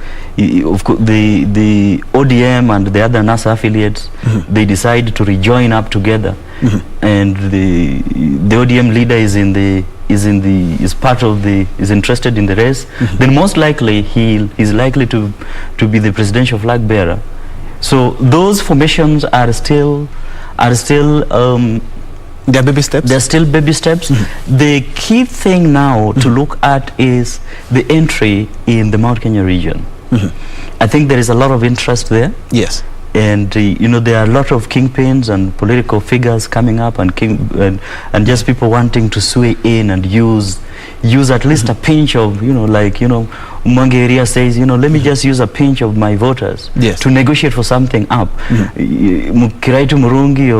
of course, the ODM and the other NASA affiliates, they decide to rejoin up together, and the ODM leader is interested in the race, then most likely he is likely to be the presidential flag bearer. So those formations are still they're baby steps. They're still baby steps. The key thing now to look at is the entry in the Mount Kenya region. I think there is a lot of interest there. Yes. And there are a lot of kingpins and political figures coming up, and just people wanting to sway in and use at least a pinch of, Mwangi area says, let me just use a pinch of my voters to negotiate for something up. Kiraitu Murungi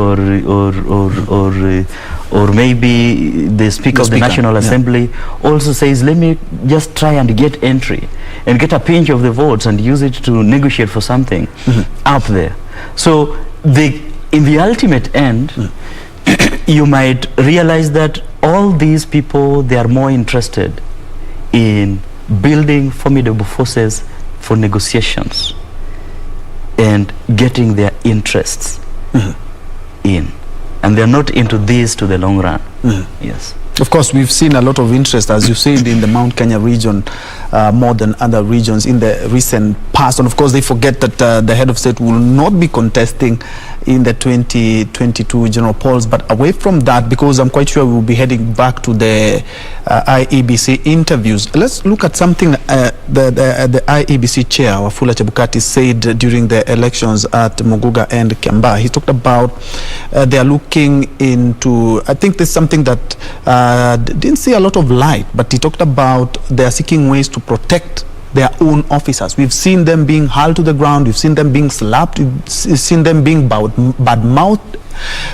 or maybe the Speaker of the National Assembly also says, let me just try and get entry and get a pinch of the votes and use it to negotiate for something up there. So in the ultimate end, you might realize that all these people, they are more interested in building formidable forces for negotiations and getting their interests in. And they're not into this to the long run. Yes. Of course, we've seen a lot of interest, as you said, in the Mount Kenya region, more than other regions in the recent past. And of course, they forget that the head of state will not be contesting in the 2022 general polls. But away from that, because I'm quite sure we'll be heading back to the IEBC interviews, let's look at something the IEBC chair, Wafula Chebukati, said during the elections at Muguga and Kiambaa. He talked about they are looking into, I think there's something that didn't see a lot of light, but he talked about they are seeking ways to protect their own officers. We've seen them being hauled to the ground, we've seen them being slapped, we've seen them being bad-mouthed,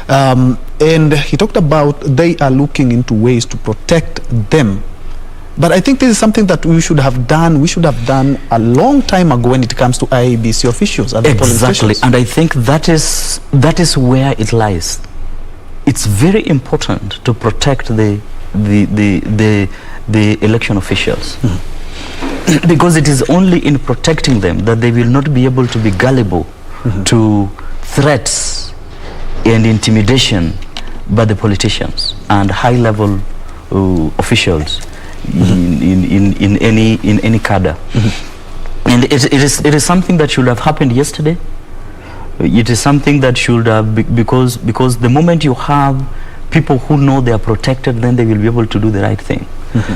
and he talked about they are looking into ways to protect them. But I think this is something that we should have done a long time ago when it comes to IEBC officials. Exactly, and I think that is where it lies. It's very important to protect the election officials, because it is only in protecting them that they will not be able to be gullible to threats and intimidation by the politicians and high-level officials in any cadre. And it is something that should have happened yesterday. It is something that should have, because the moment you have people who know they are protected, then they will be able to do the right thing.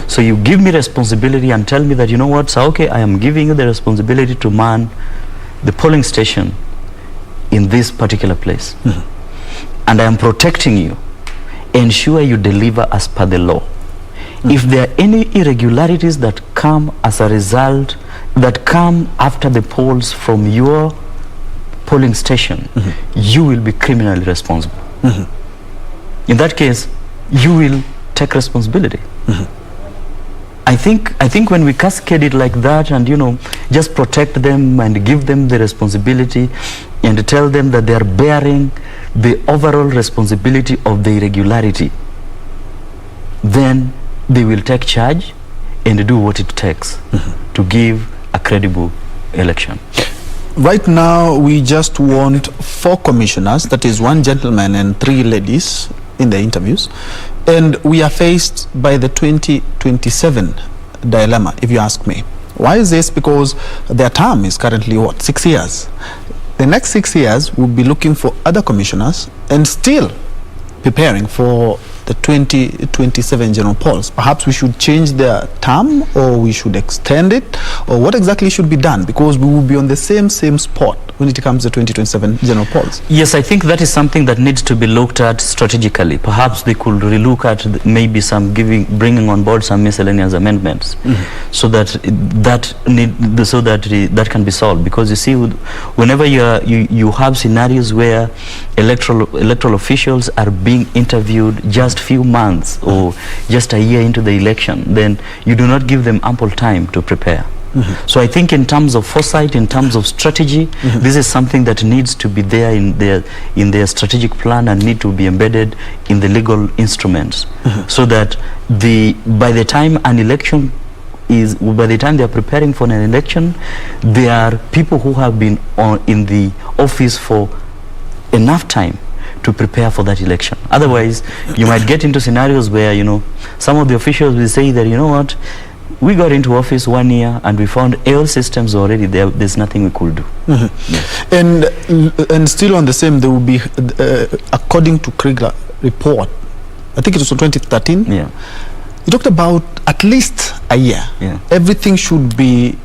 So you give me responsibility and tell me that, you know what, so okay, I am giving you the responsibility to man the polling station in this particular place. And I am protecting you. Ensure you deliver as per the law. If there are any irregularities that come as a result, that come after the polls from your polling station, you will be criminally responsible. In that case, you will take responsibility. I think when we cascade it like that and, just protect them and give them the responsibility and tell them that they are bearing the overall responsibility of the irregularity, then they will take charge and do what it takes to give a credible election. Right now, we just want 4 commissioners, that is 1 gentleman and 3 ladies in the interviews. And we are faced by the 2027 dilemma, if you ask me. Why is this? Because their term is currently, 6 years. The next 6 years, we'll be looking for other commissioners and still preparing for the 2027 general polls. Perhaps we should change their term, or we should extend it, or what exactly should be done, because we will be on the same spot when it comes to 2027 general polls. Yes, I think that is something that needs to be looked at strategically. Perhaps they could relook at maybe bringing on board some miscellaneous amendments, so that that can be solved. Because you see, whenever you have scenarios where electoral officials are being interviewed just few months or just a year into the election, then you do not give them ample time to prepare. So I think in terms of foresight, in terms of strategy, this is something that needs to be there in their strategic plan and need to be embedded in the legal instruments, so that by the time they are preparing for an election, there are people who have been in the office for enough time to prepare for that election. Otherwise, you might get into scenarios where, some of the officials will say that, you know what, we got into office 1 year and we found all systems already there. There's nothing we could do. And still on the same, there will be, according to Kriegler report, I think it was 2013. Yeah. He talked about at least a year. Yeah. Everything should be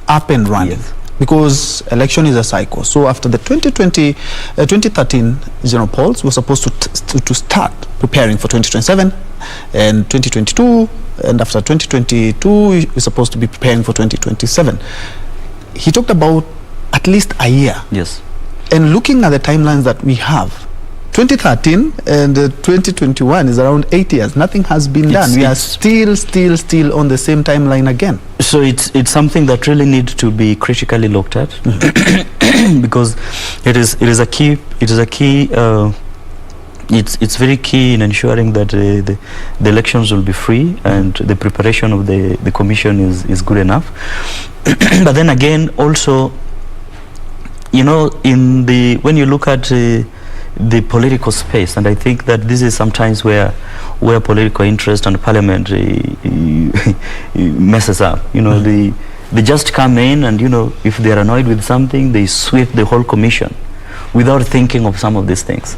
up and running. Yes. because election is a cycle. So after the 2013 general polls, we're supposed to start preparing for 2027 and 2022, and after 2022, we're supposed to be preparing for 2027. He talked about at least a year. Yes. And looking at the timelines that we have, 2013 and 2021 is around 8 years. Nothing has been done. We are still on the same timeline again. So it's something that really needs to be critically looked at, because it is a key. It's very key in ensuring that the elections will be free and the preparation of the commission is good enough. But then again, also, you know, when you look at the political space, and I think that this is sometimes where political interest and parliament messes up. You know, they just come in, and you know, if they're annoyed with something, they sweep the whole commission without thinking of some of these things.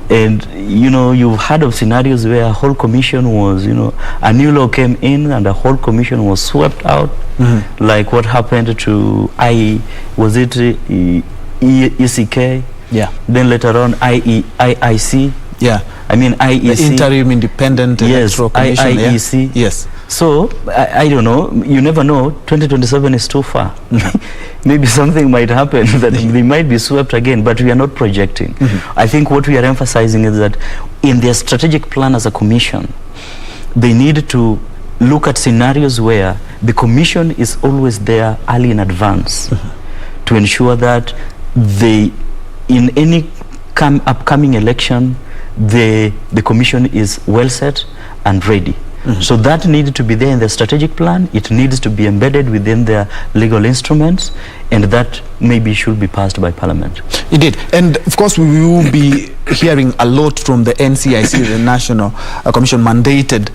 And you know, you've heard of scenarios where a whole commission was, you know, a new law came in and a whole commission was swept out, like what happened to ECK? Yeah. Then later on, IEC. Yeah. I mean, IEC. The Interim Independent Electoral Commission. IEC. Yeah. Yes. So, I don't know. You never know. 2027 is too far. Maybe something might happen that they might be swept again, but we are not projecting. I think what we are emphasizing is that in their strategic plan as a commission, they need to look at scenarios where the commission is always there early in advance to ensure that in any upcoming election, the commission is well set and ready. So that needs to be there in the strategic plan. It needs to be embedded within their legal instruments, and that maybe should be passed by Parliament. It did. And of course, we will be hearing a lot from the NCIC, the National Commission mandated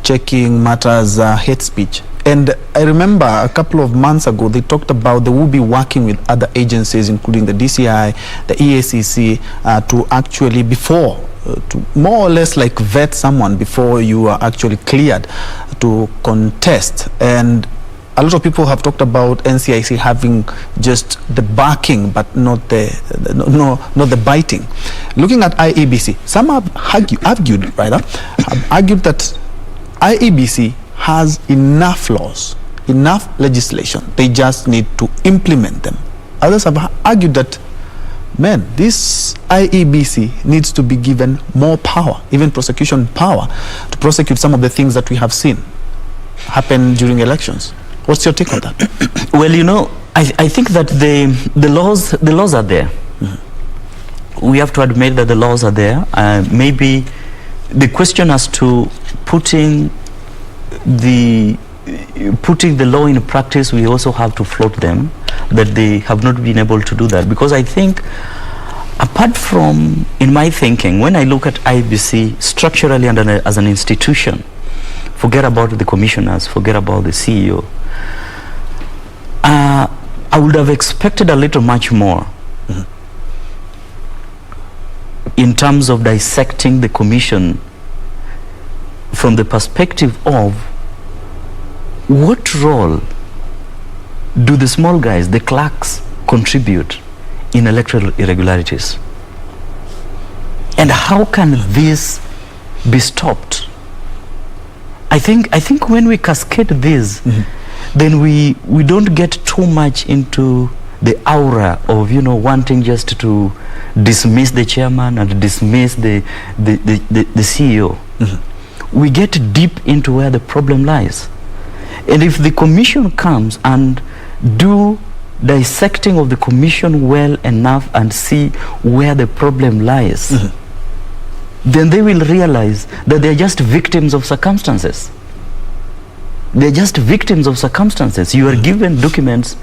checking matters hate speech. And I remember a couple of months ago, they talked about they will be working with other agencies, including the DCI, the EACC, to actually to more or less like vet someone before you are actually cleared to contest. And a lot of people have talked about NCIC having just the barking, but not the biting. Looking at IEBC, some have argued that IEBC has enough laws, enough legislation. They just need to implement them. Others have argued that, man, this IEBC needs to be given more power, even prosecution power, to prosecute some of the things that we have seen happen during elections. What's your take on that? Well, you know, I think that the laws are there. We have to admit that the laws are there. Maybe the question as to putting the law in practice, we also have to float them, that they have not been able to do that. Because I think, apart from, in my thinking, when I look at IEBC structurally and as an institution, forget about the commissioners, forget about the CEO, I would have expected a little much more in terms of dissecting the commission from the perspective of what role do the small guys, the clerks, contribute in electoral irregularities, and how can this be stopped? I think when we cascade this, then we don't get too much into the aura of, you know, wanting just to dismiss the chairman and dismiss the CEO. We get deep into where the problem lies. And if the commission comes and do dissecting of the commission well enough and see where the problem lies, then they will realize that they're just victims of circumstances. They're just victims of circumstances. You are given documents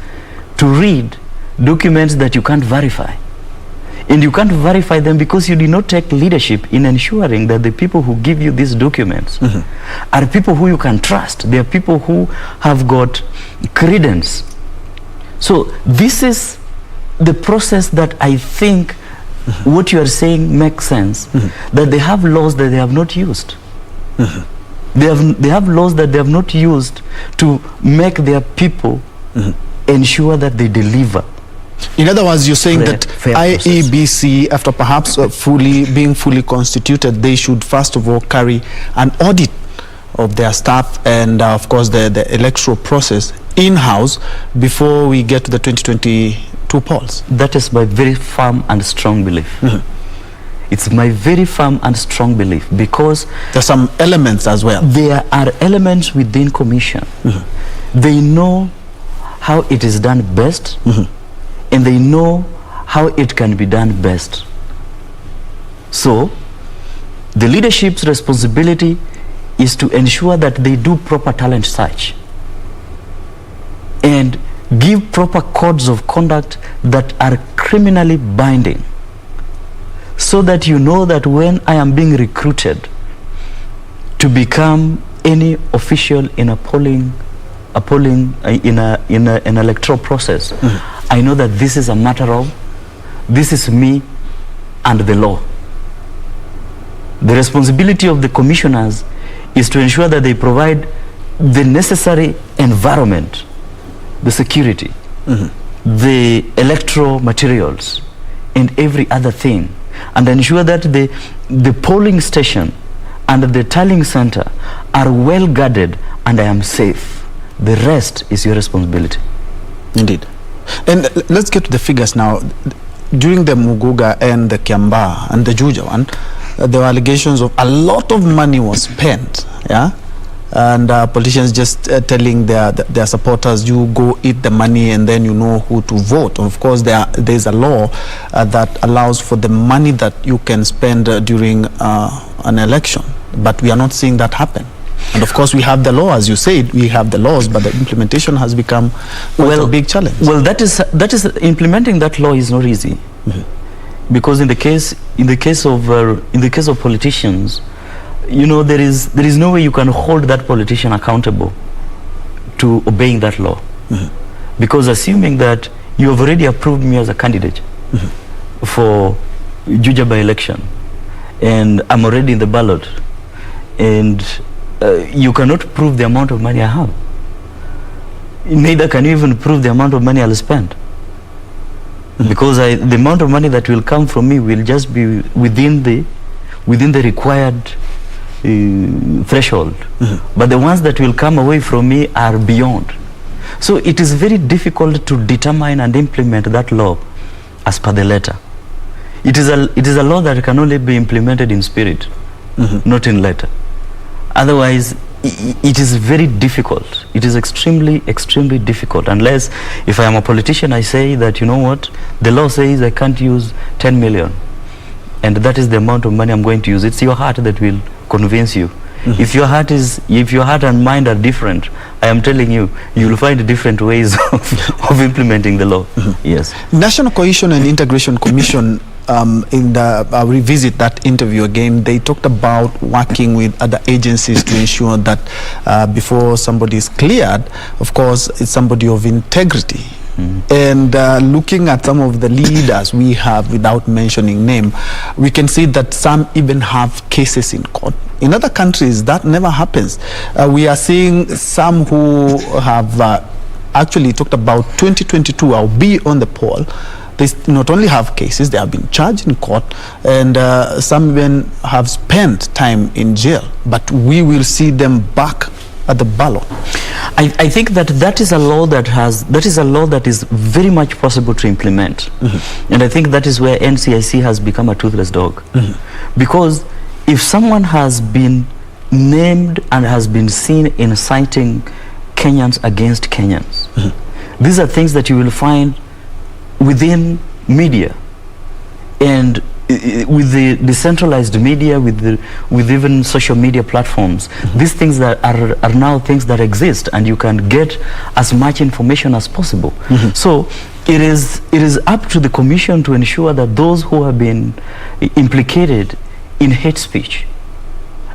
to read, documents that you can't verify. And you can't verify them because you did not take leadership in ensuring that the people who give you these documents are people who you can trust. They are people who have got credence. So this is the process that I think what you are saying makes sense, that they have laws that they have not used. They have laws that they have not used to make their people ensure that they deliver. In other words, you're saying that fair IEBC, after perhaps being fully constituted, they should first of all carry an audit of their staff and of course the electoral process in-house before we get to the 2022 polls. That is my very firm and strong belief. It's my very firm and strong belief, because there's some elements as well. There are elements within commission. They know how it is done best, and they know how it can be done best. So the leadership's responsibility is to ensure that they do proper talent search and give proper codes of conduct that are criminally binding, so that you know that when I am being recruited to become any official in an electoral process, I know that this is a matter of, this is me and the law. The responsibility of the commissioners is to ensure that they provide the necessary environment, the security, the electoral materials, and every other thing, and ensure that the polling station and the tallying center are well guarded and I am safe. The rest is your responsibility. Indeed. And let's get to the figures now. During the Muguga and the Kiambaa and the Juja one, there were allegations of a lot of money was spent, and politicians just telling their supporters, you go eat the money and then you know who to vote. Of course, there's a law that allows for the money that you can spend during an election, but we are not seeing that happen. And of course, we have the law, as you said, we have the laws, but the implementation has become a big challenge. Well, that is implementing that law is not easy, because in the case of politicians, you know, there is no way you can hold that politician accountable to obeying that law, because assuming that you have already approved me as a candidate for Juja by election, and I'm already in the ballot, and you cannot prove the amount of money I have. Neither can you even prove the amount of money I'll spend, because the amount of money that will come from me will just be within the required threshold, but the ones that will come away from me are beyond. So it is very difficult to determine and implement that law as per the letter. It is a law that can only be implemented in spirit, not in letter. Otherwise, it is very difficult. It is extremely, extremely difficult. Unless, if I am a politician, I say that, you know what, the law says I can't use 10 million. And that is the amount of money I'm going to use. It's your heart that will convince you. If your heart and mind are different, I am telling you, you will find different ways of implementing the law. Yes. National Cohesion and Integration Commission, I'll revisit that interview again. They talked about working with other agencies to ensure that before somebody is cleared, of course, it's somebody of integrity. And looking at some of the leaders we have, without mentioning name, we can see that some even have cases in court. In other countries, that never happens. We are seeing some who have actually talked about 2022, I'll be on the poll. They not only have cases, they have been charged in court, and some even have spent time in jail, but we will see them back at the ballot. I think that is a law that is very much possible to implement, and I think that is where NCIC has become a toothless dog, because if someone has been named and has been seen inciting Kenyans against Kenyans, these are things that you will find within media, and with the decentralized media, with even social media platforms. These things that are now things that exist, and you can get as much information as possible. So it is up to the commission to ensure that those who have been implicated in hate speech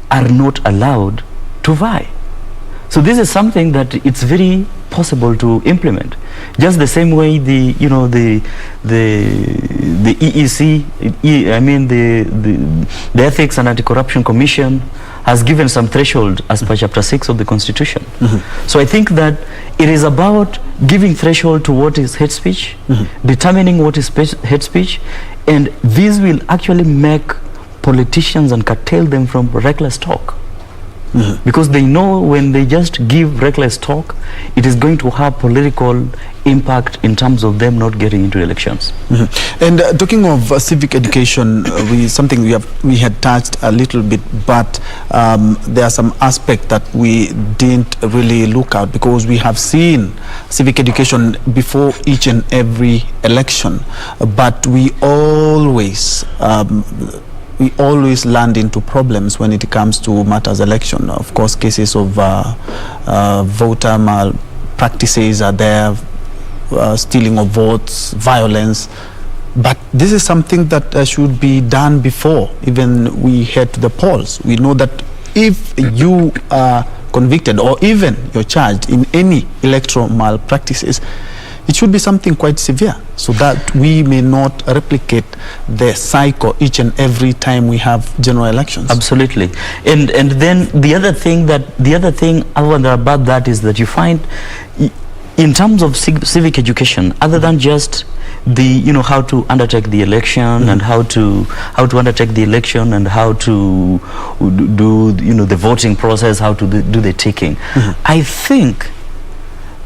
are not allowed to vie. So this is something that it's very possible to implement. Just the same way the EEC, the Ethics and Anti-Corruption Commission has given some threshold as per Chapter 6 of the Constitution. So I think that It is about giving threshold to what is hate speech, determining what is hate speech, and this will actually make politicians and curtail them from reckless talk. Because they know when they just give reckless talk, it is going to have political impact in terms of them not getting into elections. And talking of civic education, something we had touched a little bit, but there are some aspects that we didn't really look at, because we have seen civic education before each and every election, but we always land into problems when it comes to matters election. Of course, cases of voter malpractices are there, stealing of votes, violence. But this is something that should be done before even we head to the polls. We know that if you are convicted or even you're charged in any electoral malpractices, it should be something quite severe, so that we may not replicate the cycle each and every time we have general elections. Absolutely. And then the other thing about that is that you find in terms of civic education, other than just the how to undertake the election and how to undertake the election and how to do the voting process, how to do the ticking, I think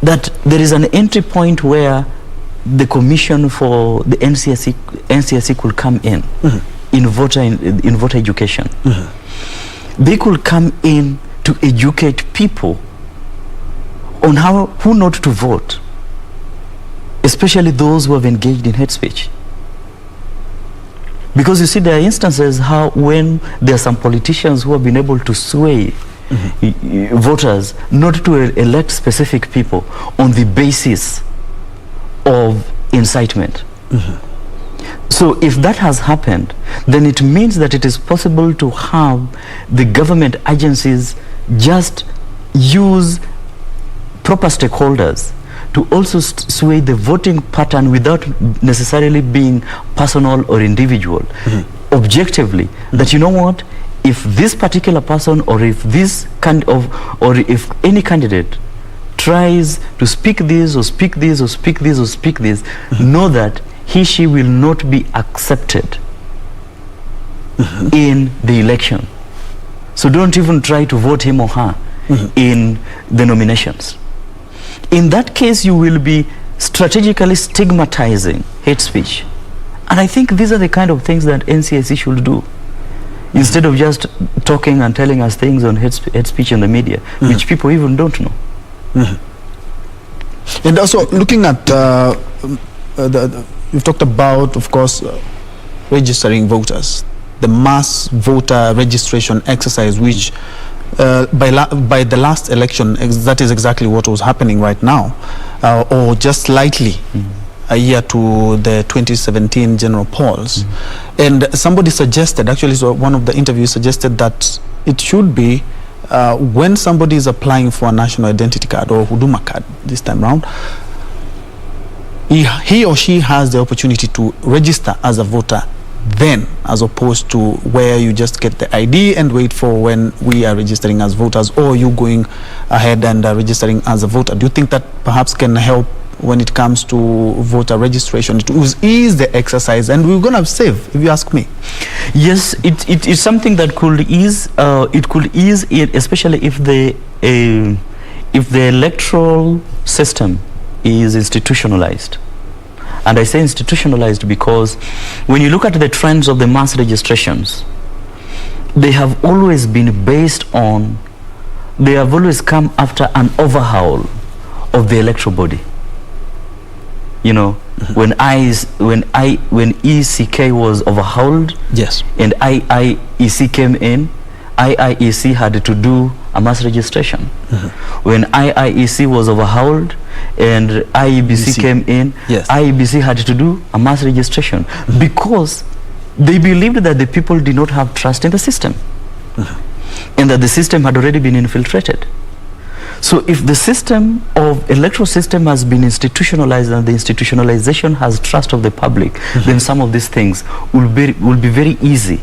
that there is an entry point where the commission for the NCSE could come in, in voter education. They could come in to educate people on who not to vote, especially those who have engaged in hate speech. Because you see, there are instances how when there are some politicians who have been able to sway voters not to elect specific people on the basis of incitement. So if that has happened, then it means that it is possible to have the government agencies just use proper stakeholders to also sway the voting pattern without necessarily being personal or individual. Objectively, that if this particular person or if if any candidate tries to speak this or speak this or speak this or speak this, know that she will not be accepted in the election. So don't even try to vote him or her in the nominations. In that case, you will be strategically stigmatizing hate speech. And I think these are the kind of things that NCSE should do, instead of just talking and telling us things on hate speech in the media, which people even don't know. And also looking at, you've talked about, of course, registering voters, the mass voter registration exercise, which by the last election, that is exactly what was happening right now, or just slightly a year to the 2017 general polls. And somebody suggested, actually, so one of the interviews suggested that it should be when somebody is applying for a national identity card or Huduma card this time around, he or she has the opportunity to register as a voter then, as opposed to where you just get the ID and wait for when we are registering as voters, or you going ahead and registering as a voter. Do you think that perhaps can help when it comes to voter registration to ease the exercise, and we're going to save, if you ask me? Yes, it is something that could ease. It could ease it, especially if the electoral system is institutionalized. And I say institutionalized because when you look at the trends of the mass registrations, they have always been based on, they have always come after an overhaul of the electoral body. When ECK was overhauled, yes, and IEC came in, IEC had to do a mass registration. When IEC was overhauled and IEBC came in, yes, IEBC had to do a mass registration because they believed that the people did not have trust in the system and that the system had already been infiltrated. So if the system of electoral system has been institutionalized and the institutionalization has trust of the public, then some of these things will be very easy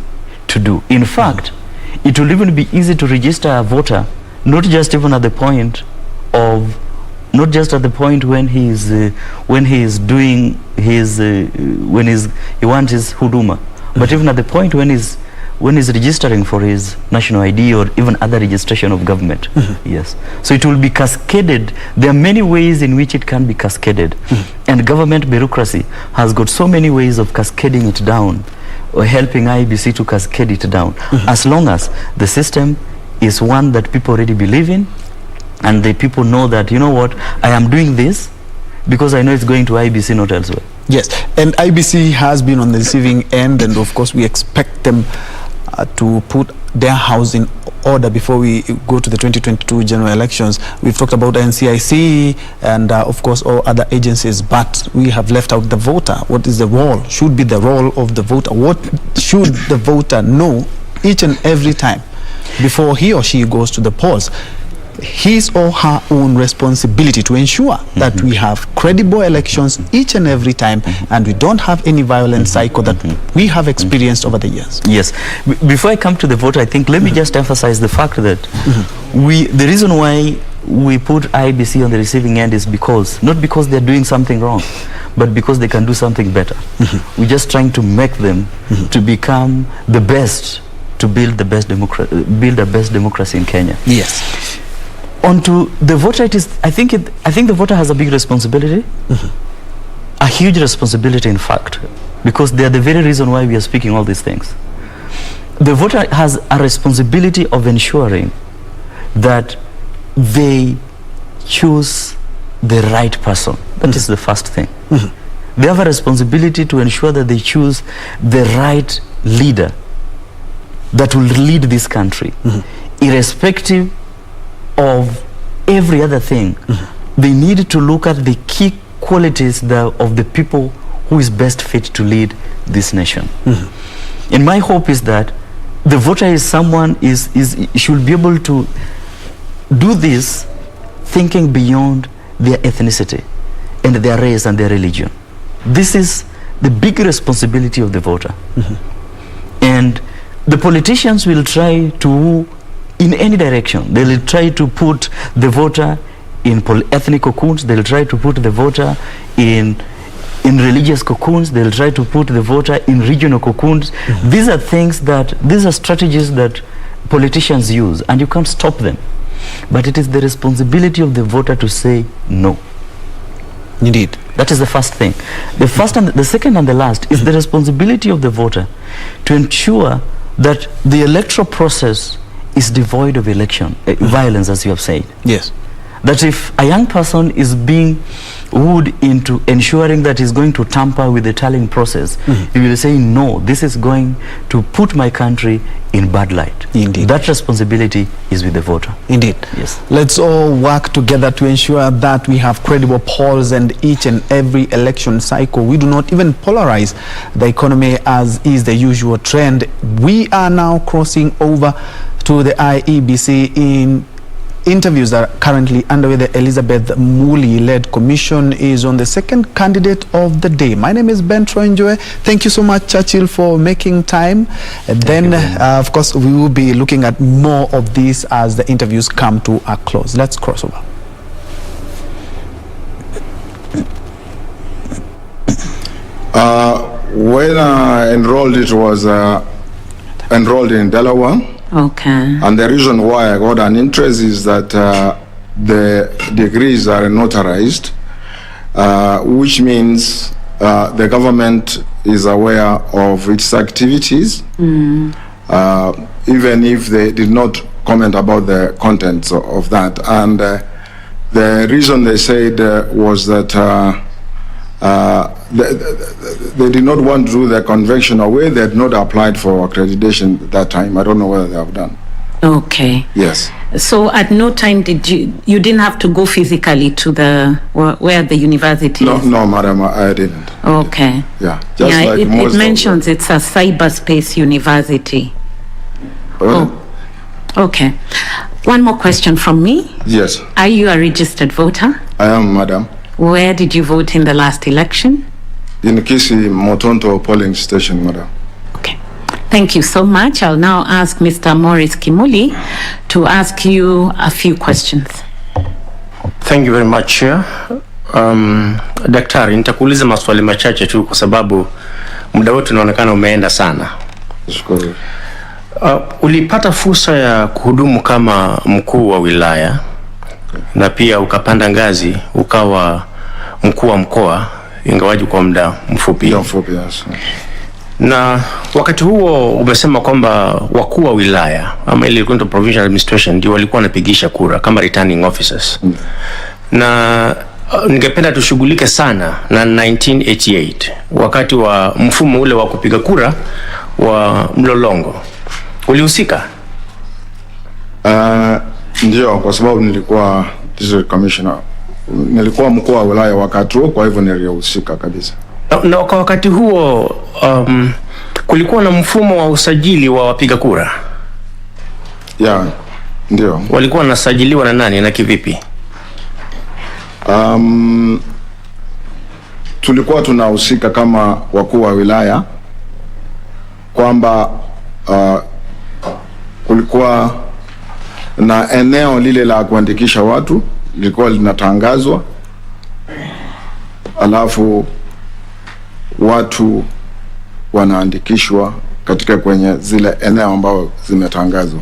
to do. In fact, it will even be easy to register a voter, not just even at the point of not just at the point when he is doing his he wants his huduma, but even at the point when he's registering for his national ID or even other registration of government. Yes. So it will be cascaded. There are many ways in which it can be cascaded. And government bureaucracy has got so many ways of cascading it down or helping IEBC to cascade it down. As long as the system is one that people already believe in, and the people know that, you know what, I am doing this because I know it's going to IEBC, not elsewhere. Yes, and IEBC has been on the receiving end, and of course we expect them to put their house in order before we go to the 2022 general elections. We've talked about NCIC and of course all other agencies, but we have left out the voter. What is the role? Should be the role of the voter. What should the voter know each and every time before he or she goes to the polls? His or her own responsibility to ensure that we have credible elections each and every time, and we don't have any violent cycle that we have experienced over the years. Yes. Before I come to the voter, I think let me just emphasize the fact that the reason why we put IEBC on the receiving end is not because they're doing something wrong, but because they can do something better. We're just trying to make them to become the best, to build the best democracy in Kenya. Yes. Onto the voter, I think the voter has a big responsibility, a huge responsibility in fact, because they are the very reason why we are speaking all these things. The voter has a responsibility of ensuring that they choose the right person. That is the first thing. They have a responsibility to ensure that they choose the right leader that will lead this country, irrespective of every other thing. They need to look at the key qualities of the people who is best fit to lead this nation. And my hope is that the voter is someone should be able to do this thinking beyond their ethnicity and their race and their religion. This is the big responsibility of the voter. And the politicians will try to, in any direction, they will try to put the voter in ethnic cocoons, they'll try to put the voter in religious cocoons, they'll try to put the voter in regional cocoons. These are strategies that politicians use, and you can't stop them. But it is the responsibility of the voter to say no. Indeed. That is the first thing. The second and the last is the responsibility of the voter to ensure that the electoral process is devoid of violence, as you have said. Yes. That if a young person is being wooed into ensuring that he's going to tamper with the tallying process, he will say, no, this is going to put my country in bad light. Indeed. That responsibility is with the voter. Indeed. Yes. Let's all work together to ensure that we have credible polls, and each and every election cycle we do not even polarize the economy as is the usual trend. We are now crossing over to the IEBC in interviews that are currently underway. The Elizabeth Muli-led commission is on the second candidate of the day. My name is Ben Troinjoe. Thank you so much, Churchill, for making time. And then, of course, we will be looking at more of these as the interviews come to a close. Let's cross over. When I enrolled, it was enrolled in Delaware. Okay. And the reason why I got an interest is that the degrees are notarized, which means the government is aware of its activities, even if they did not comment about the contents of that. And the reason they said was that they did not want to do the conventional way. They had not applied for accreditation at that time. I don't know whether they have done. Okay. Yes. So at no time did you didn't have to go physically to where the university is? No, madam, I didn't. Okay. Yeah. Just yeah, like it mentions it's a cyberspace university. Okay. One more question from me. Yes. Are you a registered voter? I am, madam. Where did you vote in the last election? In Kisii Motonto polling station, madam. Okay. Thank you so much. I'll now ask Mr. Morris Kimuli to ask you a few questions. Thank you very much, Chair. Daktari, nitakuuliza maswali machache tu kwa sababu muda wetu unaonekana umeenda sana. Shukuru. Ulipata fursa ya kuhudumu kama mkuu wa wilaya na pia ukapanda ngazi ukawa mkuu wa mkoa, ingawaji kwa muda mfupi. Yes. Na wakati huo umesema kwamba wakuu wa wilaya ama ile provincial administration ndio walikuwa wanapigisha kura kama returning officers. Na ningependa tushughulike sana na 1988 wakati wa mfumo ule wa kupiga kura wa mlolongo. Ulihusika? Ndio, kwa sababu nilikuwa district commissioner. Nilikuwa mkuu wa wilaya wakati huo, kwa hivyo nilihusika kabisa. Na kwa wakati huo kulikuwa na mfumo wa usajili wa wapiga kura? Yeah, ndio. Walikuwa wanasajiliwa na nani na kivipi? Tulikuwa tunahusika kama wakuu wa wilaya kwamba kulikuwa na eneo lile la kuandikisha watu lilikuwa linatangazwa, alafu watu wanaandikishwa katika kwenye zile eneo ambao zimetangazwa.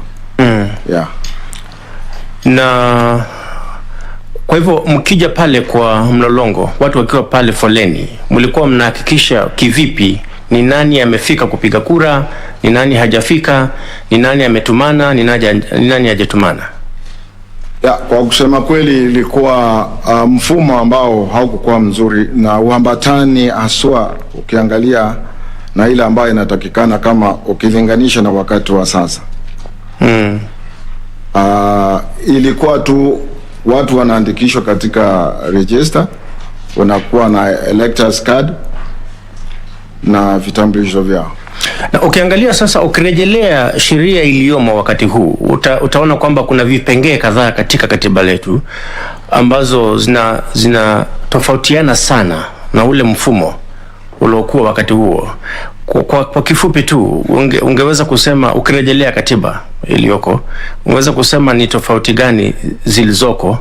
Yeah. Na kwa hivyo mkija pale kwa mlolongo, watu wakiwa pale foleni, mlikuwa mnahakikisha kivipi ni nani amefika kupiga kura, ni nani hajafika, ni nani ametumana, ni nani hajatumana? Ya, kwa kusema kweli ilikuwa mfumo ambao haukuwa mzuri na uambatani haswa ukiangalia na ile ambayo inatakikana kama ukilinganisha na wakati wa sasa. Ilikuwa tu watu wanaandikishwa katika register, wanakuwa na electors card na vitambulisho vyao. Na ukiangalia sasa, ukirejelea sheria iliyomo wakati huu, utaona kwamba kuna vipengee kadhaa katika katiba letu ambazo zina tofautiana sana na ule mfumo uliokuwa wakati huo. Kwa kifupi tu, ungeweza kusema, ukirejelea katiba iliyoko, ungeweza kusema ni tofauti gani zilizoko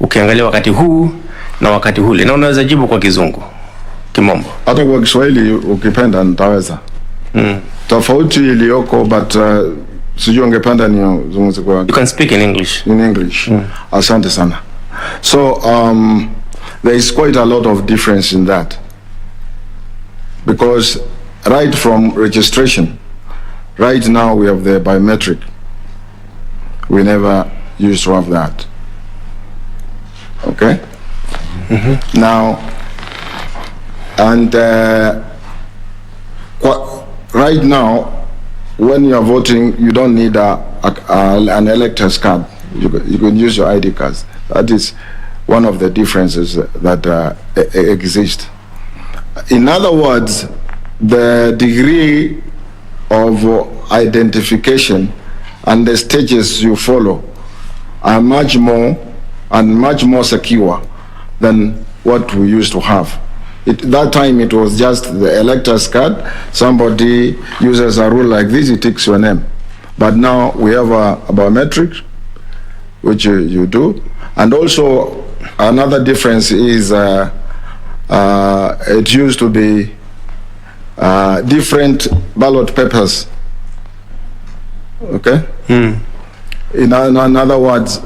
ukiangalia wakati huu na wakati ule? Na unaweza jibu kwa Kizungu, Kimombo, hata kwa Kiswahili ukipenda nitaweza. Tofauti iliyoko, but sijui ungependa nizungumze kwa... You can speak in English. In English. Asante sana. So there is quite a lot of difference in that, because right from registration, right now we have the biometric. We never used to have that. Okay? Now, and right now, when you are voting, you don't need an elector's card. You can use your ID cards. That is one of the differences that exist. In other words, the degree of identification and the stages you follow are much more and much more secure than what we used to have. That time it was just the elector's card. Somebody uses a rule like this, it takes your name. But now we have a biometric, which you do. And also another difference is it used to be different ballot papers. Okay? In other words,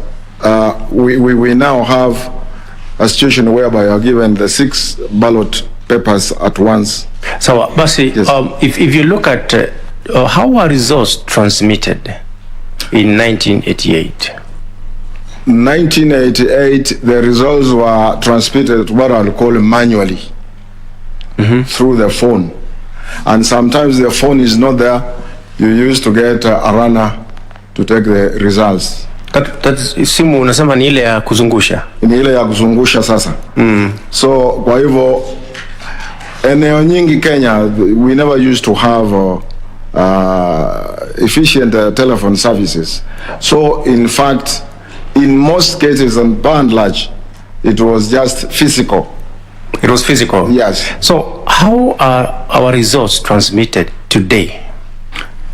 we now have a situation whereby you are given the 6 ballot papers at once. So, Basi, yes. If you look at how are results transmitted in 1988? 1988, the results were transmitted what I'll call manually through the phone. And sometimes the phone is not there. You used to get a runner to take the results. Simu unasema ni ile ya kuzungusha? Ni ile ya kuzungusha sasa. So kwa hivyo eneo nyingi Kenya, we never used to have efficient telephone services. So in fact, in most cases and by and large, it was just physical. It was physical? Yes. So how are our results transmitted today?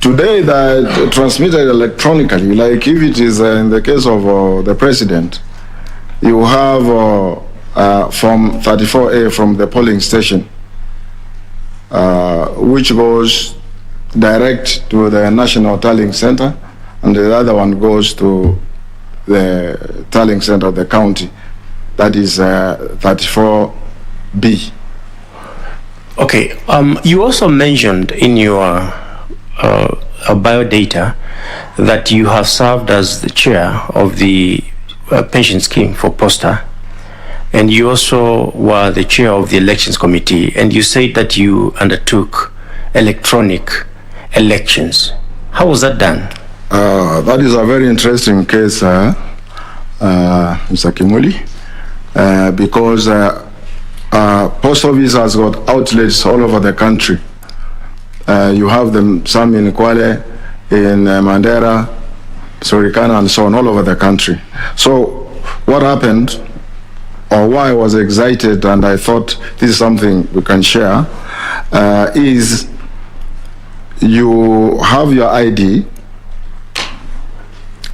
Today they're transmitted electronically, like if it is in the case of the president, you have from 34A from the polling station, which goes direct to the National Tallying Center, and the other one goes to the tallying center of the county. That is 34B. Okay, you also mentioned in your biodata that you have served as the chair of the pension scheme for Posta, and you also were the chair of the elections committee, and you said that you undertook electronic elections. How was that done? That is a very interesting case, Mr. Kimuli, because post office has got outlets all over the country. You have them, some in Kwale, in Mandera, Surikana, and so on, all over the country. So what happened, or why I was excited and I thought this is something we can share, is you have your ID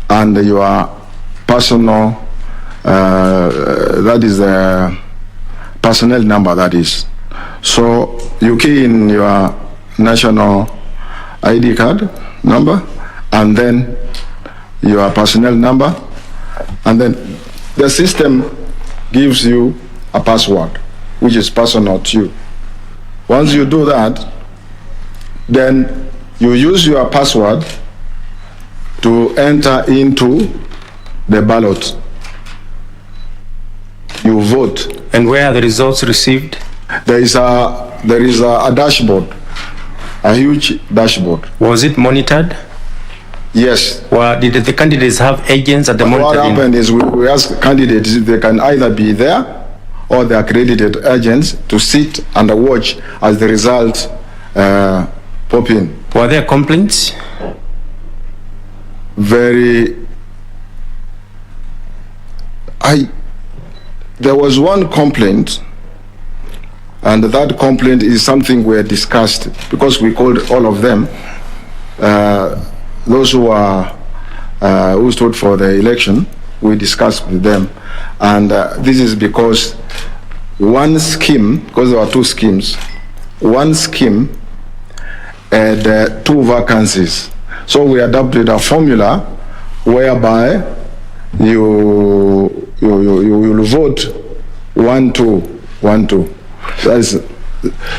and your personal, that is the personnel number, that is. So you key in your national ID card number and then your personnel number, and then the system gives you a password which is personal to you. Once you do that, then you use your password to enter into the ballot. You vote. And where are the results received? There is a dashboard, a huge dashboard. Was it monitored? Yes. Well, did the candidates have agents at the monitoring? What happened is we ask candidates if they can either be there or the accredited agents to sit and watch as the results pop in. Were there complaints? There was one complaint, and that complaint is something we discussed because we called all of them, those who stood for the election. We discussed with them, and this is because one scheme, because there were two schemes, one scheme had 2 vacancies. So we adopted a formula whereby you will vote 1-2, 1-2.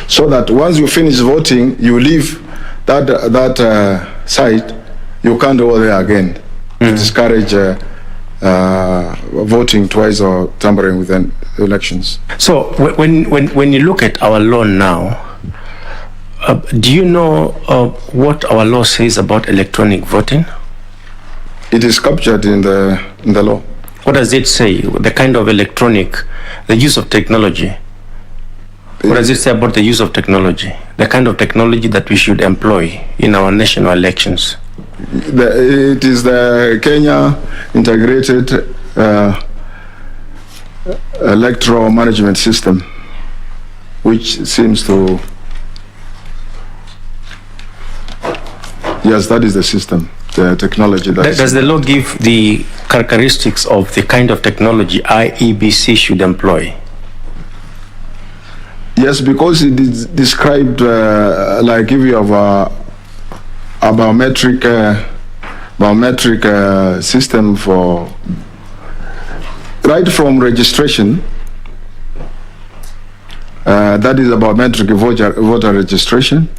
So that once you finish voting, you leave that site, you can't go there again. To discourage voting twice or tampering with the elections. So when you look at our law now, do you know what our law says about electronic voting? It is captured in the law. What does it say? The kind of electronic, the use of technology. What does it say about the use of technology? The kind of technology that we should employ in our national elections. It is the Kenya Integrated Electoral Management System, which seems to... Yes, that is the system, the technology. Does the law give the characteristics of the kind of technology IEBC should employ? Yes, because it is described like if you have a biometric system for right from registration. That is a biometric voter registration.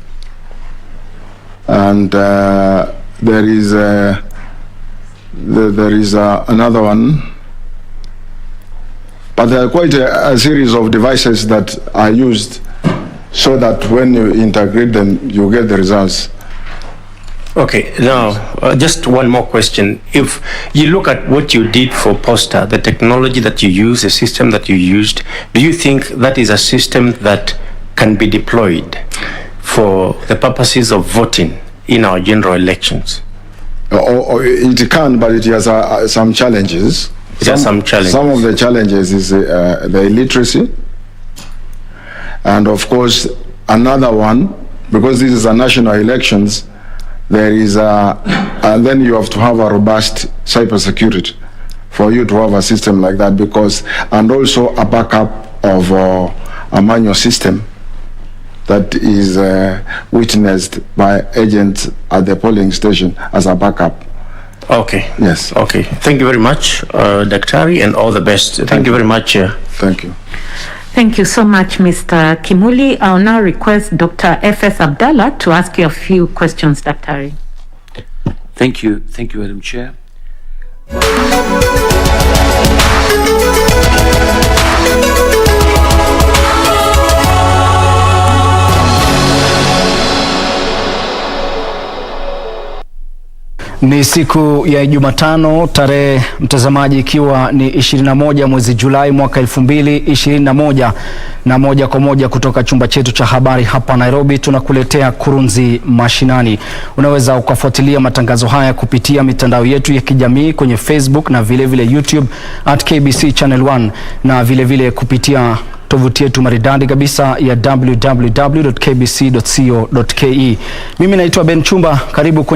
And there is another one, but there are quite a series of devices that are used so that when you integrate them, you get the results. Okay, now just one more question. If you look at what you did for Posta, the technology that you use, the system that you used, do you think that is a system that can be deployed for the purposes of voting in our general elections? It can, but it has some challenges. Some of the challenges is the illiteracy, and of course another one, because this is a national elections, there is and then you have to have a robust cybersecurity for you to have a system like that, because, and also a backup of a manual system that is witnessed by agents at the polling station as a backup. Okay. Yes. Okay. Thank you very much, Daktari, and all the best. Thank you very much. Thank you. Thank you so much, Mr. Kimuli. I'll now request Dr. F.S. Abdallah to ask you a few questions, Daktari. Thank you, Madam Chair. Ni siku ya Jumatano, tarehe mtazamaji ikiwa ni 21 mwezi Julai mwaka 2021, na moja kwa moja kutoka chumba chetu cha habari hapa Nairobi tunakuletea Kurunzi Mashinani. Unaweza ukafuatilia matangazo haya kupitia mitandao yetu ya kijamii kwenye Facebook na vile vile YouTube @KBC Channel 1, na vile vile kupitia tovuti yetu maridadi kabisa ya www.kbc.co.ke. Mimi naitwa Ben Chumba, karibu kwenye